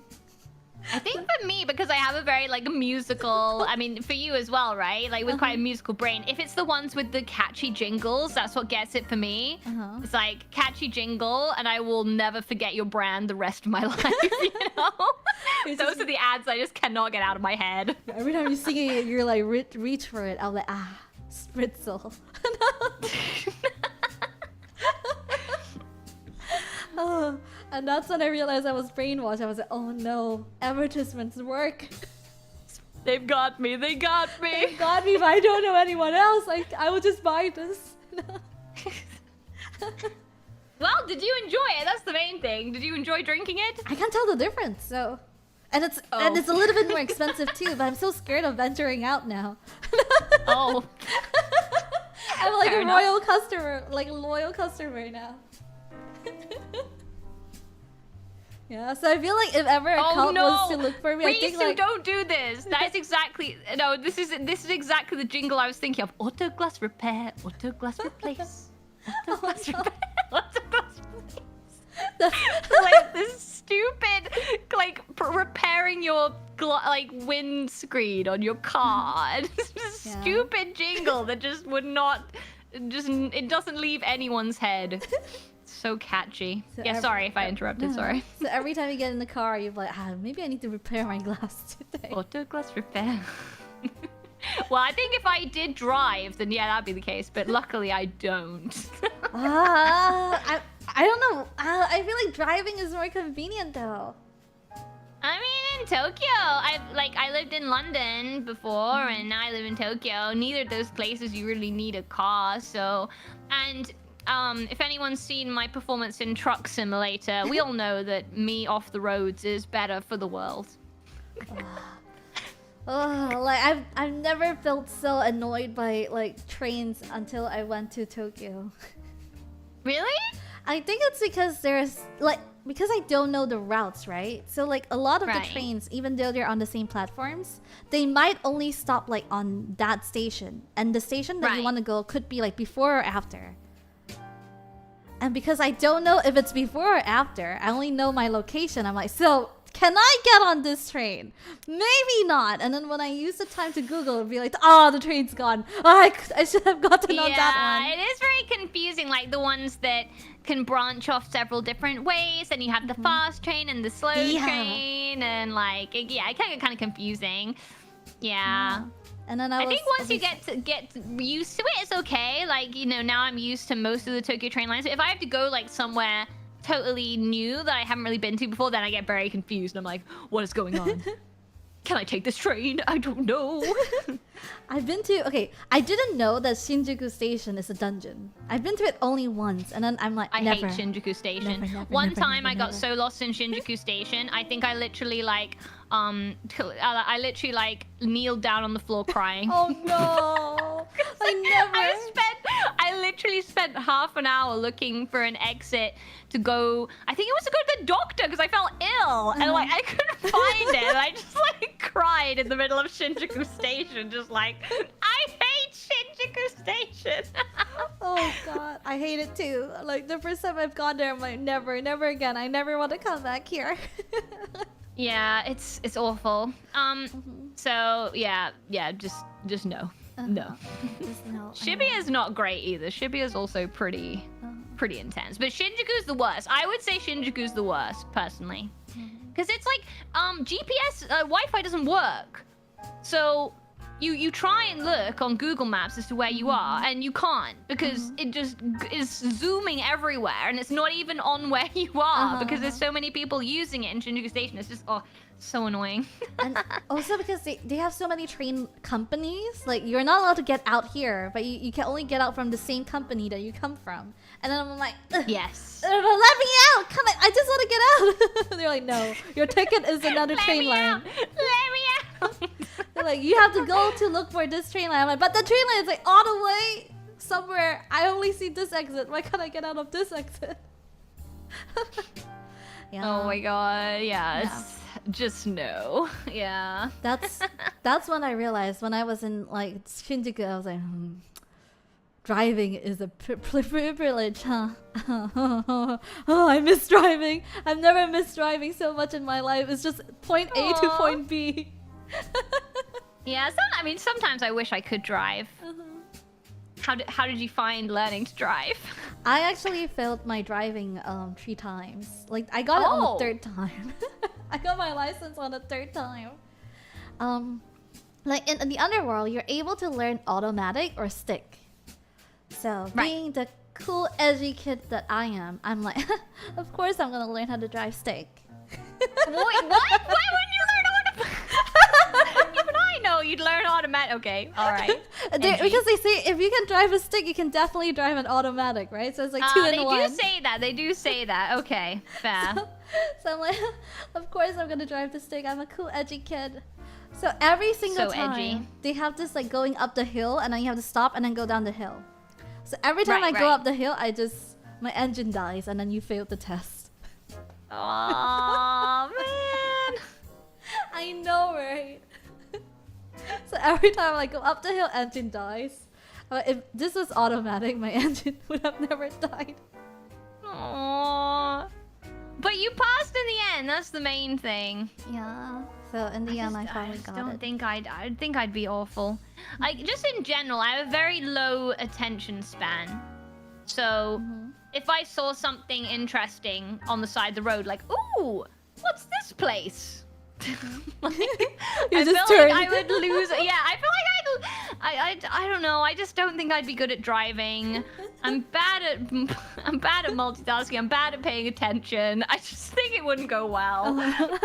I think for me, because I have a very like musical, I mean for you as well, right? Like with quite a musical brain. If it's the ones with the catchy jingles, that's what gets it for me. It's like catchy jingle, and I will never forget your brand the rest of my life. You know, those are the ads I just cannot get out of my head. Every time you're singing it, you're like reach for it. I'm like, Spritzel. Oh, and that's when I realized I was brainwashed. I was like, oh no, advertisements work. They've got me. They got me. They got me, but I don't know anyone else. I will just buy this. Well, did you enjoy it? That's the main thing. Did you enjoy drinking it? I can't tell the difference. So, and it's a little bit more expensive too. But I'm so scared of venturing out now. Oh, I'm like Fair a enough. royal customer, like a loyal customer now. Yeah, so I feel like if ever a cult was to look for me, I think Risu, like don't do this. That is exactly This is exactly the jingle I was thinking of. Auto glass repair, auto glass replace, auto glass repair, auto glass replace. Like this stupid, like repairing your windscreen on your car. It's just a stupid jingle that just would not, it doesn't leave anyone's head. So catchy. So Yeah, sorry if I interrupted, sorry. So every time you get in the car, you're like, maybe I need to repair my glass today. Auto glass repair. Well, I think if I did drive, then yeah, that'd be the case. But luckily, I don't. I don't know. I feel like driving is more convenient though. I mean, in Tokyo, I lived in London before, and now I live in Tokyo. Neither of those places you really need a car. So, and if anyone's seen my performance in Truck Simulator, we all know that me off the roads is better for the world. Like I've never felt so annoyed by like trains until I went to Tokyo. Really? I think it's because because I don't know the routes, right? So like a lot of the trains, even though they're on the same platforms, they might only stop like on that station, and the station that you want to go could be like before or after. And because I don't know if it's before or after, I only know my location. I'm like, so can I get on this train? Maybe not. And then when I use the time to Google, it'll be like, the train's gone. I should have gotten on that one. Yeah, it is very confusing. Like the ones that can branch off several different ways, and you have the fast train and the slow train, and like, yeah, it can get kind of confusing. Yeah. And then I think once you get used to it, it's okay. Like, you know, now I'm used to most of the Tokyo train lines. If I have to go like somewhere totally new that I haven't really been to before, then I get very confused. And I'm like, what is going on? Can I take this train? I don't know. I've been to... I didn't know that Shinjuku Station is a dungeon. I've been to it only once, and then I'm like, I hate Shinjuku Station. One time I got so lost in Shinjuku Station, I think I literally like... I literally like kneeled down on the floor crying. Oh no! I literally spent half an hour looking for an exit to go. I think it was to go to the doctor because I felt ill, and like I couldn't find it. And I just like cried in the middle of Shinjuku Station, just like, I hate Shinjuku Station. Oh god, I hate it too. Like the first time I've gone there, I'm like, never again. I never want to come back here. Yeah, it's awful. So yeah, just no. No. Just no. Shibuya is not great either. Shibuya is also pretty intense. But Shinjuku's the worst. I would say Shinjuku's the worst, personally. Because it's like, GPS, Wi-Fi doesn't work. So you try and look on Google Maps as to where you are, and you can't, because it just is zooming everywhere, and it's not even on where you are, because there's so many people using it in Shinjuku Station. It's just, so annoying. And also because they have so many train companies, like you're not allowed to get out here, but you can only get out from the same company that you come from. And then I'm like, Yes. let me out! Come on, I just want to get out! They're like, no, your ticket is another train line. Let me out! They're like, you have to go to look for this train line. I'm like, but the train line is like all the way somewhere. I only see this exit. Why can't I get out of this exit? Yeah. Oh my god, yes. Just no. Yeah. That's when I realized, when I was in like Shinjuku, I was like, driving is a privilege, huh? Oh, I miss driving. I've never missed driving so much in my life. It's just point A to point B. Yeah, sometimes I wish I could drive. How did you find learning to drive? I actually failed my driving 3 times. Like I got it on the 3rd time. I got my license on the 3rd time. Like in the underworld, you're able to learn automatic or stick. So being the cool edgy kid that I am, I'm like, of course I'm gonna learn how to drive stick. Wait, what? Why wouldn't you learn automatic? Even I know you'd learn automatic. Okay, all right. Because they say if you can drive a stick, you can definitely drive an automatic, right? So it's like 2 in 1. They do say that. Okay, fair. So I'm like, of course I'm gonna drive the stick. I'm a cool edgy kid. So every single time they have this like going up the hill, and then you have to stop and then go down the hill. So every time I go up the hill, my engine dies, and then you failed the test. Oh man, I know, right? So every time I go up the hill, engine dies. If this was automatic, my engine would have never died. Aww. But you passed in the end. That's the main thing. Yeah. So in the end, I finally got it. I think I'd be awful. Like just in general, I have a very low attention span. So if I saw something interesting on the side of the road, like, ooh, what's this place? Like, I feel like I would lose. Yeah, I feel like I don't know. I just don't think I'd be good at driving. I'm bad at multitasking. I'm bad at paying attention. I just think it wouldn't go well.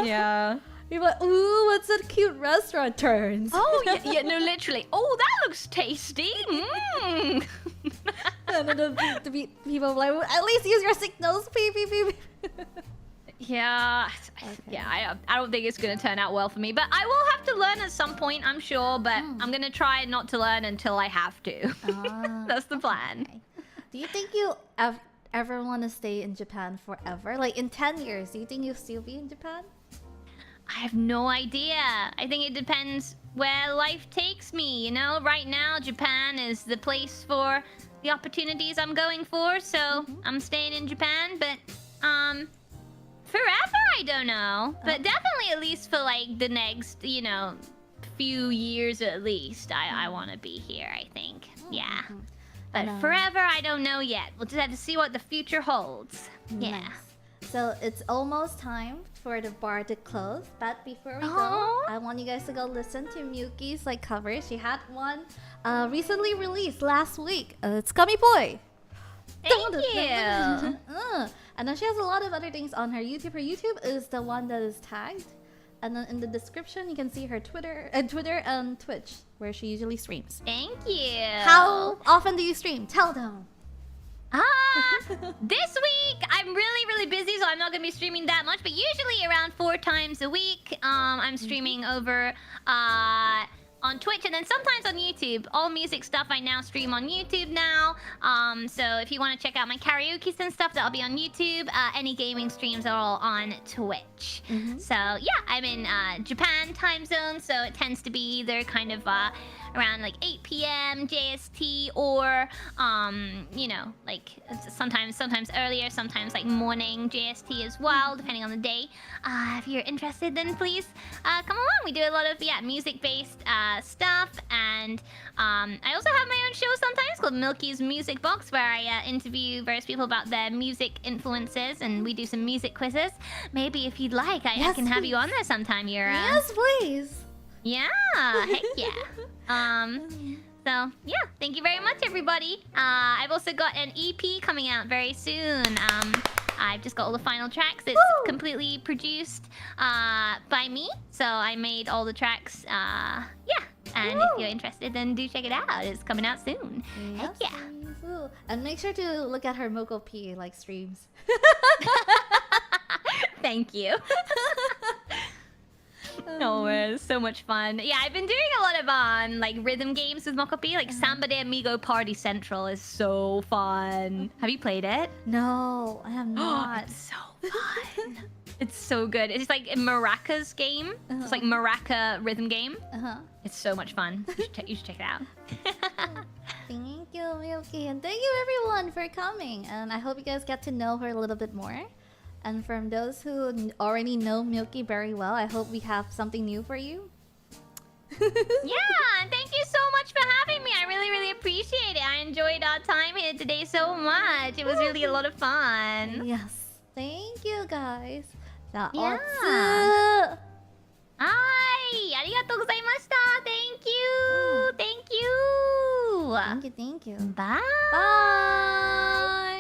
Yeah. You're like, ooh, what's that cute restaurant turns? Oh yeah, no, literally. Oh, that looks tasty. And then the people are like, well, at least use your signals. Beep, beep, beep. Yeah, yeah. I don't think it's gonna turn out well for me, but I will have to learn at some point, I'm sure. But I'm gonna try not to learn until I have to. That's the plan. Okay. Do you think you ever want to stay in Japan forever? Like in 10 years, do you think you'll still be in Japan? I have no idea. I think it depends where life takes me. You know, right now Japan is the place for the opportunities I'm going for, so I'm staying in Japan. But forever, I don't know. But definitely at least for like the next, you know, few years at least, I want to be here, I think. Yeah. But forever, I don't know yet. We'll just have to see what the future holds. Nice. Yeah. So it's almost time for the bar to close. But before we go, I want you guys to go listen to Miyuki's like cover. She had one recently released last week. It's Gummy Boy. Thank you. And then she has a lot of other things on her YouTube. Her YouTube is the one that is tagged. And then in the description, you can see her Twitter and Twitch, where she usually streams. Thank you. How often do you stream? Tell them. This week I'm really busy, so I'm not gonna be streaming that much. But usually around 4 times a week, I'm streaming over on Twitch and then sometimes on YouTube. All music stuff I now stream on YouTube now. So if you want to check out my karaoke and stuff, that'll be on YouTube. Any gaming streams are all on Twitch. So yeah, I'm in Japan time zone, so it tends to be either kind of around like 8 p.m. JST, or you know, like sometimes earlier, sometimes like morning JST as well, depending on the day. If you're interested, then please come along. We do a lot of music-based stuff, and I also have my own show sometimes called Milky's Music Box, where I interview various people about their music influences, and we do some music quizzes. Maybe if you'd like, I can have you on there sometime, Yura. Yes, please. Yeah, heck yeah. So yeah, thank you very much, everybody. I've also got an EP coming out very soon. I've just got all the final tracks. It's completely produced by me, so I made all the tracks. Yeah, and if you're interested, then do check it out. It's coming out soon. Heck yeah. Ooh. And make sure to look at her Moko P like streams. Thank you. No, it's so much fun. Yeah, I've been doing a lot of like rhythm games with Mokopi. Like Samba de Amigo Party Central is so fun. Have you played it? No, I have not. It's so fun. It's so good. It's like a maracas game. It's like maraca rhythm game. It's so much fun. You should check it out. Thank you, Milky, and thank you everyone for coming. And I hope you guys get to know her a little bit more. And from those who already know Milky very well, I hope we have something new for you. Yeah, and thank you so much for having me. I really, really appreciate it. I enjoyed our time here today so much. It was really a lot of fun. Yes, thank you guys. Yeah. Hi, arigatou gozaimashita. Thank you. Thank you. Thank you. Bye. Bye.